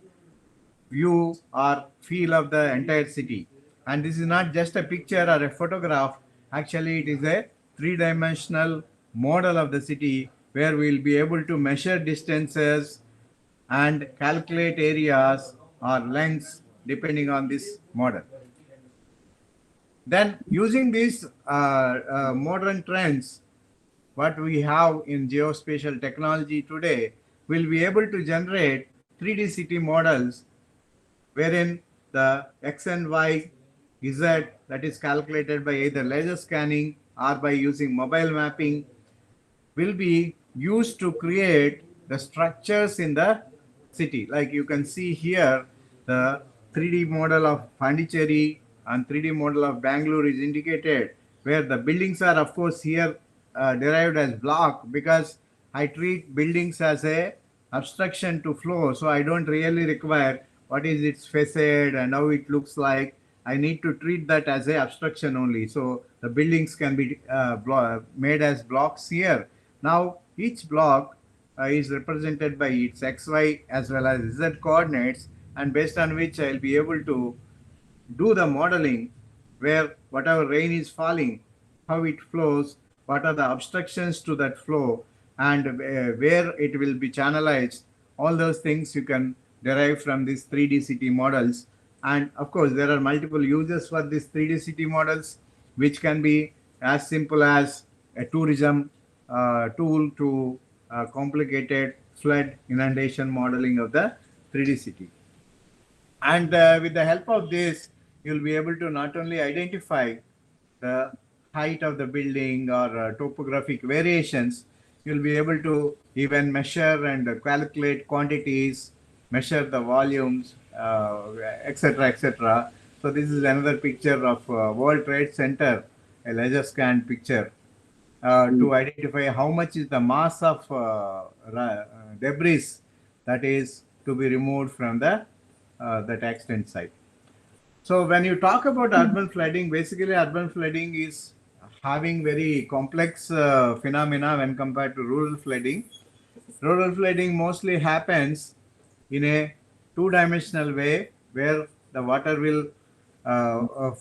view or feel of the entire city. And this is not just a picture or a photograph. Actually, it is a three-dimensional model of the city, where we'll be able to measure distances and calculate areas or lengths depending on this model. Then using these modern trends, what we have in geospatial technology today, will be able to generate 3D city models, wherein the X and Y, Z, that is calculated by either laser scanning or by using mobile mapping, will be used to create the structures in the city. Like you can see here, the 3D model of Pondicherry and 3D model of Bangalore is indicated, where the buildings are, of course, here derived as block, because I treat buildings as a obstruction to flow. So I don't really require what is its facade and how it looks like. I need to treat that as a obstruction only. So the buildings can be made as blocks here. Now each block is represented by its XY as well as Z coordinates, and based on which I'll be able to do the modeling, where whatever rain is falling, how it flows, what are the obstructions to that flow, and where it will be channelized. All those things you can derive from these 3D city models. And of course, there are multiple uses for these 3D city models, which can be as simple as a tourism tool to complicated flood inundation modeling of the 3D city. And with the help of this, you'll be able to not only identify the height of the building or topographic variations, you'll be able to even measure and calculate quantities, measure the volumes, etc., etc. So this is another picture of World Trade Center, a laser scan picture to identify how much is the mass of debris that is to be removed from that accident site. So when you talk about urban flooding, basically urban flooding is having very complex phenomena when compared to rural flooding. Rural flooding mostly happens in a two-dimensional way where the water will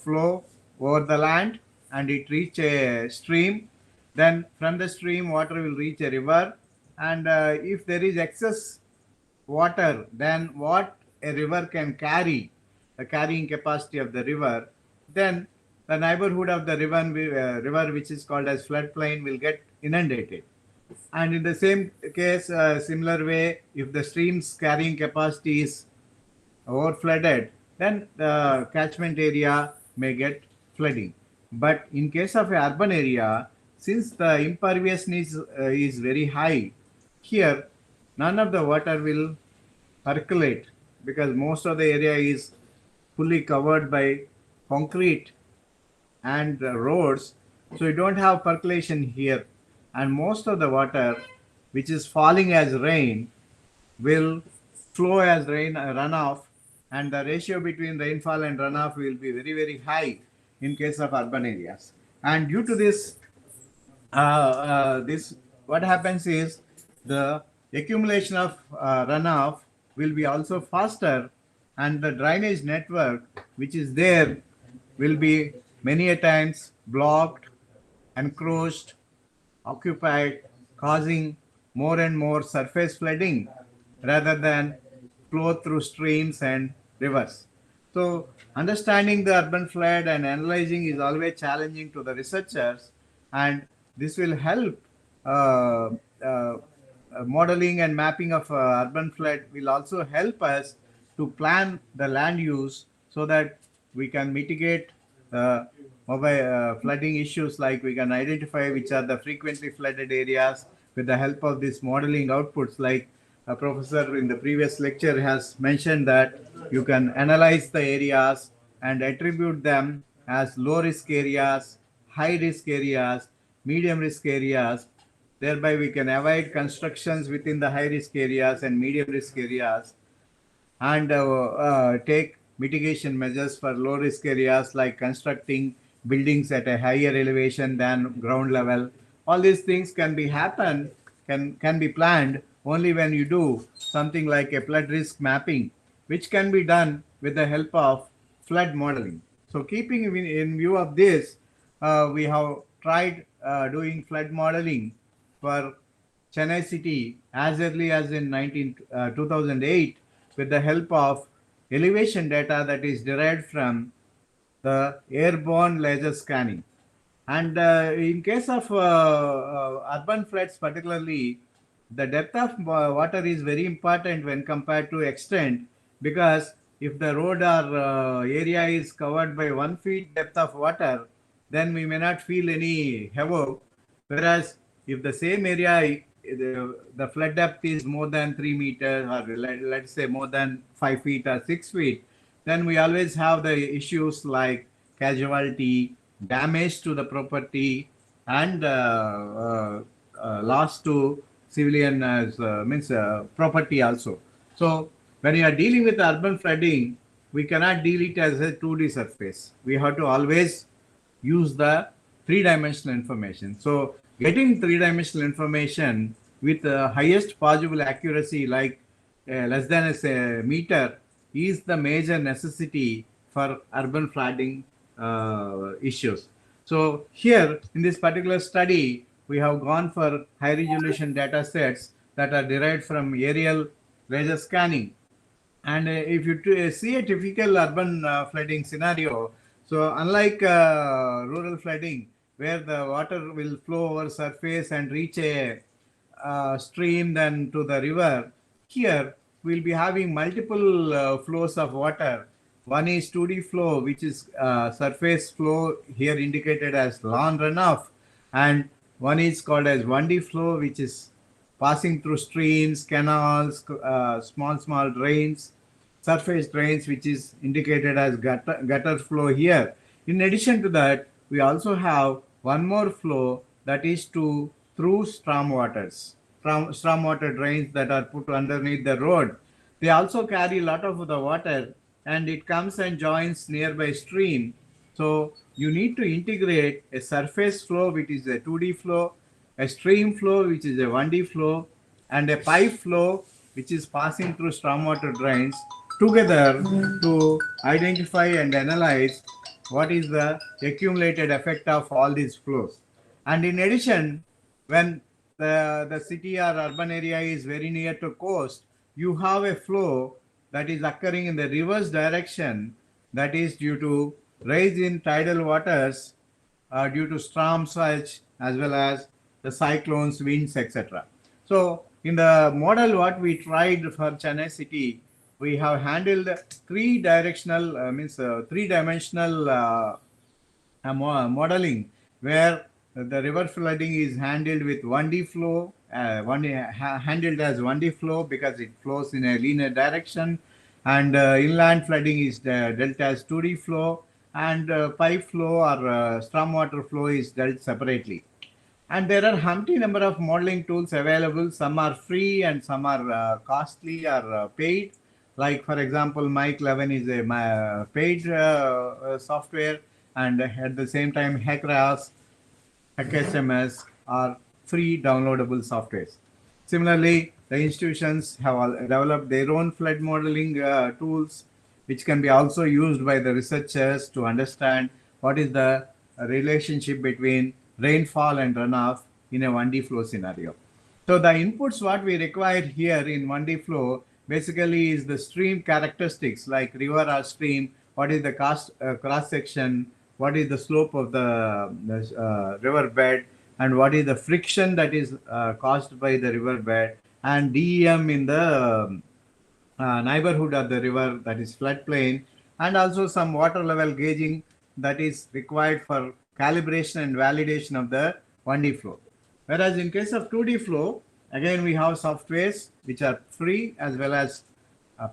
flow over the land and it reach a stream. Then from the stream, water will reach a river. And if there is excess water than what a river can carry, the carrying capacity of the river, then the neighborhood of the river which is called as floodplain, will get inundated. And in the same case, similar way, if the stream's carrying capacity is over flooded, then the catchment area may get flooding. But in case of a urban area, since the imperviousness is very high, here none of the water will percolate because most of the area is fully covered by concrete and roads. So you don't have percolation here. And most of the water which is falling as rain will flow as rain runoff, and the ratio between rainfall and runoff will be very, very high in case of urban areas. And due to this, what happens is the accumulation of runoff will be also faster, and the drainage network which is there will be many a times blocked, encroached, occupied, causing more and more surface flooding rather than flow through streams and rivers. So, understanding the urban flood and analyzing is always challenging to the researchers, and this will help modeling and mapping of urban flood will also help us to plan the land use so that we can mitigate flooding issues, like we can identify which are the frequently flooded areas with the help of these modeling outputs. Like a professor in the previous lecture has mentioned that you can analyze the areas and attribute them as low risk areas, high risk areas, medium risk areas. Thereby we can avoid constructions within the high risk areas and medium risk areas, and take mitigation measures for low risk areas like constructing buildings at a higher elevation than ground level. All these things can be planned only when you do something like a flood risk mapping, which can be done with the help of flood modeling. So keeping in view of this, we have tried doing flood modeling for Chennai city as early as in 2008 with the help of elevation data that is derived from the airborne laser scanning. And in case of urban floods particularly, the depth of water is very important when compared to extent, because if the road or area is covered by 1 feet depth of water, then we may not feel any havoc. Whereas if the same area, the flood depth is more than 3 meters, or let's say more than 5 feet or 6 feet, then we always have the issues like casualty, damage to the property, and loss to civilian means property also. So when you are dealing with urban flooding, we cannot deal it as a 2D surface. We have to always use the three-dimensional information. So getting three-dimensional information with the highest possible accuracy, like less than a meter, is the major necessity for urban flooding issues. So here in this particular study, we have gone for high resolution data sets that are derived from aerial laser scanning. And if you see a typical urban flooding scenario, so unlike rural flooding, where the water will flow over surface and reach a stream, then to the river, here we'll be having multiple flows of water. One is 2D flow, which is surface flow, here indicated as lawn runoff, and one is called as 1D flow, which is passing through streams, canals, small drains. surface drains, which is indicated as gutter flow here. In addition to that, we also have one more flow, that is through storm water drains that are put underneath the road. They also carry a lot of the water, and it comes and joins nearby stream. So you need to integrate a surface flow, which is a 2D flow, a stream flow, which is a 1D flow, and a pipe flow, which is passing through stormwater drains together to identify and analyze what is the accumulated effect of all these flows. And in addition, when the city or urban area is very near to coast, you have a flow that is occurring in the reverse direction, that is due to rise in tidal waters due to storm surge as well as the cyclones, winds, etc. So in the model what we tried for Chennai city, we have handled three-dimensional modeling, where the river flooding is handled with 1D flow, handled as 1D flow because it flows in a linear direction, and inland flooding is dealt as 2D flow, and pipe flow or stormwater flow is dealt separately. And there are humpty number of modeling tools available. Some are free and some are costly or paid. Like for example, Mike 11 is a paid software, and at the same time, HECRAS, HECSMS are free downloadable softwares. Similarly, the institutions have developed their own flood modeling tools, which can be also used by the researchers to understand what is the relationship between rainfall and runoff in a 1D flow scenario. So the inputs what we require here in 1D flow basically is the stream characteristics, like river or stream, what is the cross section, what is the slope of the river bed, and what is the friction that is caused by the river bed, and DEM in the neighborhood of the river, that is floodplain, and also some water level gauging that is required for calibration and validation of the 1D flow. Whereas in case of 2D flow, again we have softwares which are free as well as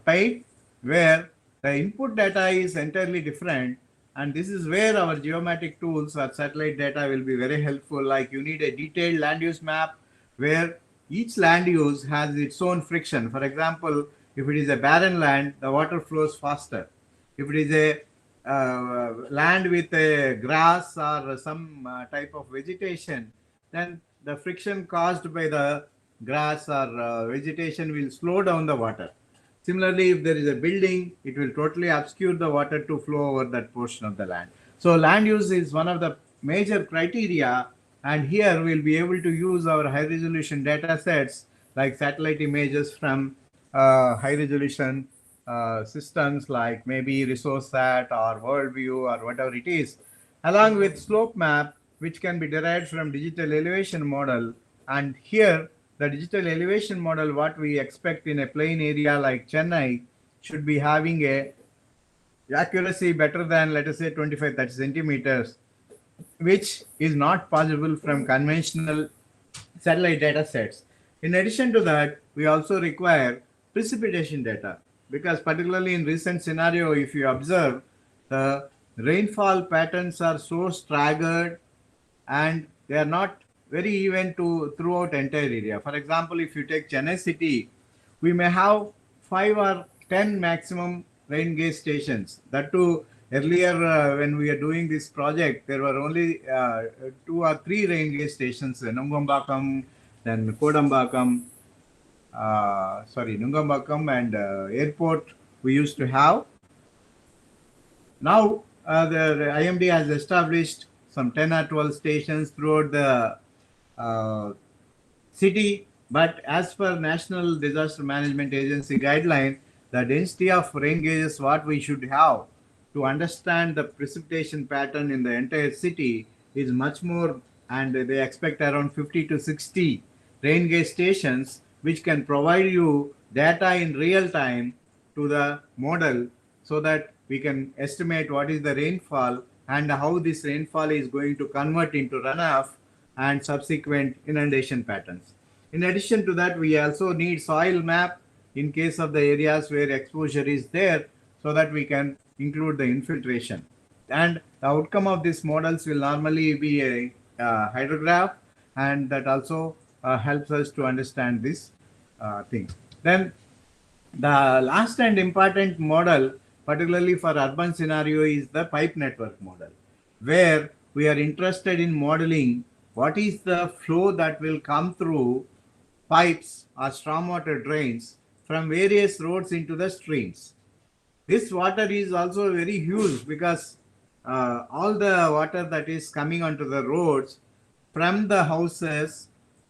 paid, where the input data is entirely different, and this is where our geometric tools or satellite data will be very helpful. Like you need a detailed land use map where each land use has its own friction. For example, if it is a barren land, the water flows faster. If it is a land with a grass or some type of vegetation, then the friction caused by the grass or vegetation will slow down the water. Similarly, if there is a building, it will totally obscure the water to flow over that portion of the land. So land use is one of the major criteria, and here we'll be able to use our high resolution data sets like satellite images from high resolution systems like maybe ResourceSat or WorldView or whatever it is, along with slope map, which can be derived from digital elevation model. And here the digital elevation model, what we expect in a plain area like Chennai, should be having a accuracy better than, let us say, 25-30 centimeters, which is not possible from conventional satellite data sets. In addition to that, we also require precipitation data, because particularly in recent scenario, if you observe, the rainfall patterns are so staggered and they are not very even throughout entire area. For example, if you take Chennai city, we may have 5 or 10 maximum rain gauge stations. That too, earlier when we are doing this project, there were only 2 or 3 rain gauge stations, Nungambakam, then Kodambakam, Nungambakam and airport we used to have. Now the IMD has established some 10 or 12 stations throughout the city, but as per National Disaster Management Agency guideline, the density of rain gauges what we should have to understand the precipitation pattern in the entire city is much more, and they expect around 50 to 60 rain gauge stations, which can provide you data in real time to the model, so that we can estimate what is the rainfall and how this rainfall is going to convert into runoff and subsequent inundation patterns. In addition to that, we also need soil map in case of the areas where exposure is there, so that we can include the infiltration. And the outcome of these models will normally be a hydrograph, and that also helps us to understand this thing. Then the last and important model, particularly for urban scenario, is the pipe network model, where we are interested in modeling what is the flow that will come through pipes or stormwater drains from various roads into the streams. This water is also very huge because all the water that is coming onto the roads from the houses,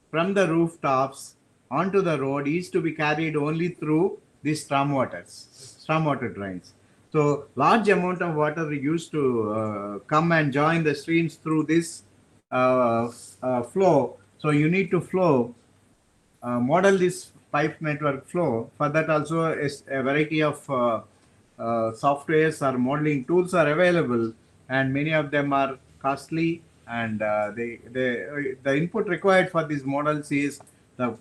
from the rooftops onto the road is to be carried only through these stormwater drains. So large amount of water used to come and join the streams through this flow. So you need to model this pipe network flow. For that also is a variety of softwares or modeling tools are available, and many of them are costly, and the input required for these models is the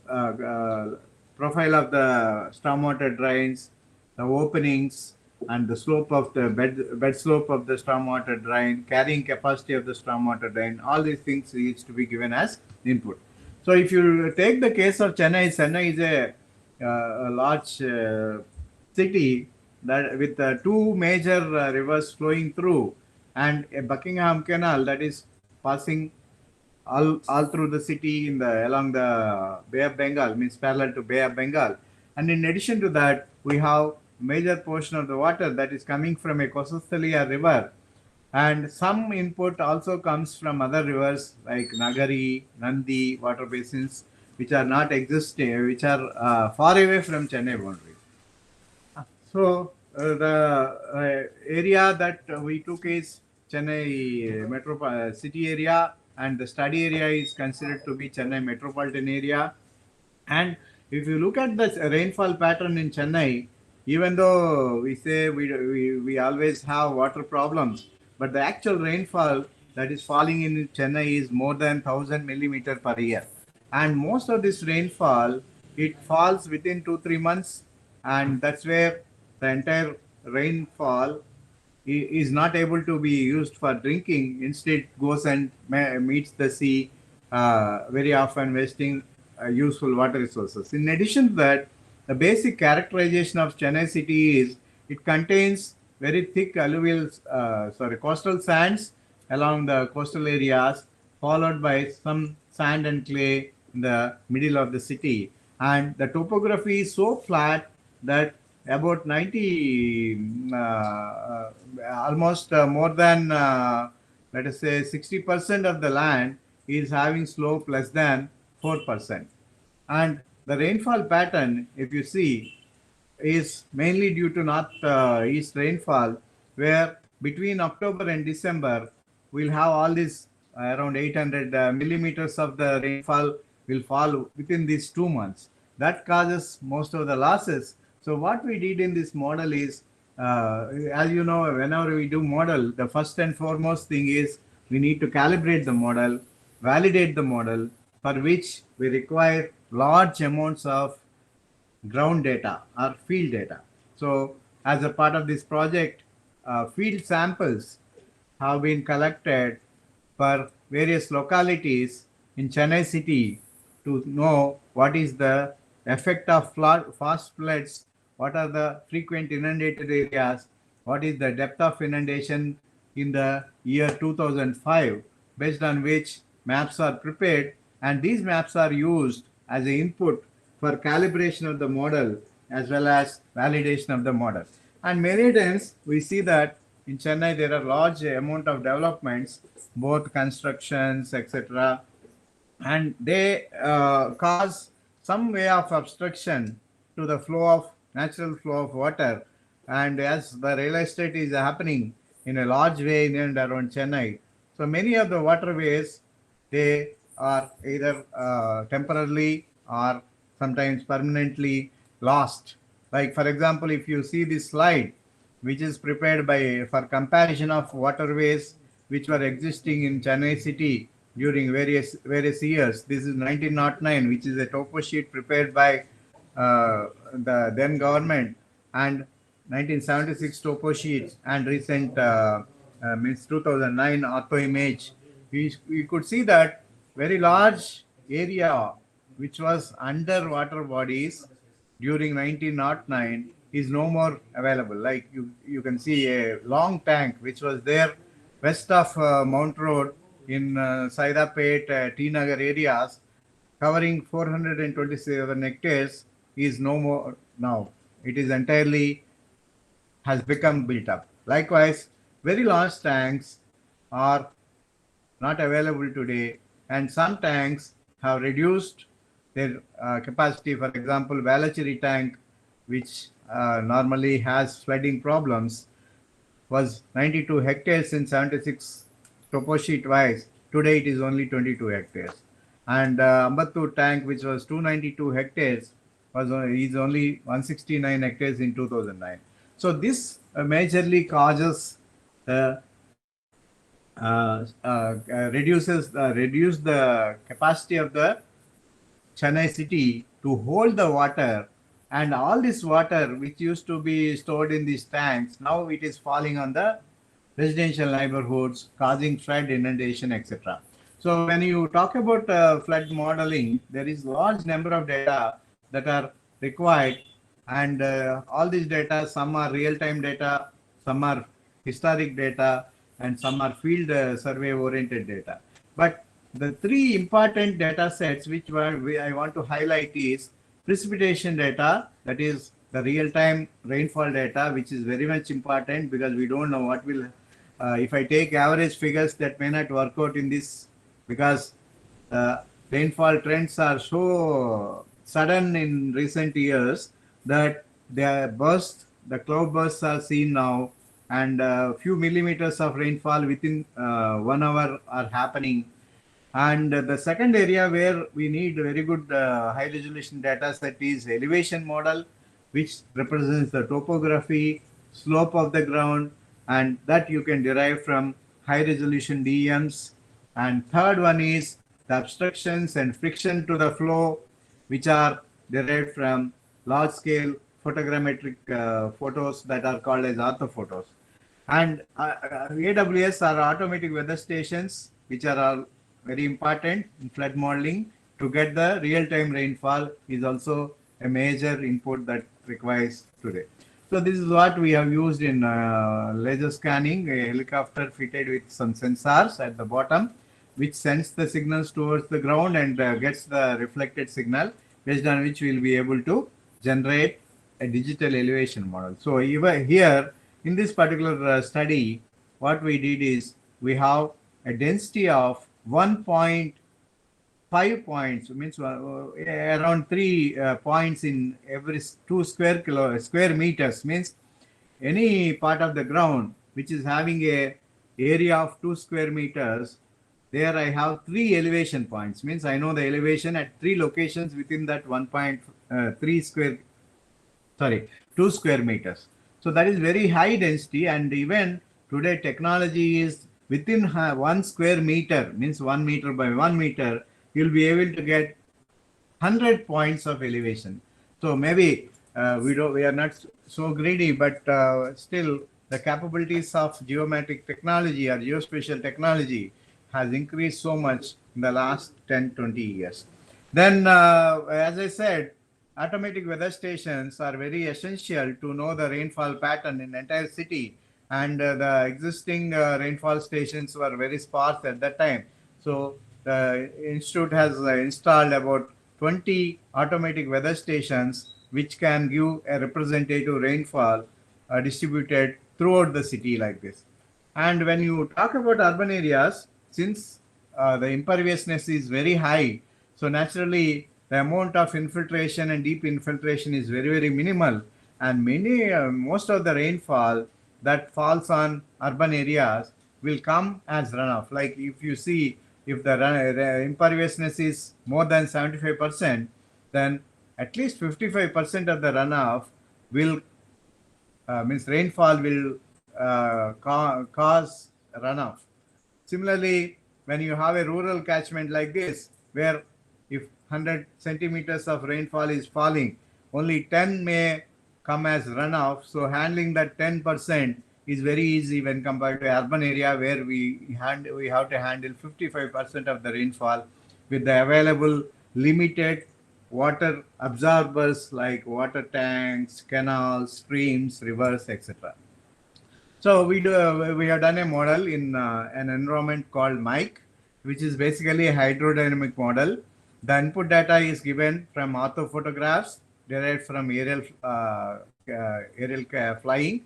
profile of the stormwater drains, the openings, and the slope of the bed slope of the stormwater drain, carrying capacity of the stormwater drain. All these things needs to be given as input. So if you take the case of Chennai is a large city that with two major rivers flowing through, and a Buckingham Canal that is passing all through the city in the along the Bay of Bengal, means parallel to Bay of Bengal. And in addition to that, we have major portion of the water that is coming from a Kosasthalia river, and some input also comes from other rivers like Nagari, Nandi water basins, which are not existing, which are far away from Chennai boundary. So the area that we took is Chennai city area, and the study area is considered to be Chennai metropolitan area. And if you look at the rainfall pattern in Chennai, even though we say we always have water problems, but the actual rainfall that is falling in Chennai is more than 1,000 millimeter per year. And most of this rainfall, it falls within 2-3 months, and that's where the entire rainfall is not able to be used for drinking. Instead, goes and meets the sea, very often wasting useful water resources. In addition to that, the basic characterization of Chennai city is it contains very thick coastal sands along the coastal areas, followed by some sand and clay in the middle of the city. And the topography is so flat that about 90, almost more than, let us say, 60% of the land is having slope less than 4%. And the rainfall pattern, if you see, is mainly due to north-east rainfall, where between October and December, we'll have all this around 800 millimeters of the rainfall will fall within these 2 months. That causes most of the losses. So what we did in this model is, as you know, whenever we do model, the first and foremost thing is we need to calibrate the model, validate the model, for which we require large amounts of ground data or field data. So as a part of this project, field samples have been collected for various localities in Chennai city to know what is the effect of fast floods, what are the frequent inundated areas, what is the depth of inundation in the year 2005, based on which maps are prepared, and these maps are used as an input for calibration of the model as well as validation of the model. And many times we see that in Chennai there are large amount of developments, both constructions, etc., and they cause some way of obstruction to the natural flow of water. And as the real estate is happening in a large way in and around Chennai, so many of the waterways, they are either temporarily or sometimes permanently lost. Like for example, if you see this slide, which is prepared for comparison of waterways which were existing in Chennai city during various years. This is 1909, which is a topo sheet prepared by the then government, and 1976 topo sheets and recent means 2009 ortho image, we could see that very large area which was under water bodies during 1909 is no more available. Like you can see a long tank which was there west of Mount Road in Saidapet, T Nagar areas, covering 427 hectares, is no more now. It is entirely has become built up. Likewise, very large tanks are not available today, and some tanks have reduced their capacity. For example, Valacheri tank, which normally has flooding problems, was 92 hectares in 76 topo sheet wise. Today it is only 22 hectares. And Ambattur tank, which was 292 hectares, is only 169 hectares in 2009. So this majorly causes reduce the capacity of the Chennai city to hold the water, and all this water which used to be stored in these tanks, now it is falling on the residential neighborhoods, causing flood, inundation, etc. So when you talk about flood modeling, there is large number of data that are required, and all these data, some are real-time data, some are historic data, and some are field survey-oriented data. But the three important data sets which I want to highlight is precipitation data, that is the real-time rainfall data, which is very much important because we don't know what will, if I take average figures, that may not work out in this, because rainfall trends are so sudden in recent years that the cloud bursts are seen now, and a few millimeters of rainfall within 1 hour are happening. And the second area where we need very good high resolution data set is elevation model, which represents the topography, slope of the ground, and that you can derive from high resolution DEMs. And third one is the obstructions and friction to the flow, which are derived from large scale photogrammetric photos that are called as orthophotos. And AWS are automatic weather stations, which are all very important in flood modeling. To get the real-time rainfall is also a major input that requires today. So this is what we have used in laser scanning, a helicopter fitted with some sensors at the bottom, which sends the signals towards the ground and gets the reflected signal, based on which we will be able to generate a digital elevation model. So even here in this particular study, what we did is we have a density of 1.5 points, means around 3 points in every 2 square meters, means any part of the ground which is having a area of 2 square meters, there I have 3 elevation points, means I know the elevation at 3 locations within that 1.3 square, sorry, 2 square meters. So that is very high density, and even today technology is within 1 square meter, means 1 meter by 1 meter, you'll be able to get 100 points of elevation. So maybe we are not so greedy, but still the capabilities of geometric technology or geospatial technology has increased so much in the last 10-20 years. Then as I said, automatic weather stations are very essential to know the rainfall pattern in entire city, and the existing rainfall stations were very sparse at that time. So the institute has installed about 20 automatic weather stations which can give a representative rainfall distributed throughout the city like this. And when you talk about urban areas, since the imperviousness is very high, so naturally the amount of infiltration and deep infiltration is very, very minimal, and most of the rainfall that falls on urban areas will come as runoff. Like if you see, if the imperviousness is more than 75%, then at least 55% of the runoff will means rainfall will cause runoff. Similarly, when you have a rural catchment like this, where if 100 centimeters of rainfall is falling, only 10 may come as runoff. So handling that 10% is very easy when compared to urban area where we have to handle 55% of the rainfall with the available limited water absorbers like water tanks, canals, streams, rivers, etc. So we have done a model in an environment called Mike, which is basically a hydrodynamic model. The input data is given from ortho photographs derived from aerial flying,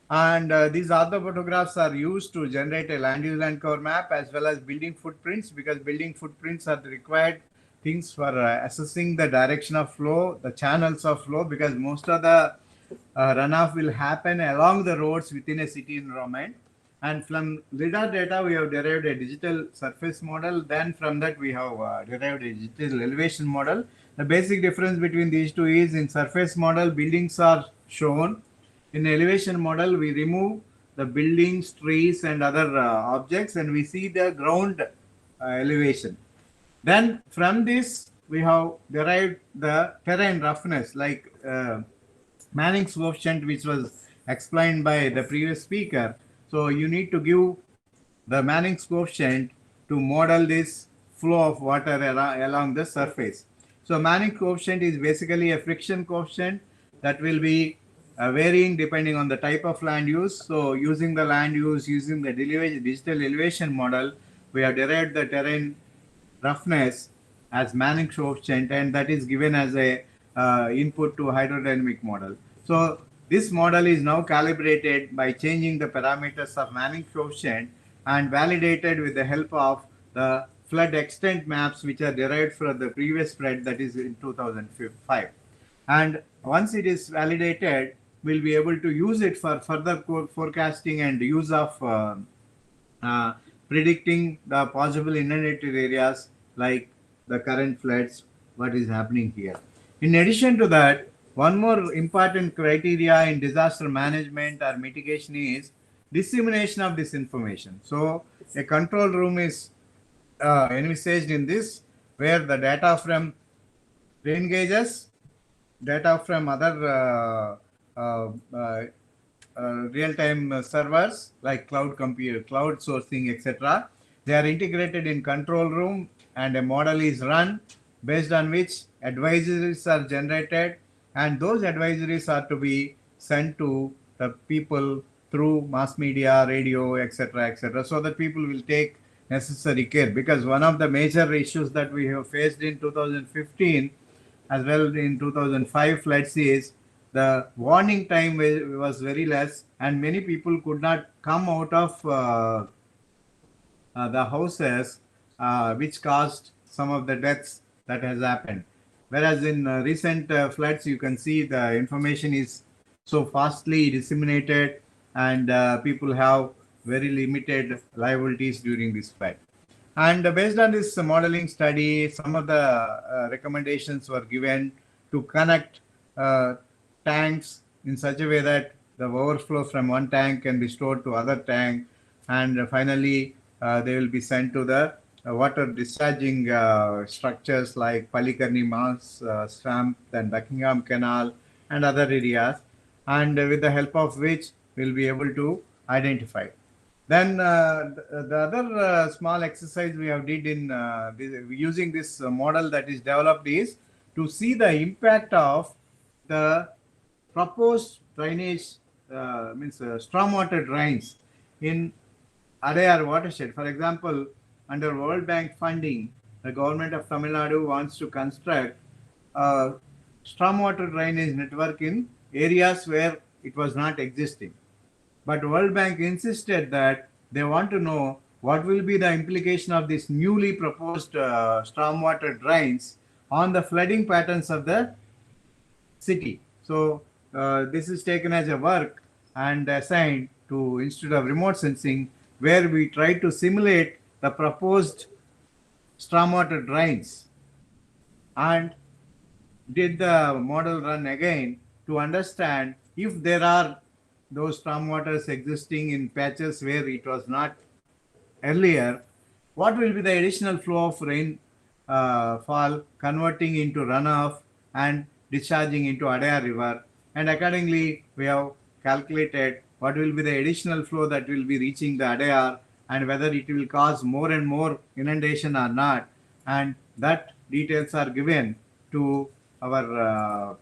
and these ortho photographs are used to generate a land use land cover map as well as building footprints, because building footprints are the required things for assessing the direction of flow, the channels of flow, because most of the runoff will happen along the roads within a city environment. And from LIDAR data, we have derived a digital surface model. Then from that, we have derived a digital elevation model. The basic difference between these two is in surface model, buildings are shown. In elevation model, we remove the buildings, trees, and other objects, and we see the ground elevation. Then from this, we have derived the terrain roughness, like Manning's coefficient, which was explained by the previous speaker. So you need to give the Manning's coefficient to model this flow of water along the surface. So Manning's coefficient is basically a friction coefficient that will be varying depending on the type of land use. So using the land use, using the digital elevation model, we have derived the terrain roughness as Manning coefficient, and that is given as a input to hydrodynamic model. So this model is now calibrated by changing the parameters of Manning coefficient and validated with the help of the flood extent maps, which are derived from the previous spread, that is in 2005. And once it is validated, we'll be able to use it for further forecasting and use of uh, predicting the possible inundated areas like the current floods, what is happening here. In addition to that, one more important criteria in disaster management or mitigation is dissemination of this information. So a control room is envisaged in this, where the data from rain gauges, data from other real-time servers like cloud compute, cloud sourcing, etc. They are integrated in control room, and a model is run based on which advisories are generated, and those advisories are to be sent to the people through mass media, radio, etc., so that people will take necessary care. Because one of the major issues that we have faced in 2015 as well in 2005 floods is the warning time was very less, and many people could not come out of the houses, which caused some of the deaths that has happened. Whereas in recent floods, you can see the information is so fastly disseminated, and people have very limited liabilities during this flood. And based on this modeling study, some of the recommendations were given to connect tanks in such a way that the overflow from one tank can be stored to other tank, and finally they will be sent to the water discharging structures like Palikarni Mass Swamp, then Buckingham Canal, and other areas, and with the help of which we'll be able to identify. Then the other small exercise we have did in using this model that is developed is to see the impact of the proposed drainage, means stormwater drains in Adayar watershed. For example, under World Bank funding, the government of Tamil Nadu wants to construct a stormwater drainage network in areas where it was not existing. But World Bank insisted that they want to know what will be the implication of this newly proposed stormwater drains on the flooding patterns of the city. So this is taken as a work and assigned to Institute of Remote Sensing, where we try to simulate the proposed stormwater drains and did the model run again to understand if there are those stormwaters existing in patches where it was not earlier, what will be the additional flow of rain fall converting into runoff, and discharging into Adaya River, and accordingly we have calculated what will be the additional flow that will be reaching the Adayar and whether it will cause more and more inundation or not, and that details are given to our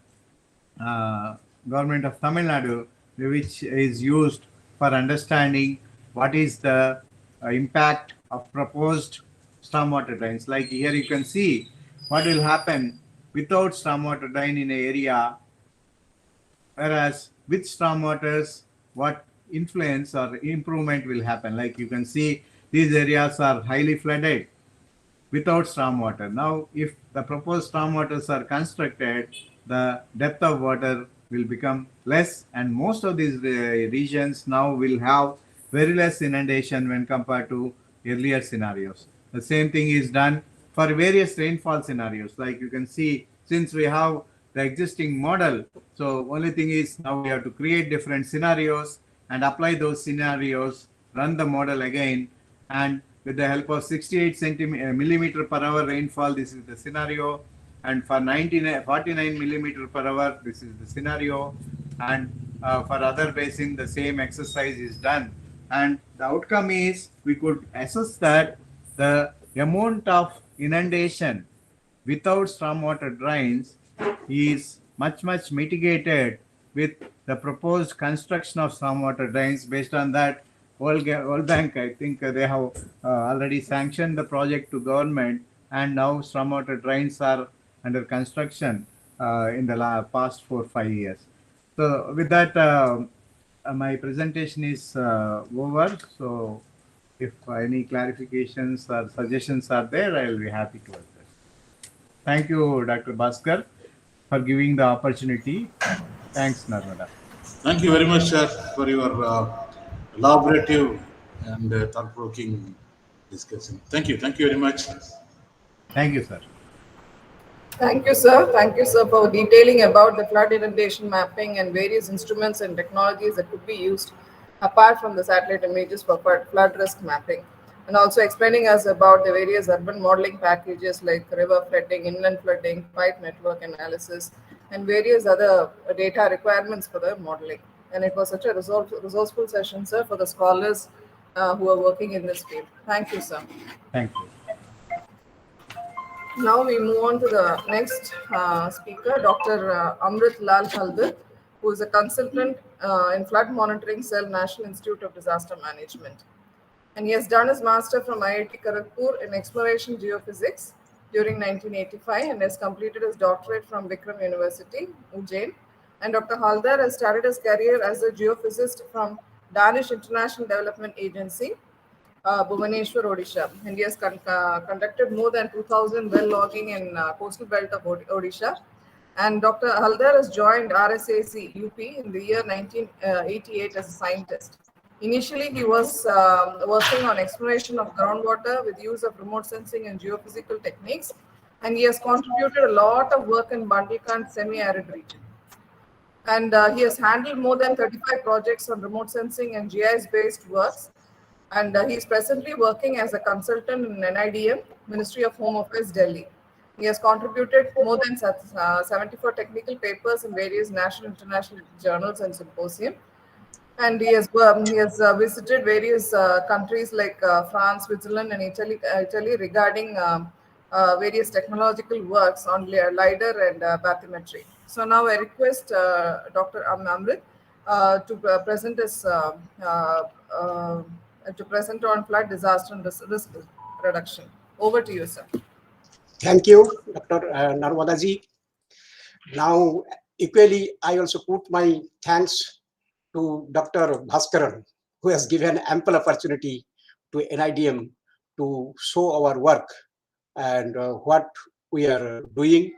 government of Tamil Nadu, which is used for understanding what is the impact of proposed stormwater drains. Like here you can see what will happen without stormwater drain in an area, whereas with stormwaters, what influence or improvement will happen. Like you can see these areas are highly flooded without stormwater. Now, if the proposed stormwaters are constructed, the depth of water will become less, and most of these regions now will have very less inundation when compared to earlier scenarios. The same thing is done for various rainfall scenarios. Like you can see, since we have the existing model, so only thing is now we have to create different scenarios and apply those scenarios, run the model again, and with the help of 68 millimeter per hour rainfall, this is the scenario, and for 49 millimeter per hour, this is the scenario, and for other basin, the same exercise is done, and the outcome is we could assess that the amount of inundation without stormwater drains is much mitigated with the proposed construction of stormwater drains. Based on that, World Bank, I think they have already sanctioned the project to government, and now stormwater drains are under construction in the past 4-5 years. So with that, my presentation is over. So if any clarifications or suggestions are there, I will be happy to address. Thank you, Dr. Bhaskar, for giving the opportunity. Thanks, Narmada. Thank you very much, sir, for your elaborative and thought-provoking discussion. Thank you. Thank you very much. Thank you, sir. Thank you, sir. Thank you, sir, for detailing about the flood inundation mapping and various instruments and technologies that could be used apart from the satellite images for flood risk mapping. And also explaining us about the various urban modeling packages like river flooding, inland flooding, pipe network analysis, and various other data requirements for the modeling. And it was such a resourceful session, sir, for the scholars who are working in this field. Thank you, sir. Thank you. Now we move on to the next speaker, Dr. Amrit Lal Haldar, who is a consultant in Flood Monitoring Cell, National Institute of Disaster Management. And he has done his master from IIT Kharagpur in Exploration Geophysics during 1985 and has completed his doctorate from Vikram University, Ujjain. And Dr. Haldar has started his career as a geophysicist from Danish International Development Agency, Bhubaneswar, Odisha, and he has conducted more than 2,000 well logging in coastal belt of Odisha. And Dr. Haldar has joined RSAC UP in the year 1988 as a scientist. Initially, he was working on exploration of groundwater with use of remote sensing and geophysical techniques, and he has contributed a lot of work in Bundelkhand semi-arid region. And he has handled more than 35 projects on remote sensing and GIS-based works. And he is presently working as a consultant in NIDM, Ministry of Home Affairs, Delhi. He has contributed more than 74 technical papers in various national and international journals and symposium. And he has visited various countries like France, Switzerland, and Italy regarding various technological works on LiDAR and bathymetry. So now I request Dr. Amrit to present his to present on flood disaster and risk reduction. Over to you, sir. Thank you, Dr. Narmadaji. Now, equally, I also put my thanks to Dr. Bhaskaran, who has given ample opportunity to NIDM to show our work and what we are doing,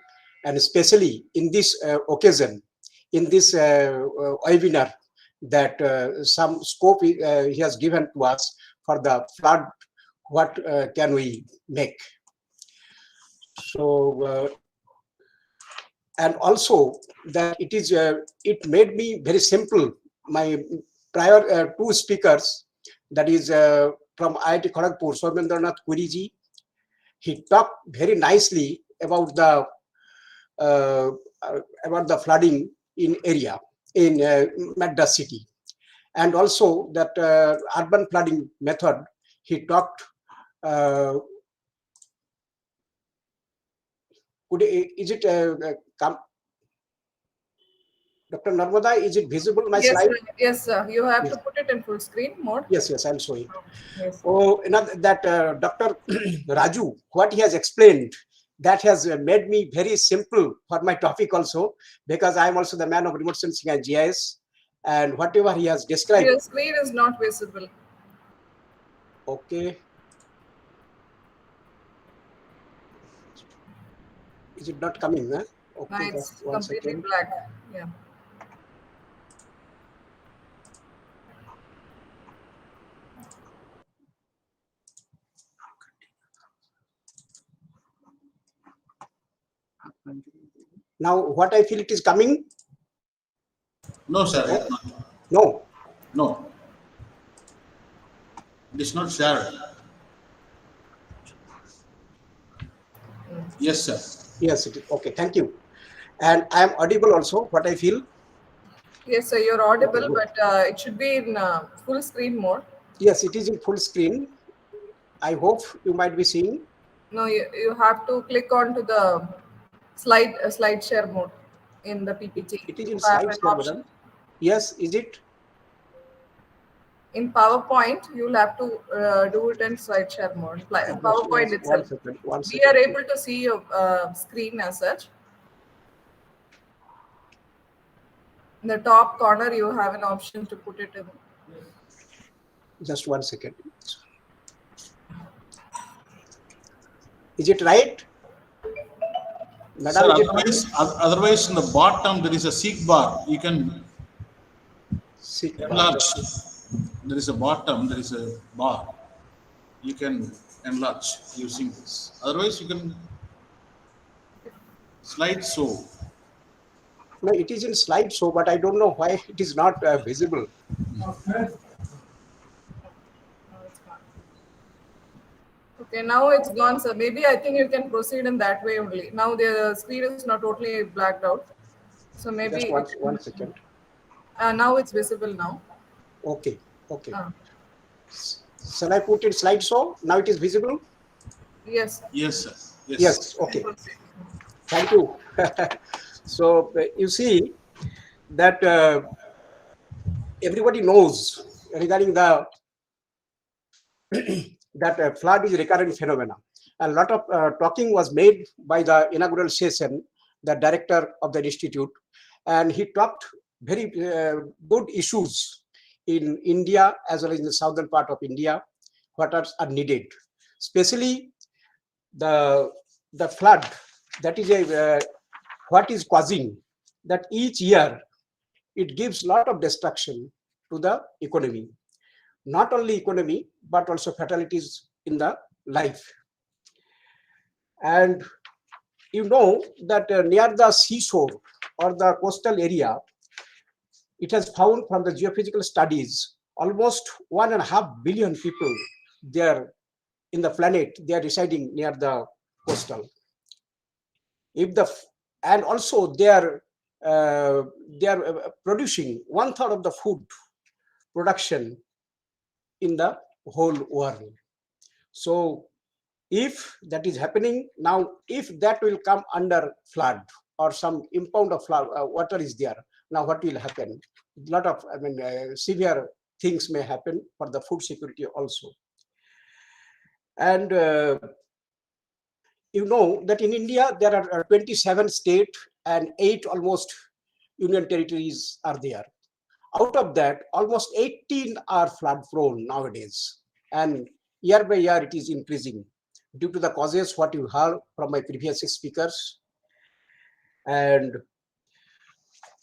and especially in this occasion, in this webinar, that some scope he has given to us for the flood, what can we make. So, and also that it is, it made me very simple. My prior two speakers, that is from IIT Kharagpur, Somendranath Puriji, he talked very nicely about the about the flooding in area in Madras city, and also that urban flooding method. He talked. Is it Dr. Narmada? Is it visible? My Yes, slide? sir. Yes, sir. You have Yes. to put it in full screen mode. Yes, I'm showing. Yes. Oh, that Dr. Raju, what he has explained, that has made me very simple for my topic also, because I am also the man of remote sensing and GIS, and whatever he has described. Your screen is not visible. Okay. Is it not coming? Huh? Okay, It's just 1 completely second. black. Yeah. Now, what I feel it is coming? No, sir. It's not. No. No. It is not shared. Yes, sir. Yes, it is. Okay, thank you. And I am audible also, what I feel. Yes, sir. You're audible, Okay, good. but it should be in full screen mode. Yes, it is in full screen. I hope you might be seeing. No, you have to click on to the slide share mode in the PPT. It is in You have slide an share, option. madam. Yes, is it? In PowerPoint, you'll have to do it in slide share mode. In PowerPoint itself. One We second. are able to see your screen as such. In the top corner, you have an option to put it in. Just 1 second. Is it right? Sir, Madam, is it otherwise in the bottom there is a seek bar. You can seek bar? enlarge. There is a bottom, there is a bar. You can enlarge using this. Otherwise, you can slide show. No, it is in slideshow, but I don't know why it is not visible. Okay, now it's gone, sir. Maybe I think you can proceed in that way only. Now the screen is not totally blacked out. So maybe Just 1 second. Now it's visible now. Okay. Shall I put in slideshow? Now it is visible? Yes. Yes, sir. Yes. Okay. Thank you. So you see that everybody knows regarding the that flood is a recurrent phenomenon. A lot of talking was made by the inaugural session, the director of the institute, and he talked very good issues in India as well as in the southern part of India, what are needed, especially the flood. That is a what is causing that each year it gives a lot of destruction to the economy. Not only economy, but also fatalities in the life. And you know that near the seashore or the coastal area, it has found from the geophysical studies almost 1.5 billion people there in the planet, they are residing near the coastal. And also they are producing 1/3 of the food production in the whole world. So if that is happening now, if that will come under flood or some impound of flood, water is there, now what will happen? A lot of severe things may happen for the food security also. And you know that in India there are 27 states and 8 almost union territories are there. Out of that, almost 18 are flood prone nowadays, and year by year it is increasing due to the causes what you heard from my previous speakers. And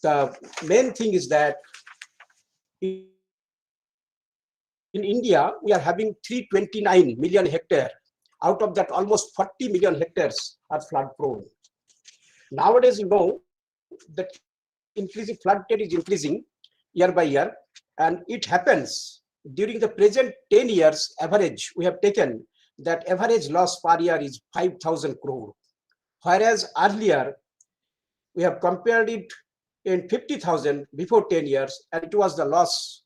the main thing is that in India we are having 329 million hectares. Out of that, almost 40 million hectares are flood prone. Nowadays, you know that increasing flood rate is increasing year by year, and it happens during the present 10 years average. We have taken that average loss per year is 5,000 crore, whereas earlier We have compared it in 50,000 before 10 years, and it was the loss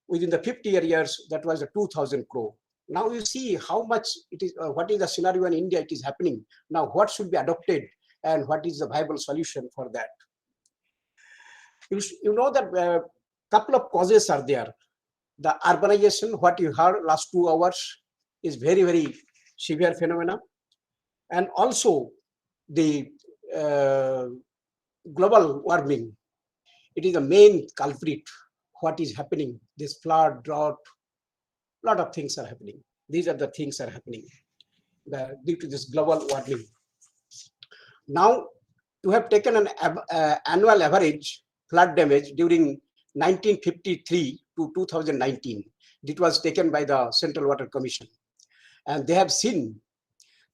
within the 50 years, that was the 2,000 crore. Now you see how much it is, what is the scenario in India it is happening. Now what should be adopted and what is the viable solution for that? You know that a couple of causes are there. The urbanization, what you heard last 2 hours, is very, very severe phenomena. And also the global warming. It is the main culprit. What is happening? This flood, drought, lot of things are happening. These are the things are happening due to this global warming. Now, to have taken an annual average flood damage during 1953 to 2019, it was taken by the Central Water Commission, and they have seen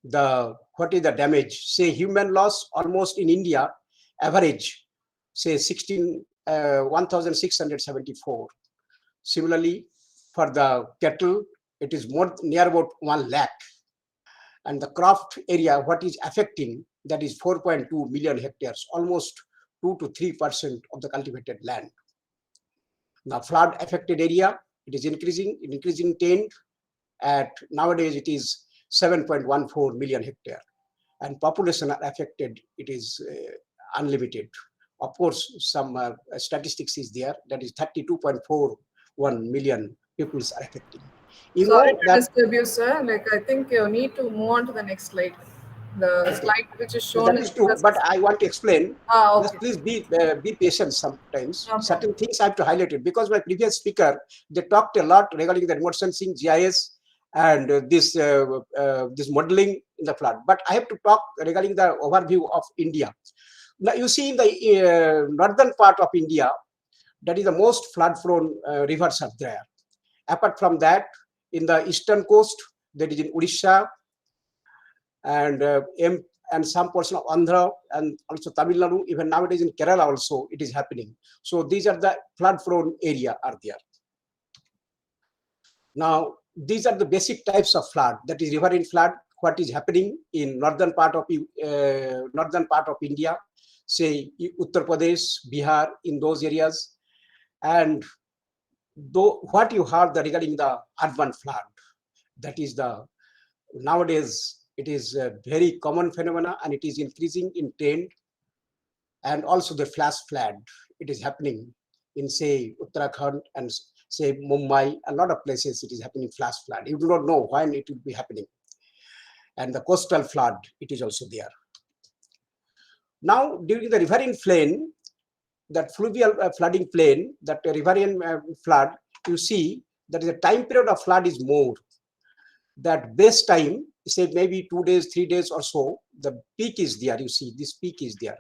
what is the damage. Say human loss almost in India average, say 1,674. Similarly, for the cattle, it is near about 1 lakh. And the crop area, what is affecting, that is 4.2 million hectares, almost 2 to 3% of the cultivated land. The flood affected area, it is increasing trend. At nowadays, it is 7.14 million hectare. And population are affected, it is unlimited. Of course, some statistics is there, that is 32.41 million people are affected. You Sorry know to that disturb you, sir. Like, I think you need to move on to the next slide. The okay, slide which is shown that is is true, but just. I want to explain. Just Okay. please be patient sometimes. No problem. Certain things I have to highlight it because my previous speaker, they talked a lot regarding the remote sensing, GIS, and this modeling in the flood. But I have to talk regarding the overview of India. Now you see in the northern part of India, that is the most flood-prone rivers are there. Apart from that, in the eastern coast, that is in Odisha and some portion of Andhra and also Tamil Nadu, even nowadays in Kerala also it is happening. So these are the flood-prone area are there. Now these are the basic types of flood, that is riverine flood. What is happening in northern part of India, say Uttar Pradesh, Bihar, in those areas, and though what you heard regarding the urban flood, that is the nowadays it is a very common phenomena and it is increasing in trend. And also the flash flood, it is happening in say Uttarakhand and say Mumbai, a lot of places it is happening flash flood. You do not know when it will be happening. And the coastal flood, it is also there. Now during the riverine plain, that fluvial flooding plain, that riverine flood, you see that the time period of flood is more. That base time, say maybe 2 days, 3 days or so, the peak is there. You see, this peak is there.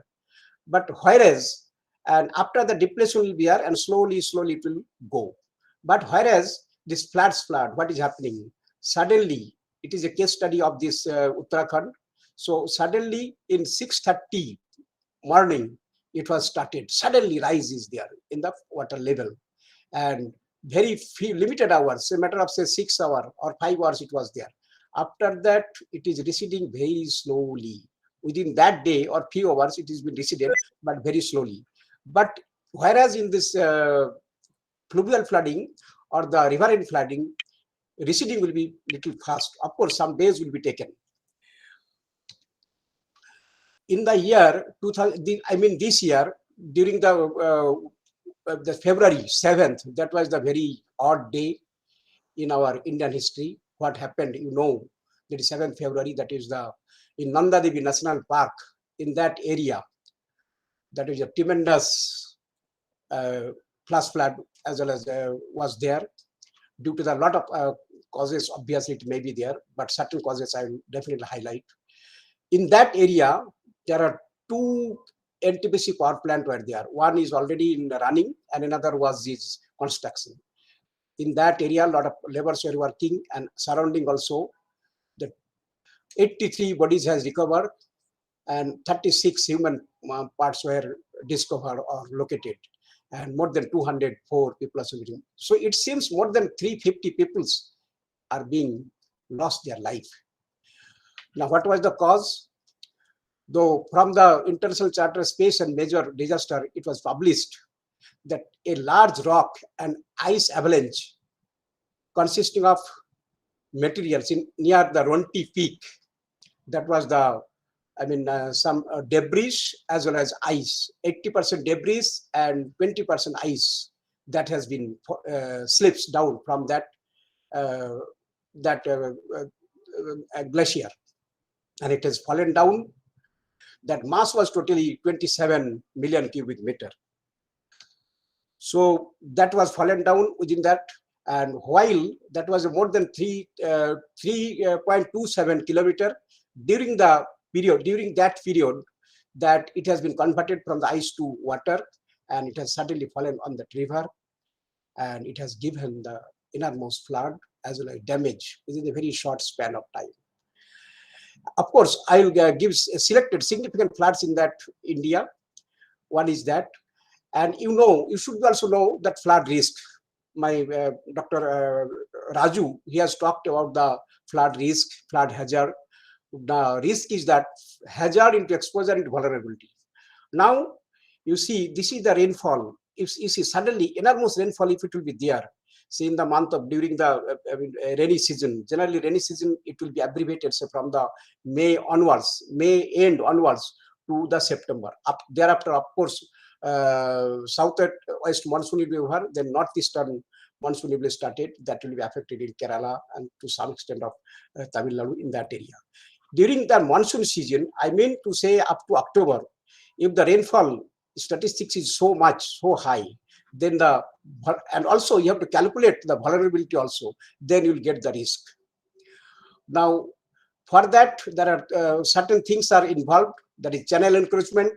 But whereas, and after the depletion will be there, and slowly it will go. But whereas this flood, what is happening? Suddenly, it is a case study of this Uttarakhand. So suddenly in 6:30 morning, it was started. Suddenly rise is there in the water level. And very few limited hours, a matter of say 6 hours or 5 hours it was there. After that, it is receding very slowly. Within that day or few hours, it has been receded, but very slowly. But whereas in this fluvial flooding or the riverine flooding, receding will be little fast. Of course, some days will be taken. In the year 2000, I mean this year, during the February 7th, that was the very odd day in our Indian history. What happened, you know, that is 7th February, that is in Nanda Devi National Park, in that area, that is a tremendous flash flood as well as was there due to the lot of causes. Obviously, it may be there, but certain causes I will definitely highlight. In that area, there are 2 NTPC power plant were there. One is already in the running and another was its construction. In that area, a lot of laborers were working, and surrounding also, the 83 bodies has recovered and 36 human parts were discovered or located, and more than 204 people are surviving. So it seems more than 350 people are being lost their life. Now, what was the cause? Though from the International Charter of Space and Major Disaster, it was published that a large rock and ice avalanche consisting of materials near the Ronti Peak, that was the, some debris as well as ice, 80% debris and 20% ice that has been slips down from that glacier, and it has fallen down. That mass was totally 27 million cubic meter. So that was fallen down within that, and while that was more than 3.27 kilometer during that period, that it has been converted from the ice to water, and it has suddenly fallen on that river, and it has given the enormous flood as well as damage within a very short span of time. Of course, I will give selected significant floods in that India. One is that, and you should also know that flood risk. My Dr. Raju, he has talked about the flood risk, flood hazard. The risk is that hazard into exposure into vulnerability. Now, you see, this is the rainfall. If you see suddenly enormous rainfall, if it will be there, say in the month of during the rainy season, generally rainy season, it will be abbreviated, say from the May onwards, May end onwards to the September. Up thereafter, of course, south and west monsoon will be over, then northeastern monsoon will be started. That will be affected in Kerala and to some extent of Tamil Nadu in that area. During the monsoon season, I mean to say up to October, if the rainfall statistics is so much, so high, then and also you have to calculate the vulnerability also, then you'll get the risk. Now, for that, there are certain things are involved, that is channel encroachment,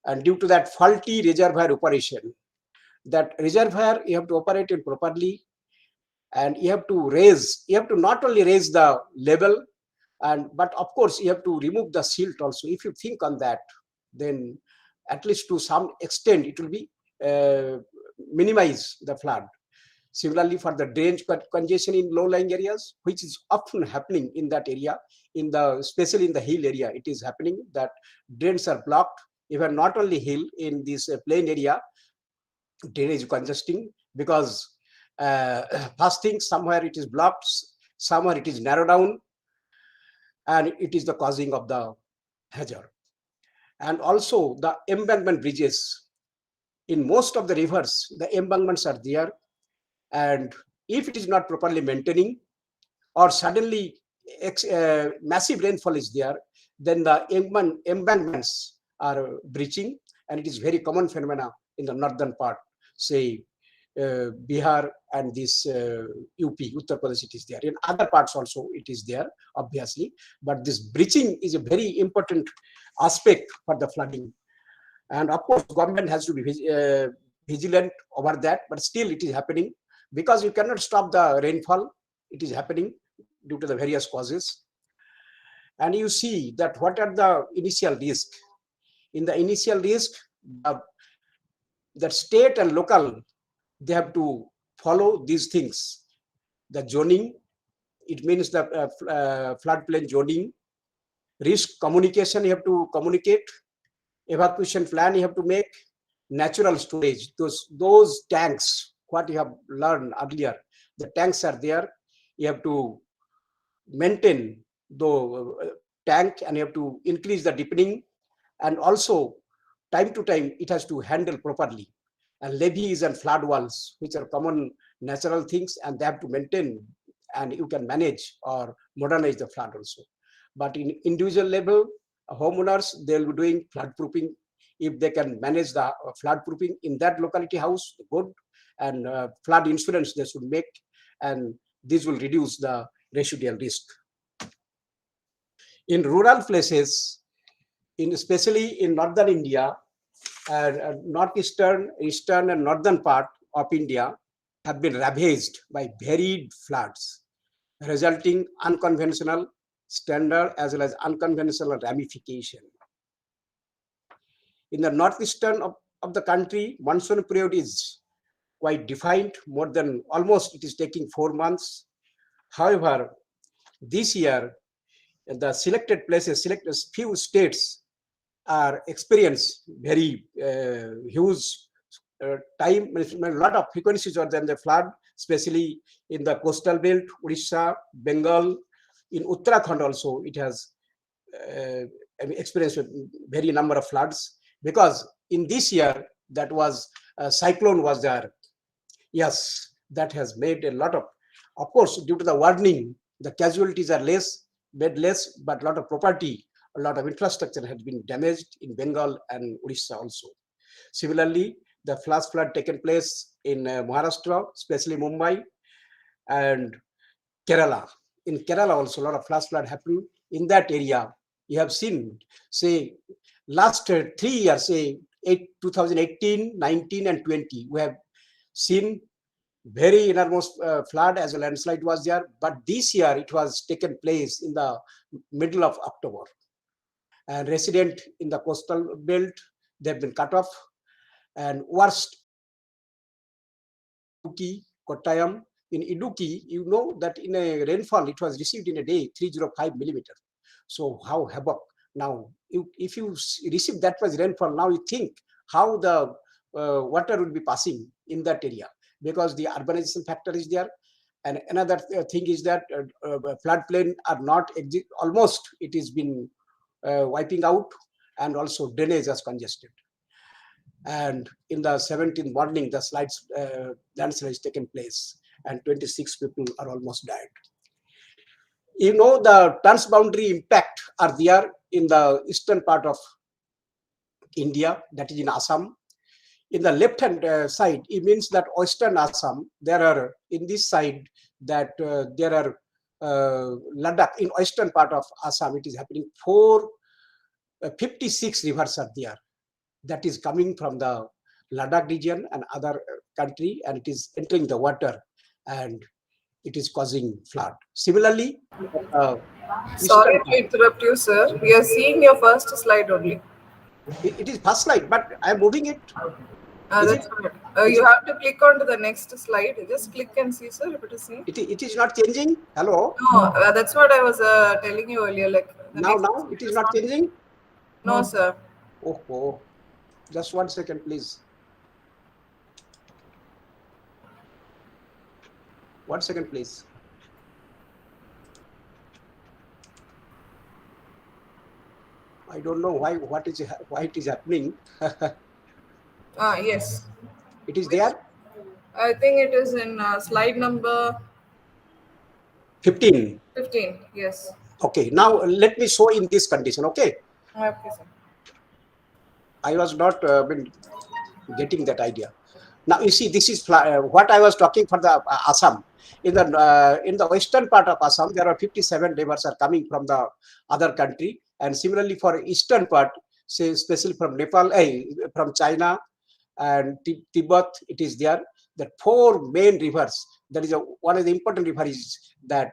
and due to that faulty reservoir operation. That reservoir you have to operate it properly, and you have to not only raise the level, but of course you have to remove the silt also. If you think on that, then at least to some extent it will be minimize the flood. Similarly, for the drainage congestion in low-lying areas, which is often happening in that area, especially in the hill area, it is happening that drains are blocked. Even not only hill, in this plain area, drainage congesting, because first thing, somewhere it is blocked, somewhere it is narrowed down, and it is the causing of the hazard. And also the embankment bridges. In most of the rivers, the embankments are there, and if it is not properly maintaining, or suddenly massive rainfall is there, then the embankments are breaching, and it is very common phenomena in the northern part, say Bihar and this UP, Uttar Pradesh, it is there. In other parts also it is there, obviously, but this breaching is a very important aspect for the flooding. And of course, government has to be vigilant over that, but still it is happening, because you cannot stop the rainfall. It is happening due to the various causes. And you see that what are the initial risk. In the initial risk, that state and local, they have to follow these things. The zoning, it means the floodplain zoning. Risk communication, you have to communicate. Evacuation plan you have to make. Natural storage, those tanks, what you have learned earlier, the tanks are there. You have to maintain the tank, and you have to increase the deepening, and also time to time it has to handle properly. And levees and flood walls, which are common natural things, and they have to maintain, and you can manage or modernize the flood also. But in individual level, homeowners, they will be doing flood proofing. If they can manage the flood proofing in that locality house, good, and flood insurance they should make, and this will reduce the residual risk. In rural places, especially in northern India, northeastern, eastern, and northern part of India have been ravaged by varied floods, resulting unconventional standard as well as unconventional ramification. In the northeastern of the country, monsoon period is quite defined, more than almost it is taking 4 months. However, this year the selected places, selected few states are experience very huge time, a lot of frequencies are than the flood, especially in the coastal belt, Odisha, Bengal, in Uttarakhand also it has experienced very number of floods, because in this year that was cyclone was there. Yes, that has made a lot of course, due to the warning, the casualties are made less, but a lot of property, a lot of infrastructure has been damaged in Bengal and Odisha also. Similarly, the flash flood taken place in Maharashtra, especially Mumbai and Kerala. In Kerala also, a lot of flash flood happened in that area. You have seen, say, last 3 years, say 2018, 19, and 20, we have seen very enormous flood as a landslide was there. But this year it was taken place in the middle of October. And resident in the coastal belt, they've been cut off. And worst, Iduki, Kottayam. In Iduki, you know that in a rainfall, it was received in a day 305 millimeter. So how havoc. Now, if you receive that much rainfall, now you think how the water will be passing in that area, because the urbanization factor is there. And another thing is that floodplain are not almost it has been wiping out, and also drainage is congested. And in the 17th morning, the landslide has taken place, and 26 people are almost died. You know, the transboundary impact are there in the eastern part of India, that is in Assam. In the left hand side, it means that western Assam, there are in this side that there are Ladakh, in western part of Assam, it is happening 56 rivers are there. That is coming from the Ladakh region and other country, and it is entering the water, and it is causing flood. Similarly, Sorry to interrupt you, sir. We are seeing your first slide only. it is first slide, but I am moving it. That's right. You have to click on to the next slide. Just click and see, sir, if it is seen. It is not changing. Hello. No, that's what I was telling you earlier. Like now it is not changing. No, sir. Oh, just 1 second, please. 1 second, please. I don't know why it is happening. Yes. It is there. I think it is in slide number 15. 15. Yes. Okay. Now let me show in this condition. Okay. Okay, sir. I was not getting that idea. Now you see, this is what I was talking for the Assam. In the western part of Assam, there are 57 rivers are coming from the other country, and similarly for eastern part, say especially from Nepal, from China and Tibet, it is there. The 4 main rivers. That is one of the important rivers is that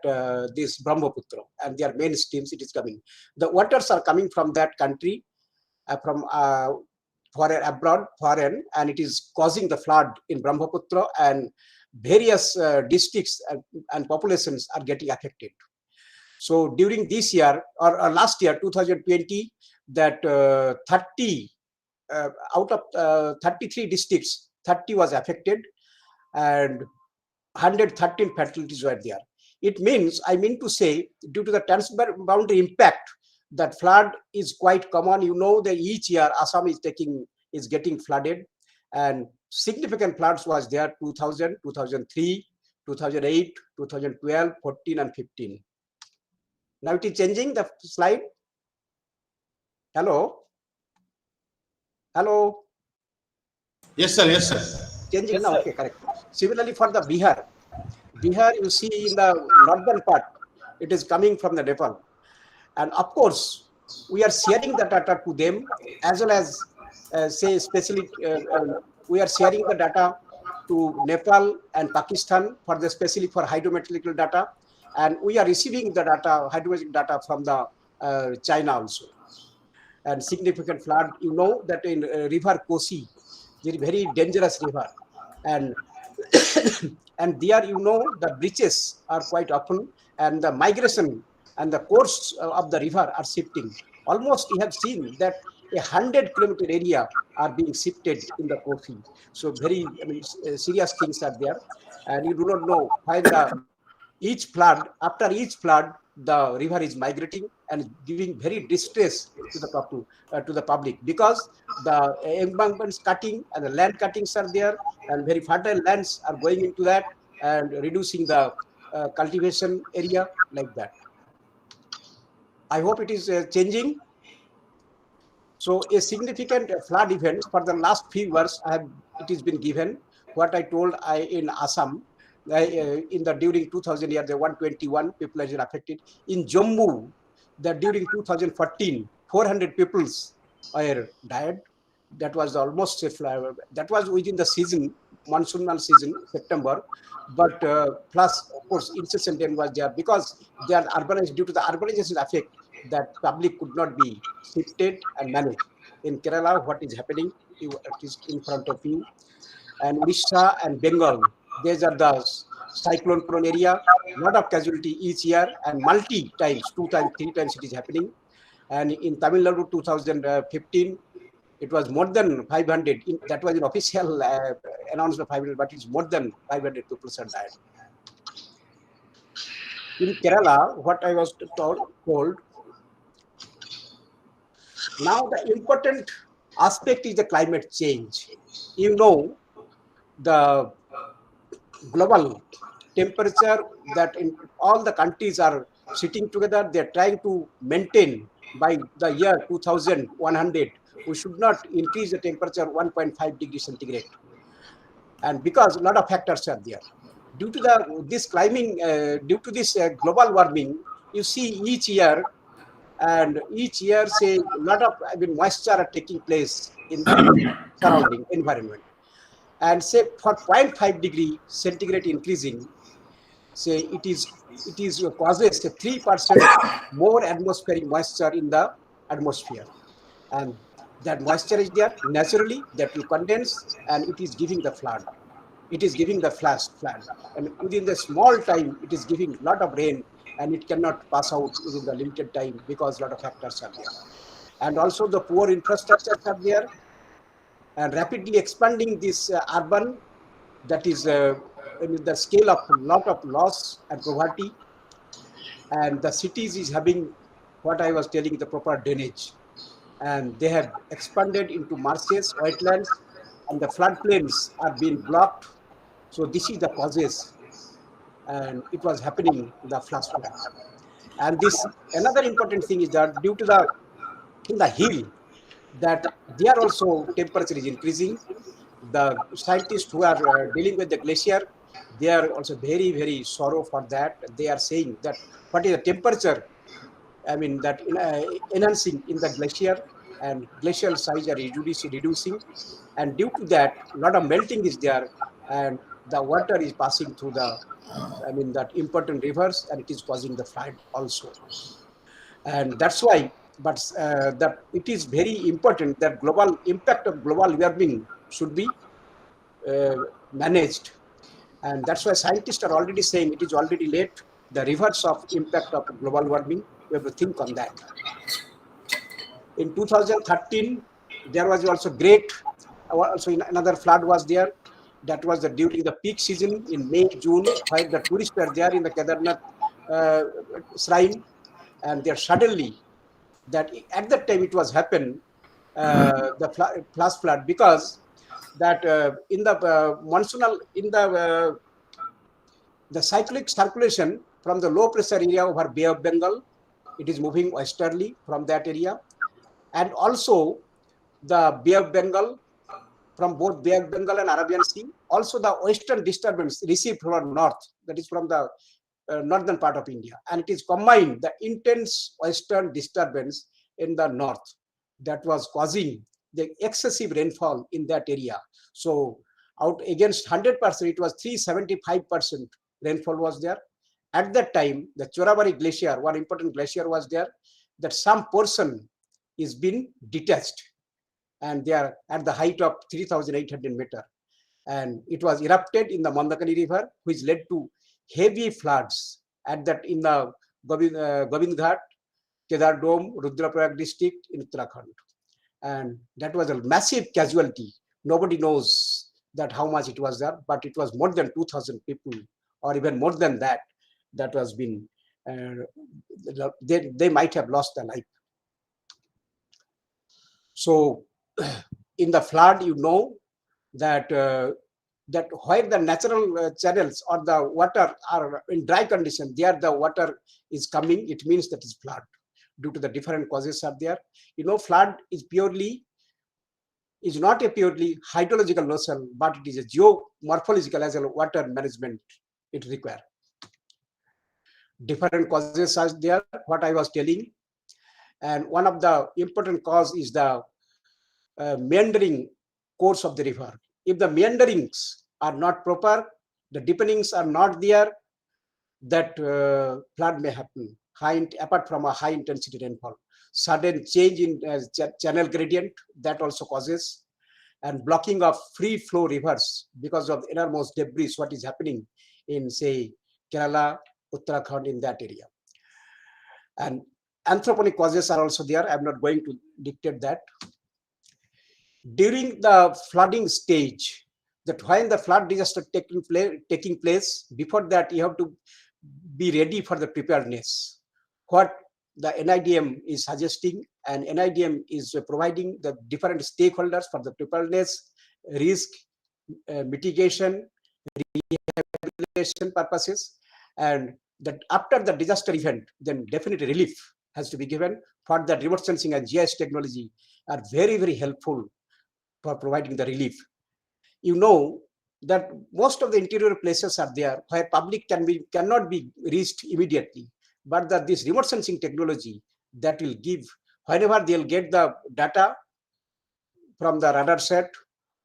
this Brahmaputra, and their main streams it is coming. The waters are coming from that country, from foreign, and it is causing the flood in Brahmaputra, and various districts and populations are getting affected. So during this year or last year, 2020, that 30 out of 33 districts, 30 was affected, and 113 fatalities were there. It means, I mean to say, due to the transboundary impact, that flood is quite common. You know that each year Assam is getting flooded, and significant floods was there 2000, 2003, 2008, 2012, 14, and 15. Now it is changing the slide. Hello. Yes, sir. Yes, sir. Changing now. Okay, correct. Similarly for the Bihar, you see in the northern part, it is coming from the Nepal, and of course we are sharing the data to them, as well as say especially we are sharing the data to Nepal and Pakistan for the especially for hydrometeorological data, and we are receiving the data, hydrometeorological data from the China also. And significant flood, you know that in river Kosi, very very dangerous river, and and there, you know, the breaches are quite often, and the migration and the course of the river are shifting. Almost you have seen that 100-kilometer area are being shifted in the Kosi. So very, serious things are there, and you do not know when each flood, after each flood, the river is migrating and giving very distress to the couple, to the public, because the embankments cutting and the land cuttings are there, and very fertile lands are going into that and reducing the cultivation area like that. I hope it is changing. So a significant flood events for the last few years it has been given. What I told in Assam, in the during 2000 year, the 121 people are affected. In Jammu, that during 2014, 400 people are died. That was almost that was within the season, monsoonal season, September. But plus, of course, incessant rain was there because they are urbanized due to the urbanization effect that public could not be shifted and managed. In Kerala, what is happening, it is in front of you. And Odisha and Bengal, these are the cyclone prone area, lot of casualty each year and multi times, 2 times, 3 times it is happening. And in Tamil Nadu 2015, it was more than 500. That was an official announcement of 500, but it's more than 500 people have died. In Kerala, what I was told, now the important aspect is the climate change. You know, the global temperature that in all the countries are sitting together, they're trying to maintain by the year 2100. We should not increase the temperature 1.5 degrees centigrade. And because a lot of factors are there. Due to this climbing, due to this global warming, you see each year, say a lot of moisture are taking place in the surrounding environment. And say for 0.5 degree centigrade increasing, say it is causes a 3% more atmospheric moisture in the atmosphere. And that moisture is there naturally, that will condense, and it is giving the flood. It is giving the flood. And within the small time, it is giving a lot of rain, and it cannot pass out within the limited time because a lot of factors are there. And also the poor infrastructures are there, and rapidly expanding this urban, that is the scale of lot of loss and poverty. And the cities is having what I was telling, the proper drainage. And they have expanded into marshes, wetlands, and the floodplains are being blocked. So this is the causes, and it was happening the flash flood. And this another important thing is that due to the in the hill, that there also temperature is increasing. The scientists who are dealing with the glacier, they are also very, very sorrow for that. They are saying that what is the temperature, that enhancing in the glacier, and glacial size are reducing. And due to that, a lot of melting is there, and the water is passing through that important rivers, and it is causing the flood also. And that's why, but that it is very important that global impact of global warming should be managed. And that's why scientists are already saying it is already late. The reverse of impact of global warming, we have to think on that. In 2013, there was also great, also another flood was there. That was during the peak season in May, June, where the tourists were there in the Kedarnath shrine, and there suddenly, that at that time it was happened, the flash flood, because that in the monsoonal, in the cyclic circulation from the low pressure area over Bay of Bengal, it is moving westerly from that area. And also the Bay of Bengal, from both Bay of Bengal and Arabian Sea, also the western disturbance received from north, that is from the northern part of India. And it is combined, the intense western disturbance in the north, that was causing the excessive rainfall in that area. So out against 100%, it was 375% rainfall was there. At that time, the Chorabari glacier, one important glacier was there, that some portion is been detached, and they are at the height of 3,800 meter. And it was erupted in the Mandakini river, which led to heavy floods at that in the Gobind Ghat, Kedar Dome, Rudraprayag district in Uttarakhand. And that was a massive casualty. Nobody knows that how much it was there, but it was more than 2,000 people, or even more than that, that was been, they might have lost their life. So in the flood, you know that that where the natural channels or the water are in dry condition, there the water is coming, it means that is flood due to the different causes are there. You know, flood is not a purely hydrological notion, but it is a geomorphological as well water management it requires. Different causes are there, what I was telling. And one of the important cause is the meandering course of the river. If the meanderings are not proper, the deepenings are not there, that flood may happen. Apart from a high intensity rainfall, sudden change in channel gradient, that also causes, and blocking of free flow rivers because of enormous debris, what is happening in, say, Kerala, Uttarakhand, in that area. And anthroponic causes are also there. I'm not going to dictate that. During the flooding stage, that when the flood disaster taking place, before that you have to be ready for the preparedness. What the NIDM is suggesting, and NIDM is providing the different stakeholders for the preparedness, risk mitigation, rehabilitation purposes, and that after the disaster event, then definitely relief has to be given. For the remote sensing and GIS technology are very, very helpful for providing the relief. You know that most of the interior places are there where public cannot be reached immediately, but that this remote sensing technology that will give, whenever they'll get the data from the radar set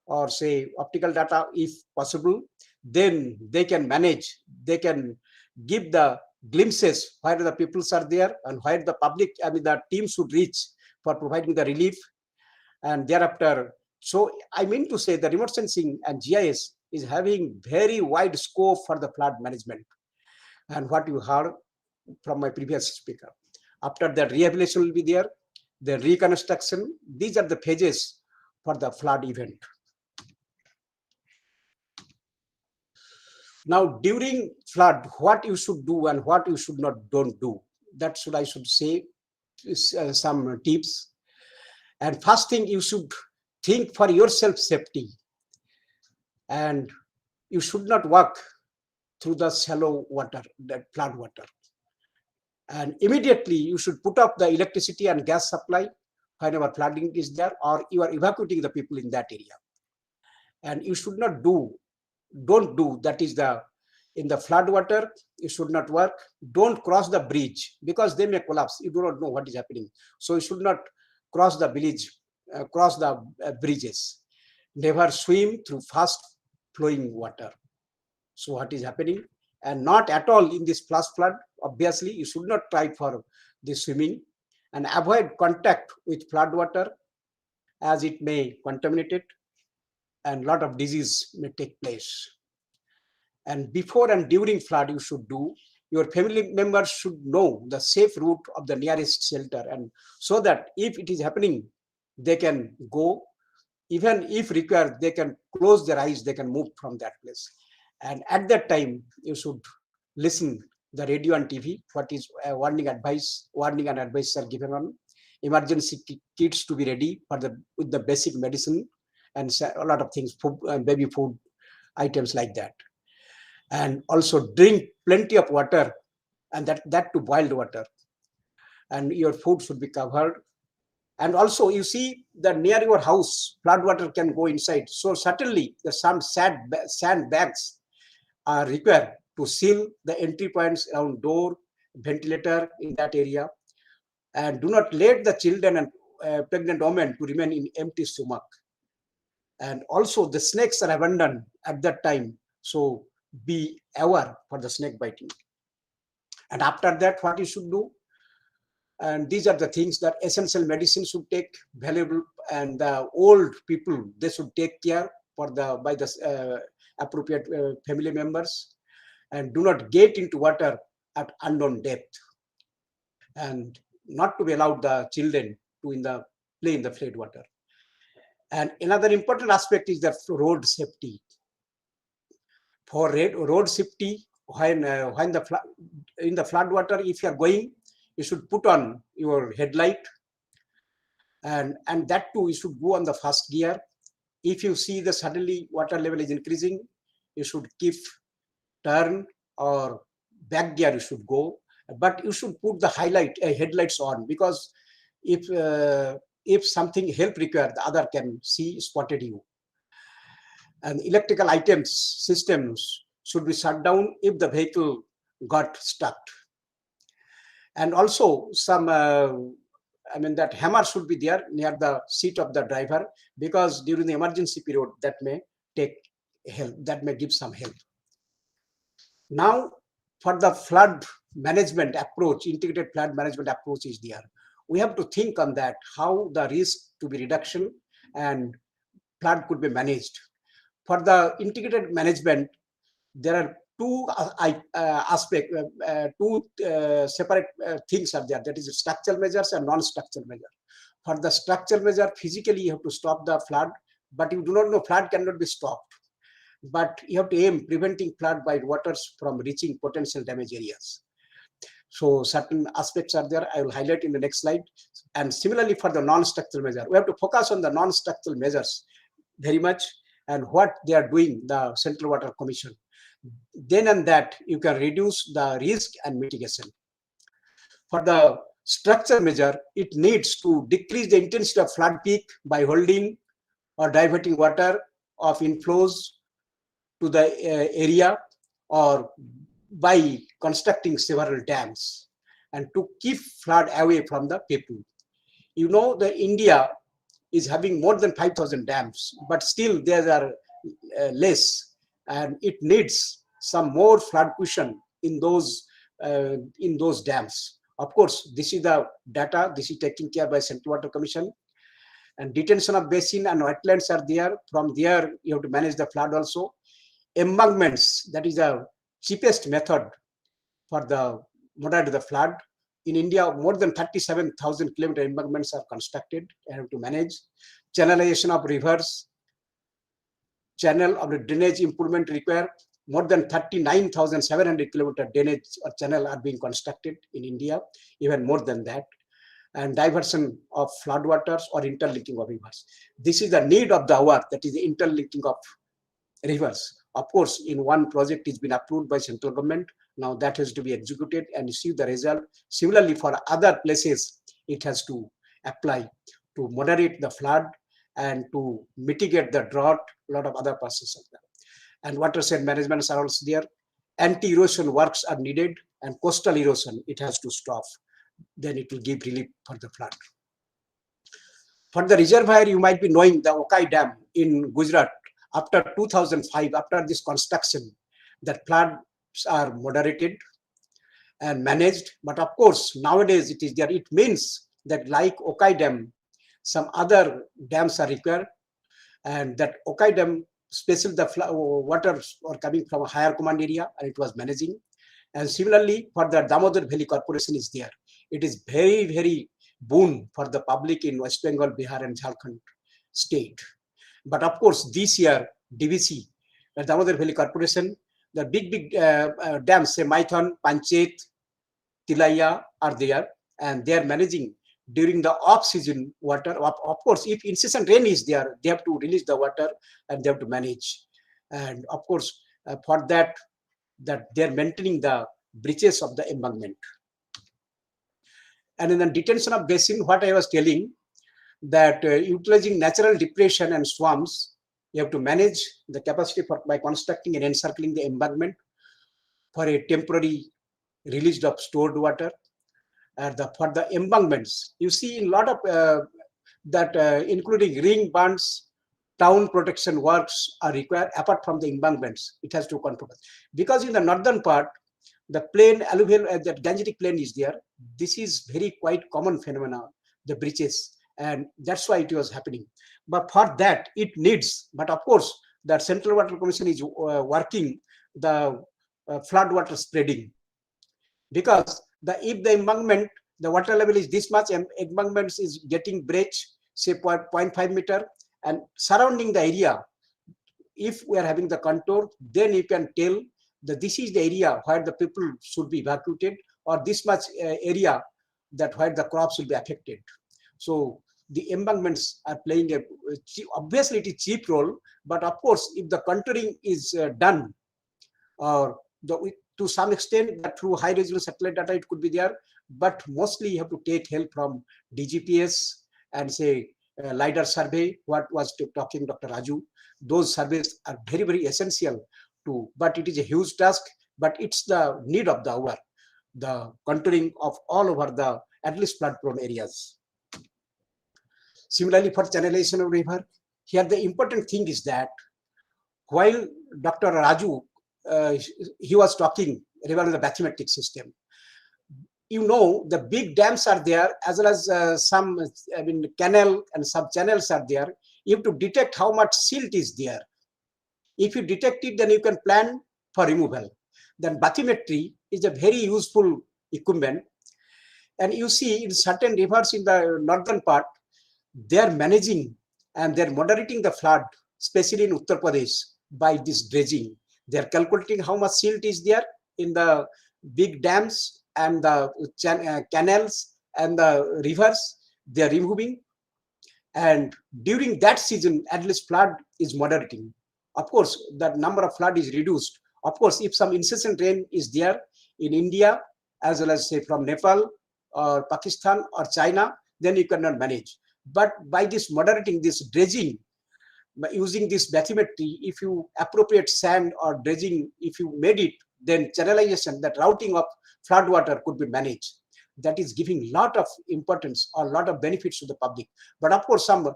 or say optical data if possible, then they can manage, they can give the glimpses where the peoples are there and where the public, I mean the team should reach for providing the relief. And thereafter, so I mean to say the remote sensing and GIS is having very wide scope for the flood management. And what you heard from my previous speaker, after that rehabilitation will be there, the reconstruction, these are the phases for the flood event. Now during flood, what you should do and what you should not don't do, that I should say some tips. And first thing, you should think for yourself safety, and you should not walk through the shallow water, that flood water. And immediately you should put up the electricity and gas supply whenever flooding is there, or you are evacuating the people in that area. And you should not don't do, that is the, in the flood water, you should not work. Don't cross the bridge because they may collapse. You do not know what is happening. So you should not cross the village, cross the bridges. Never swim through fast flowing water. So what is happening? And not at all in this flash flood, obviously you should not try for the swimming, and avoid contact with flood water as it may contaminate it and lot of disease may take place. And before and during flood, you should do, your family members should know the safe route of the nearest shelter, and so that if it is happening, they can go. Even if required, they can close their eyes, they can move from that place. And at that time, you should listen the radio and TV, what is warning and advice are given on emergency kits to be ready for with the basic medicine and a lot of things, food, baby food items like that. And also drink plenty of water, and that to boiled water. And your food should be covered. And also, you see that near your house, flood water can go inside. So certainly, some sand bags are required to seal the entry points around door, ventilator in that area. And do not let the children and pregnant women to remain in empty stomach. And also, the snakes are abundant at that time. So be aware for the snake biting. And after that, what you should do? And these are the things that essential medicine should take, valuable, and the old people, they should take care for by the appropriate family members, and do not get into water at unknown depth. and not to be allowed the children to play in the flood water. And another important aspect is the road safety. For road safety, when in the flood water, if you are going, you should put on your headlight, and that too, you should go on the first gear. If you see the suddenly water level is increasing, you should keep turn or back gear. You should go, but you should put the headlights on, because if something help required, the other can see spotted you. And electrical items systems should be shut down if the vehicle got stuck. And also some that hammer should be there near the seat of the driver, because during the emergency period that may take help, that may give some help. Now, for the flood management approach, integrated flood management approach is there. We have to think on that, how the risk to be reduction and flood could be managed. For the integrated management, there are two separate things are there. That is structural measures and non-structural measures. For the structural measure, physically you have to stop the flood, but you do not know flood cannot be stopped. But you have to aim preventing flood by waters from reaching potential damage areas. So certain aspects are there. I will highlight in the next slide. And similarly for the non-structural measure, we have to focus on the non-structural measures very much, and what they are doing, the Central Water Commission. Then and that you can reduce the risk and mitigation. For the structure measure, it needs to decrease the intensity of flood peak by holding or diverting water of inflows to the area, or by constructing several dams, and to keep flood away from the people. You know, the India is having more than 5,000 dams, but still there are less, and it needs some more flood cushion in those dams. Of course, this is the data. This is taken care by Central Water Commission. And detention of basin and wetlands are there. From there, you have to manage the flood also. Embankments, that is the cheapest method for the moderate the flood. In India, more than 37,000 kilometer embankments are constructed and have to manage. Channelization of rivers, channel of the drainage improvement require more than 39,700 kilometer drainage or channel are being constructed in India, even more than that. And diversion of floodwaters or interlinking of rivers. This is the need of the hour, that is the interlinking of rivers. Of course, in one project is been approved by central government. Now that has to be executed and see the result. Similarly, for other places, it has to apply to moderate the flood and to mitigate the drought, a lot of other processes of that. And watershed management are also there. Anti-erosion works are needed, and coastal erosion, it has to stop. Then it will give relief for the flood. For the reservoir, you might be knowing the Okai Dam in Gujarat. After 2005, after this construction, the floods are moderated and managed. But of course, nowadays it is there. It means that like Okai Dam, some other dams are required, and that Okai Dam, especially the waters are coming from a higher command area, and it was managing. And similarly, for the Damodar Valley Corporation is there. It is very, very boon for the public in West Bengal, Bihar, and Jharkhand state. But of course, this year, DVC, the Damodar Valley Corporation, the big dams, say Maithon, Panchet, Tilaya are there, and they are managing during the off-season water. Of course, if incessant rain is there, they have to release the water and they have to manage. And of course, for that they are maintaining the breaches of the embankment. And in the detention of basin, what I was telling, that utilizing natural depression and swamps, you have to manage the capacity by constructing and encircling the embankment for a temporary release of stored water. For the embankments, you see a lot of including ring bunds, town protection works are required. Apart from the embankments, it has to control, because in the northern part, the plain alluvial, that Gangetic plain is there. This is very quite common phenomena, the breaches, and that's why it was happening. But for that, it needs. But of course, the Central Water Commission is working the flood water spreading, because if the embankment the water level is this much, embankments is getting breach, say 0.5 meter, and surrounding the area, if we are having the contour, then you can tell that this is the area where the people should be evacuated, or this much area that where the crops will be affected. So the embankments are playing a obviously it is cheap role, but of course if the contouring is done, or to some extent that through high resolution satellite data it could be there, but mostly you have to take help from DGPS and say LiDAR survey, what was talking Dr. Raju. Those surveys are very, very essential to, but it is a huge task, but it's the need of the hour, the contouring of all over the at least flood prone areas. Similarly, for channelization of river, here the important thing is that while Dr. Raju, he was talking regarding the bathymetric system, you know, the big dams are there, as well as some, canal and sub channels are there. You have to detect how much silt is there. If you detect it, then you can plan for removal. Then bathymetry is a very useful equipment. And you see in certain rivers in the northern part, they are managing and they're moderating the flood, especially in Uttar Pradesh, by this dredging. They're calculating how much silt is there in the big dams and the canals and the rivers. They're removing. And during that season, at least flood is moderating. Of course, the number of flood is reduced. Of course, if some incessant rain is there in India, as well as say from Nepal or Pakistan or China, then you cannot manage. But by this moderating, this dredging, by using this bathymetry, if you appropriate sand or dredging, if you made it, then channelization, that routing of flood water could be managed. That is giving lot of importance or lot of benefits to the public. But of course, some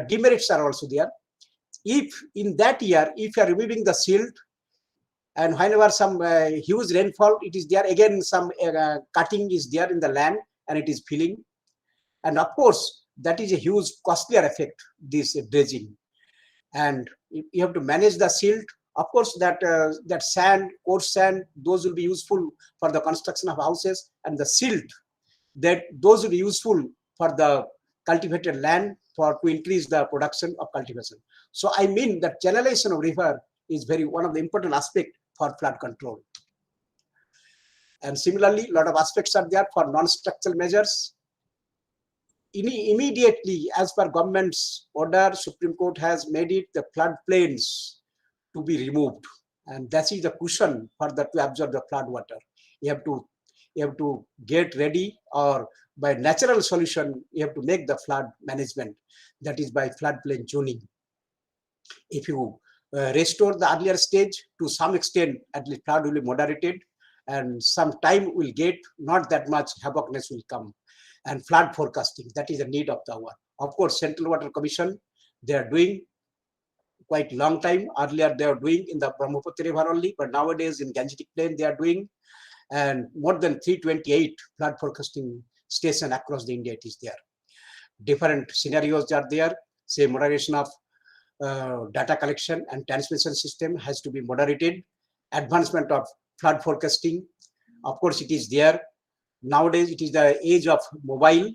demerits are also there. If in that year, if you are removing the silt, and whenever some huge rainfall, it is there, again some cutting is there in the land and it is filling. And of course, that is a huge costlier effect, this dredging. And you have to manage the silt. Of course, that sand, coarse sand, those will be useful for the construction of houses, and the silt, that those will be useful for the cultivated land to increase the production of cultivation. So I mean that channelization of river is one of the important aspects for flood control. And similarly, a lot of aspects are there for non-structural measures. Immediately, as per government's order, Supreme Court has made it the floodplains to be removed, and that is the cushion for that to absorb the flood water. You have to get ready, or by natural solution, you have to make the flood management. That is by floodplain zoning. If you restore the earlier stage, to some extent, at least flood will be moderated, and some time will get, not that much havocness will come. And flood forecasting, that is the need of the hour. Of course, Central Water Commission, they are doing quite long time. Earlier, they are doing in the Brahmaputra River only, but nowadays in Gangetic Plain, they are doing, and more than 328 flood forecasting stations across the India, it is there. Different scenarios are there. Say moderation of data collection and transmission system has to be moderated. Advancement of flood forecasting, of course, it is there. Nowadays, it is the age of mobile,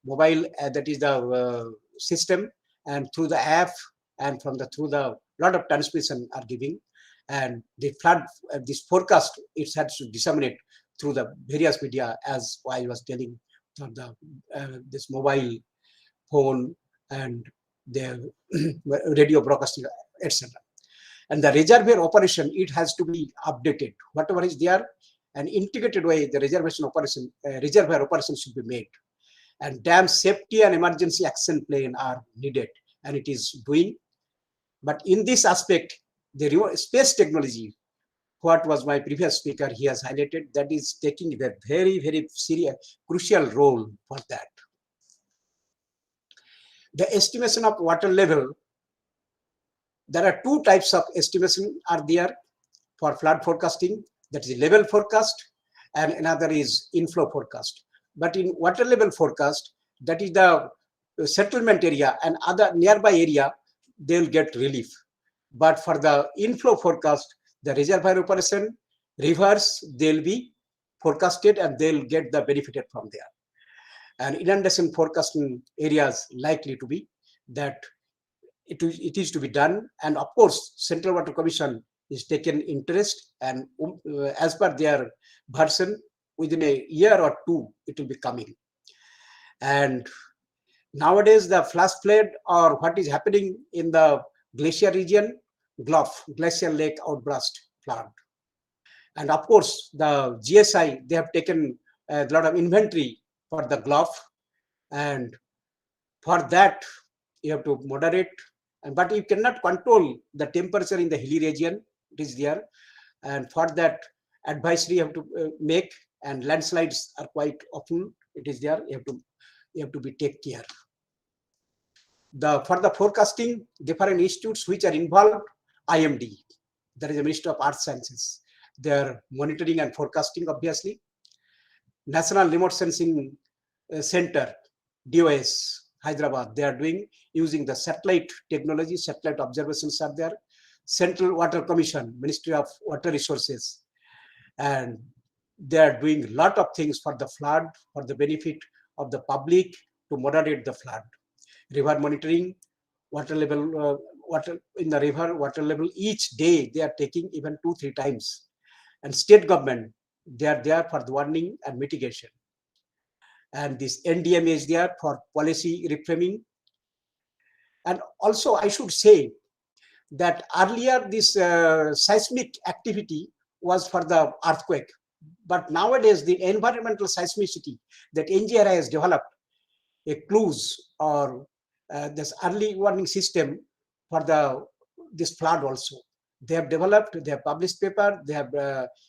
that is the system, and through the app and through the lot of transmission are giving, and the flood, this forecast, it has to disseminate through the various media, as I was telling, from the this mobile phone and the radio broadcasting, etc. And the reservoir operation, it has to be updated. Whatever is there, an integrated way, the reservoir operation should be made. And dam safety and emergency action plan are needed, and it is doing. But in this aspect, the space technology, what was my previous speaker, he has highlighted, that is taking a very, very serious, crucial role for that. The estimation of water level, there are two types of estimation are there for flood forecasting. That is level forecast, and another is inflow forecast. But in water level forecast, that is the settlement area and other nearby area, they will get relief. But for the inflow forecast, the reservoir operation, rivers, they will be forecasted and they will get the benefited from there. and inundation forecasting areas likely to be that it is to be done. And of course, Central Water Commission is taken interest, and as per their version, within a year or two, it will be coming. And nowadays, the flash flood or what is happening in the glacier region, GLOF, Glacial Lake Outburst Flood. And of course, the GSI, they have taken a lot of inventory for the GLOF, and for that, you have to moderate, but you cannot control the temperature in the hilly region. It is there, and for that advisory you have to make, and landslides are quite often. It is there. You have to be take care. For the forecasting, different institutes which are involved, IMD, there is a Ministry of Earth Sciences. They are monitoring and forecasting, obviously. National Remote Sensing Center, DOS, Hyderabad, they are doing using the satellite technology, satellite observations are there. Central Water Commission, Ministry of Water Resources, and they are doing a lot of things for the flood, for the benefit of the public, to moderate the flood. River monitoring, water level, water in the river, water level each day they are taking even 2-3 times. And state government, they are there for the warning and mitigation. And this NDM is there for policy reframing. And also I should say that earlier this seismic activity was for the earthquake, but nowadays the environmental seismicity that NGRI has developed a clues or this early warning system for this flood also. They have developed, they have published paper, they have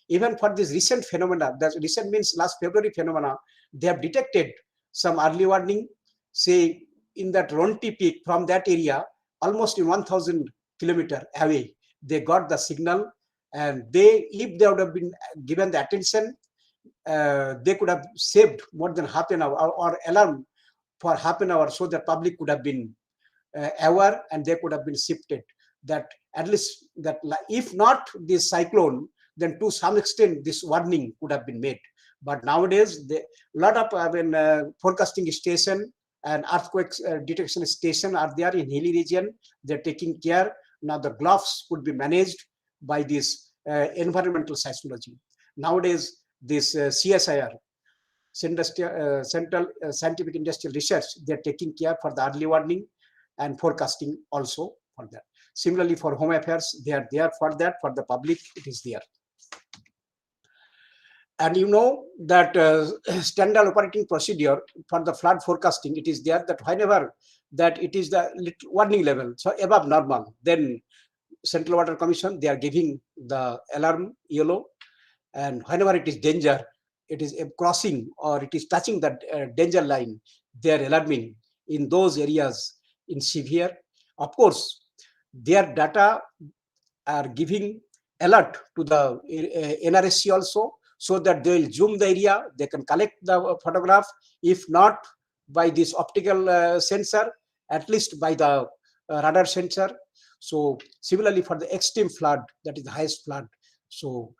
even for this recent phenomena, that recent means last February phenomena, they have detected some early warning, say in that Ronti peak, from that area, almost in 1,000 kilometers away, they got the signal, and if they would have been given the attention, they could have saved more than half an hour or alarm for half an hour, so the public could have been aware and they could have been shifted. That at least that if not this cyclone, then to some extent this warning could have been made. But nowadays, a lot of forecasting station and earthquake detection station are there in hilly region. They're taking care. Now the GLOFs could be managed by this environmental seismology. Nowadays, this CSIR, Central Scientific Industrial Research, they're taking care for the early warning and forecasting also for that. Similarly, for home affairs, they are there for that. For the public, it is there. And you know that standard operating procedure for the flood forecasting, it is there that whenever that it is the warning level, so above normal, then Central Water Commission, they are giving the alarm yellow, and whenever it is danger, it is crossing or it is touching that danger line, they are alarming in those areas in severe. Of course, their data are giving alert to the NRSC also, so that they will zoom the area, they can collect the photograph, if not by this optical sensor, at least by the radar sensor. So similarly for the extreme flood, that is the highest flood, so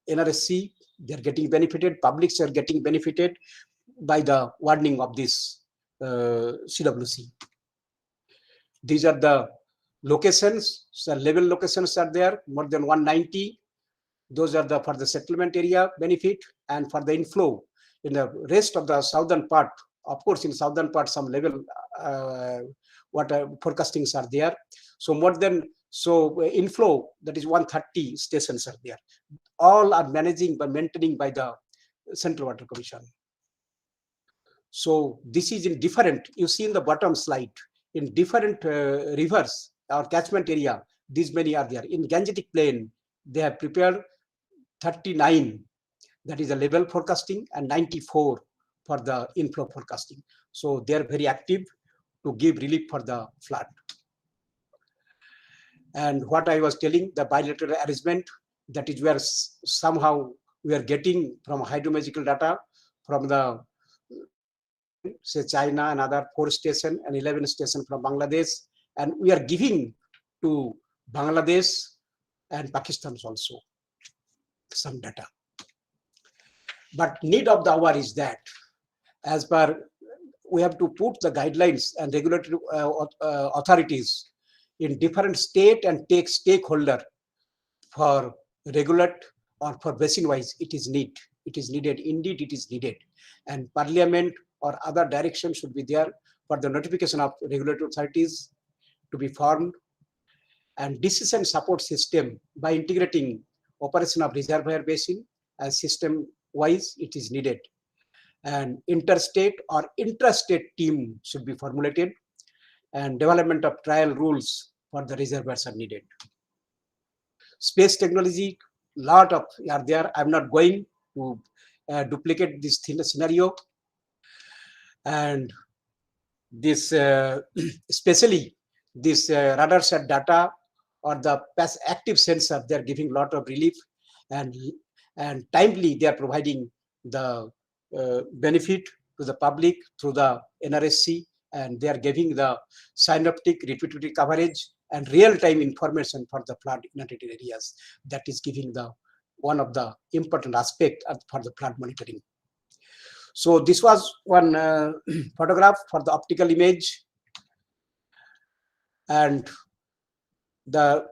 NRSC, they are getting benefited, publics are getting benefited by the warning of this CWC. These are the locations, so level locations are there, more than 190. Those are for the settlement area benefit, and for the inflow in the rest of the southern part. Of course, in southern part, some level water forecastings are there. So inflow, that is 130 stations are there. All are maintaining by the Central Water Commission. So this is in different, you see in the bottom slide, in different rivers or catchment area, these many are there. In Gangetic Plain, they have prepared 39, that is the level forecasting, and 94 for the inflow forecasting. So they are very active to give relief for the flood. And what I was telling, the bilateral arrangement, that is where somehow we are getting from hydrometeorological data from the say China, another 4 stations and 11 stations from Bangladesh, and we are giving to Bangladesh and Pakistan also some data. But need of the hour is that, as per we have to put the guidelines and regulatory authorities in different state and take stakeholder for regulate or for basin wise. It is needed, indeed it is needed, and parliament or other direction should be there for the notification of regulatory authorities to be formed, and decision support system by integrating operation of reservoir basin and system wise it is needed, and interstate or intrastate team should be formulated, and development of trial rules for the reservoirs are needed. Space technology, lot of are there. I'm not going to duplicate this scenario, and this especially this radar set data or the active sensor, they're giving a lot of relief, and timely they are providing the benefit to the public through the NRSC, and they are giving the synoptic repeatedly coverage and real-time information for the flood inundated areas. That is giving the one of the important aspect for the flood monitoring. So this was one photograph for the optical image, and the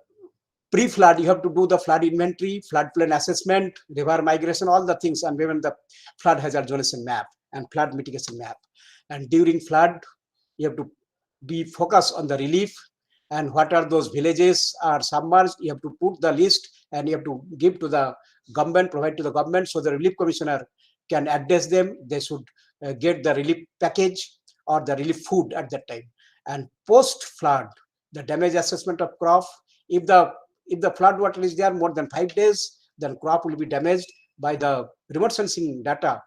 pre-flood, you have to do the flood inventory, floodplain assessment, river migration, all the things, and when the flood hazard zonation map and flood mitigation map. And during flood, you have to be focused on the relief, and what are those villages are submerged. You have to put the list and you have to give to the government, provide to the government, so the relief commissioner can address them. They should get the relief package or the relief food at that time. And post-flood, the damage assessment of crop. If the flood water is there more than 5 days, then crop will be damaged. By the remote sensing data,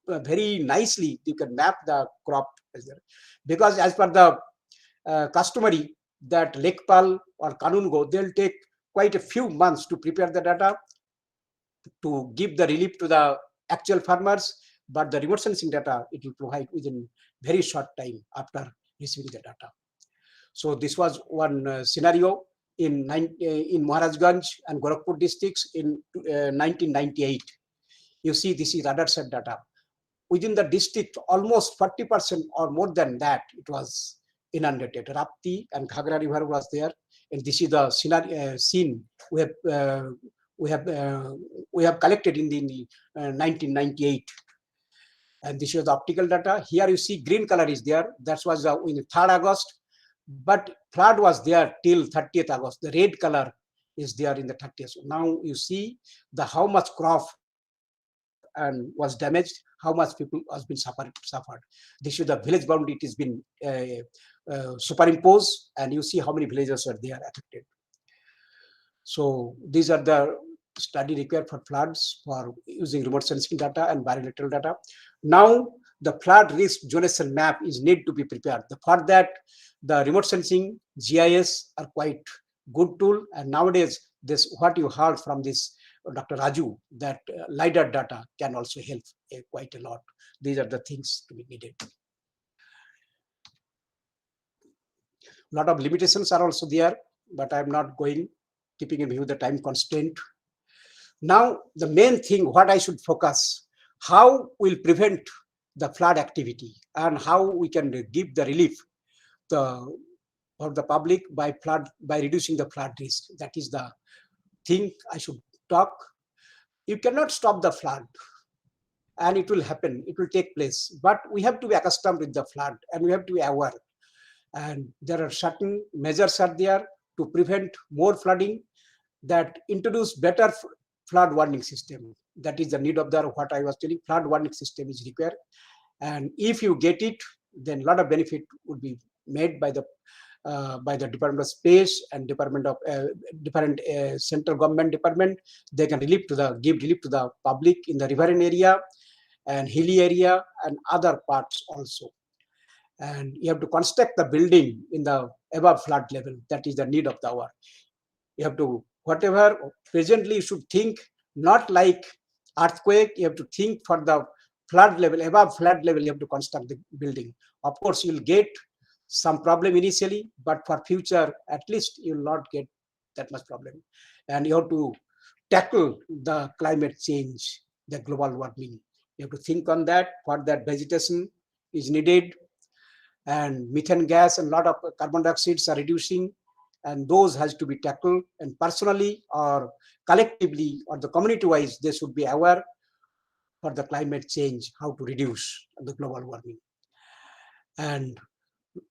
very nicely you can map the crop, because as per the customary that Lekpal or Kanungo, they'll take quite a few months to prepare the data to give the relief to the actual farmers, but the remote sensing data it will provide within very short time after receiving the data. So this was one scenario in Maharajganj and Gorakhpur districts in 1998. You see, this is radar set data. Within the district, almost 40% or more than that, it was inundated. Rapti and Ghagra River was there, and this is the scenario, scene we have collected in the 1998. And this is the optical data. Here you see green color is there. That was in 3rd August. But flood was there till 30th August. The red color is there in the 30th. So now you see the how much crop and was damaged, how much people has been suffered. This is the village boundary. It has been superimposed, and you see how many villages are there affected. So these are the study required for floods for using remote sensing data and bilateral data. Now the flood risk zonation map is need to be prepared. For that, the remote sensing GIS are quite good tool, and nowadays this what you heard from this Dr. Raju, that LiDAR data can also help quite a lot. These are the things to be needed. A lot of limitations are also there, but I'm not going, keeping in view the time constraint. Now the main thing what I should focus, how will prevent the flood activity and how we can give the relief for the public by reducing the flood risk. That is the thing I should talk. You cannot stop the flood, and it will happen, it will take place, but we have to be accustomed with the flood, and we have to be aware, and there are certain measures are there to prevent more flooding, that introduce better flood warning system. That is the need of the what I was telling. Flood warning system is required, and if you get it, then a lot of benefit would be made by the Department of Space and Department of different central government department. They can give relief to the public in the riverine area and hilly area and other parts also. And you have to construct the building in the above flood level. That is the need of the hour. You have to, whatever presently you should think, not like earthquake. You have to think for the flood level, above flood level. You have to construct the building. Of course, you'll get some problem initially, but for future, at least you will not get that much problem. And you have to tackle the climate change, the global warming. You have to think on that. For that, vegetation is needed, and methane gas and a lot of carbon dioxides are reducing, and those has to be tackled. And personally or collectively or the community wise, they should be aware for the climate change, how to reduce the global warming. And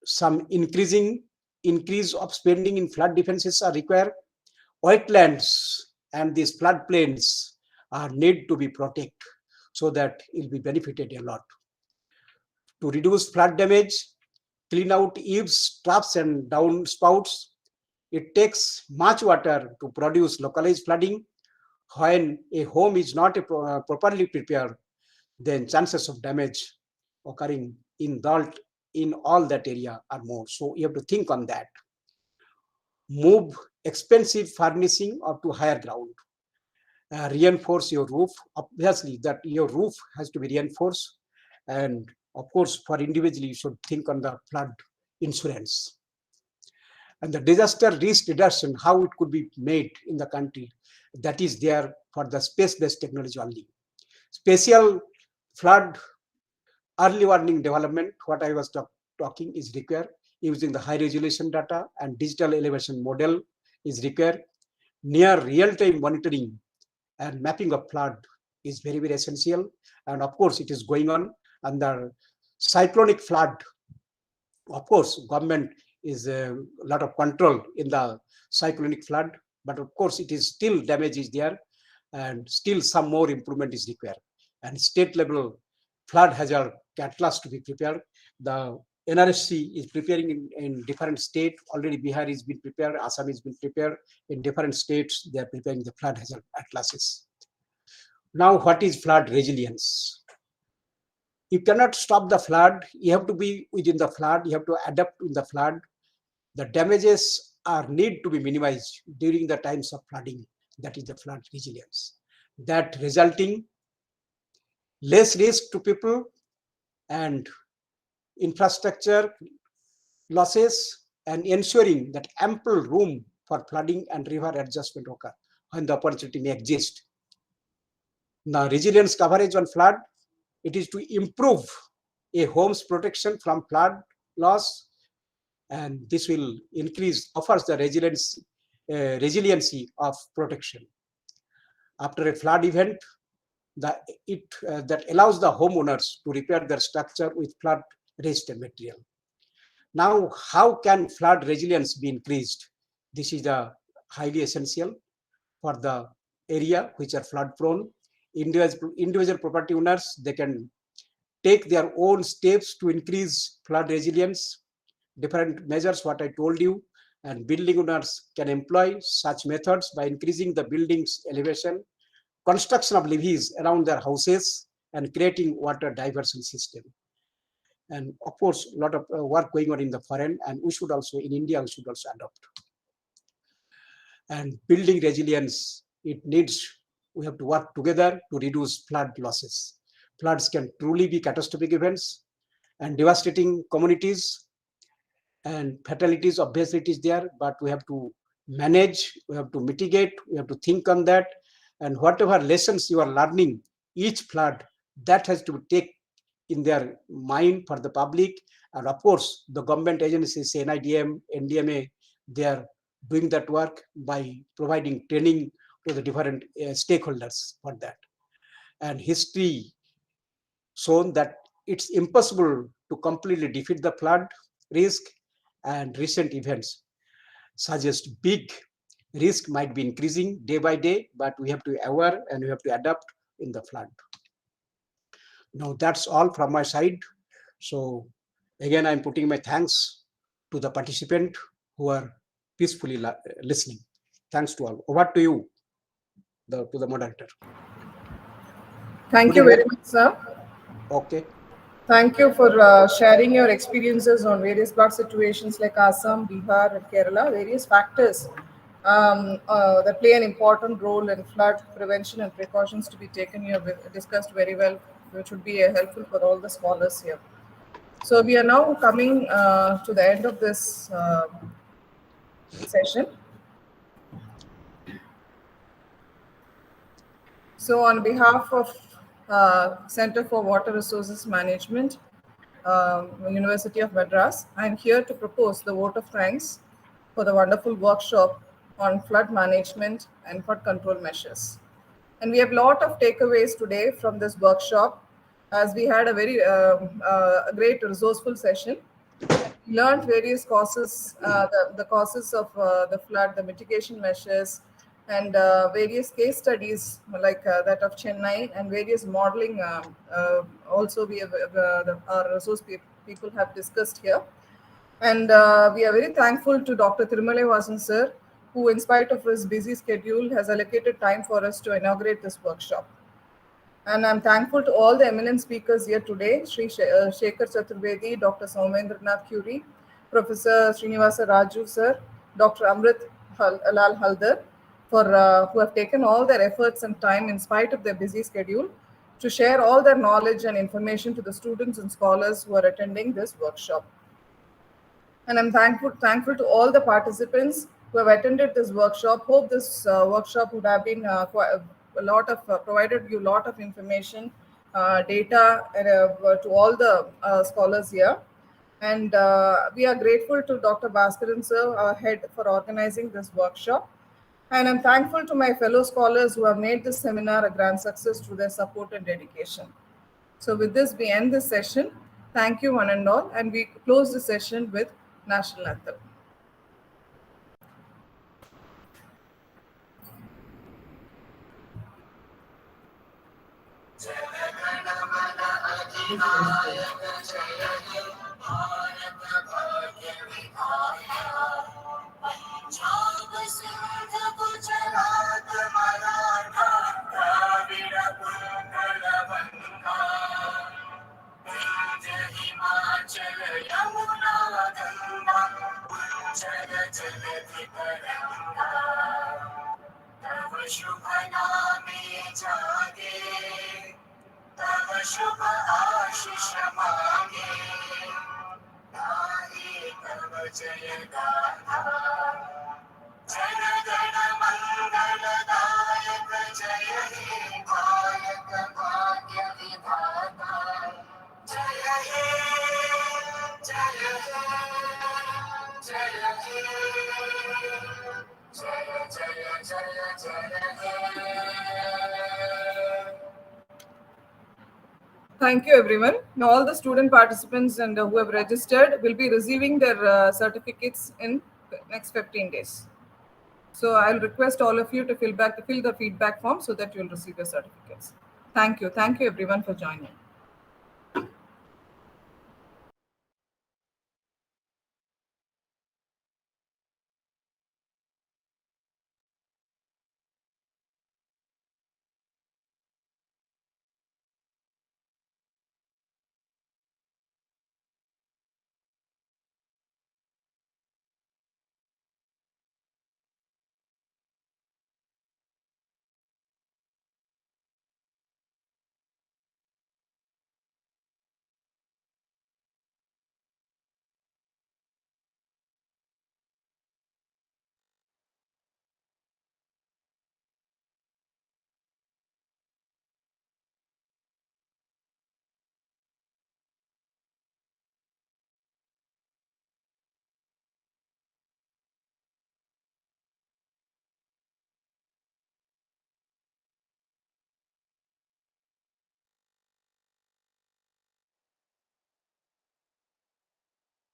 some increase of spending in flood defenses are required. Wetlands and these floodplains are need to be protected so that it will be benefited a lot. To reduce flood damage, clean out eaves, troughs and downspouts. It takes much water to produce localized flooding. When a home is not properly prepared, then chances of damage occurring in all that area are more. So you have to think on that. Move expensive furnishing up to higher ground. Reinforce your roof. Obviously, that your roof has to be reinforced. And of course, for individually, you should think on the flood insurance. And the disaster risk reduction, how it could be made in the country, that is there for the space-based technology only. Spatial flood early warning development, what I was talking, is required. Using the high resolution data and digital elevation model is required. Near real-time monitoring and mapping of flood is very, very essential. And of course, it is going on under cyclonic flood. Of course, government is a lot of control in the cyclonic flood, but of course, it is still damage is there, and still some more improvement is required. And state level flood hazard atlas to be prepared. The NRSC is preparing in different states. Already Bihar has been prepared, Assam has been prepared. In different states, they are preparing the flood hazard atlases. Now, what is flood resilience? You cannot stop the flood. You have to be within the flood. You have to adapt in the flood. The damages are need to be minimized during the times of flooding. That is the flood resilience. That resulting less risk to people and infrastructure losses, and ensuring that ample room for flooding and river adjustment occur when the opportunity may exist. The resilience coverage on flood, it is to improve a home's protection from flood loss, and this will offers the resiliency of protection. After a flood event, that allows the homeowners to repair their structure with flood resistant material. Now, how can flood resilience be increased? This is highly essential for the area which are flood prone. Individual property owners, they can take their own steps to increase flood resilience. Different measures, what I told you, and building owners can employ such methods by increasing the building's elevation, construction of levees around their houses, and creating water diversion system. And of course, a lot of work going on in the foreign, and we should also, in India, we should also adopt. And building resilience, we have to work together to reduce flood losses. Floods can truly be catastrophic events and devastating communities, and fatalities obviously it is there, but we have to manage, we have to mitigate, we have to think on that. And whatever lessons you are learning, each flood, that has to take in their mind for the public. And of course, the government agencies, NIDM, NDMA, they are doing that work by providing training to the different stakeholders for that. And history shown that it's impossible to completely defeat the flood risk, and recent events suggest big risk might be increasing day by day, but we have to be aware and we have to adapt in the flood. Now, that's all from my side. So again, I'm putting my thanks to the participant who are peacefully listening. Thanks to all. Over to you, to the moderator. Thank you very much, sir. Okay. Thank you for sharing your experiences on various flood situations like Assam, Bihar, and Kerala. Various factors that play an important role in flood prevention and precautions to be taken. You have discussed very well, which would be helpful for all the scholars here. So we are now coming to the end of this session. So on behalf of Center for Water Resources Management, University of Madras. I am here to propose the vote of thanks for the wonderful workshop on flood management and flood control measures. And we have a lot of takeaways today from this workshop, as we had a very great resourceful session. We learned various causes, the causes of the flood, the mitigation measures, and various case studies like that of Chennai, and various modeling. Also, we have our resource people have discussed here. And we are very thankful to Dr. Tirumale Vasan sir, who, in spite of his busy schedule, has allocated time for us to inaugurate this workshop. And I'm thankful to all the eminent speakers here today, Sri Shekhar Chaturvedi, Dr. Saumendranath Curie, Professor Srinivasa Raju sir, Dr. Amrit Lal Haldar, for who have taken all their efforts and time in spite of their busy schedule to share all their knowledge and information to the students and scholars who are attending this workshop. And I'm thankful to all the participants who have attended this workshop. Hope this workshop would have been quite a lot of provided you a lot of information, data, to all the scholars here. And we are grateful to Dr. Bhaskaran sir, our head, for organizing this workshop. And I'm thankful to my fellow scholars who have made this seminar a grand success through their support and dedication. So with this, we end this session. Thank you, one and all. And we close the session with National Anthem. शुभ नामे जागे, तव शुभ आशीष मांगे, गाहे तव जय गाथा। जन गण मंगलदायक जय हे भारत भाग्य विधाता। जय हे, जय हे, जय हे, जय जय जय जय हे। Thank you, everyone. Now, all the student participants and who have registered will be receiving their certificates in the next 15 days. So I'll request all of you to fill the feedback form so that you'll receive your certificates. Thank you. Thank you, everyone, for joining.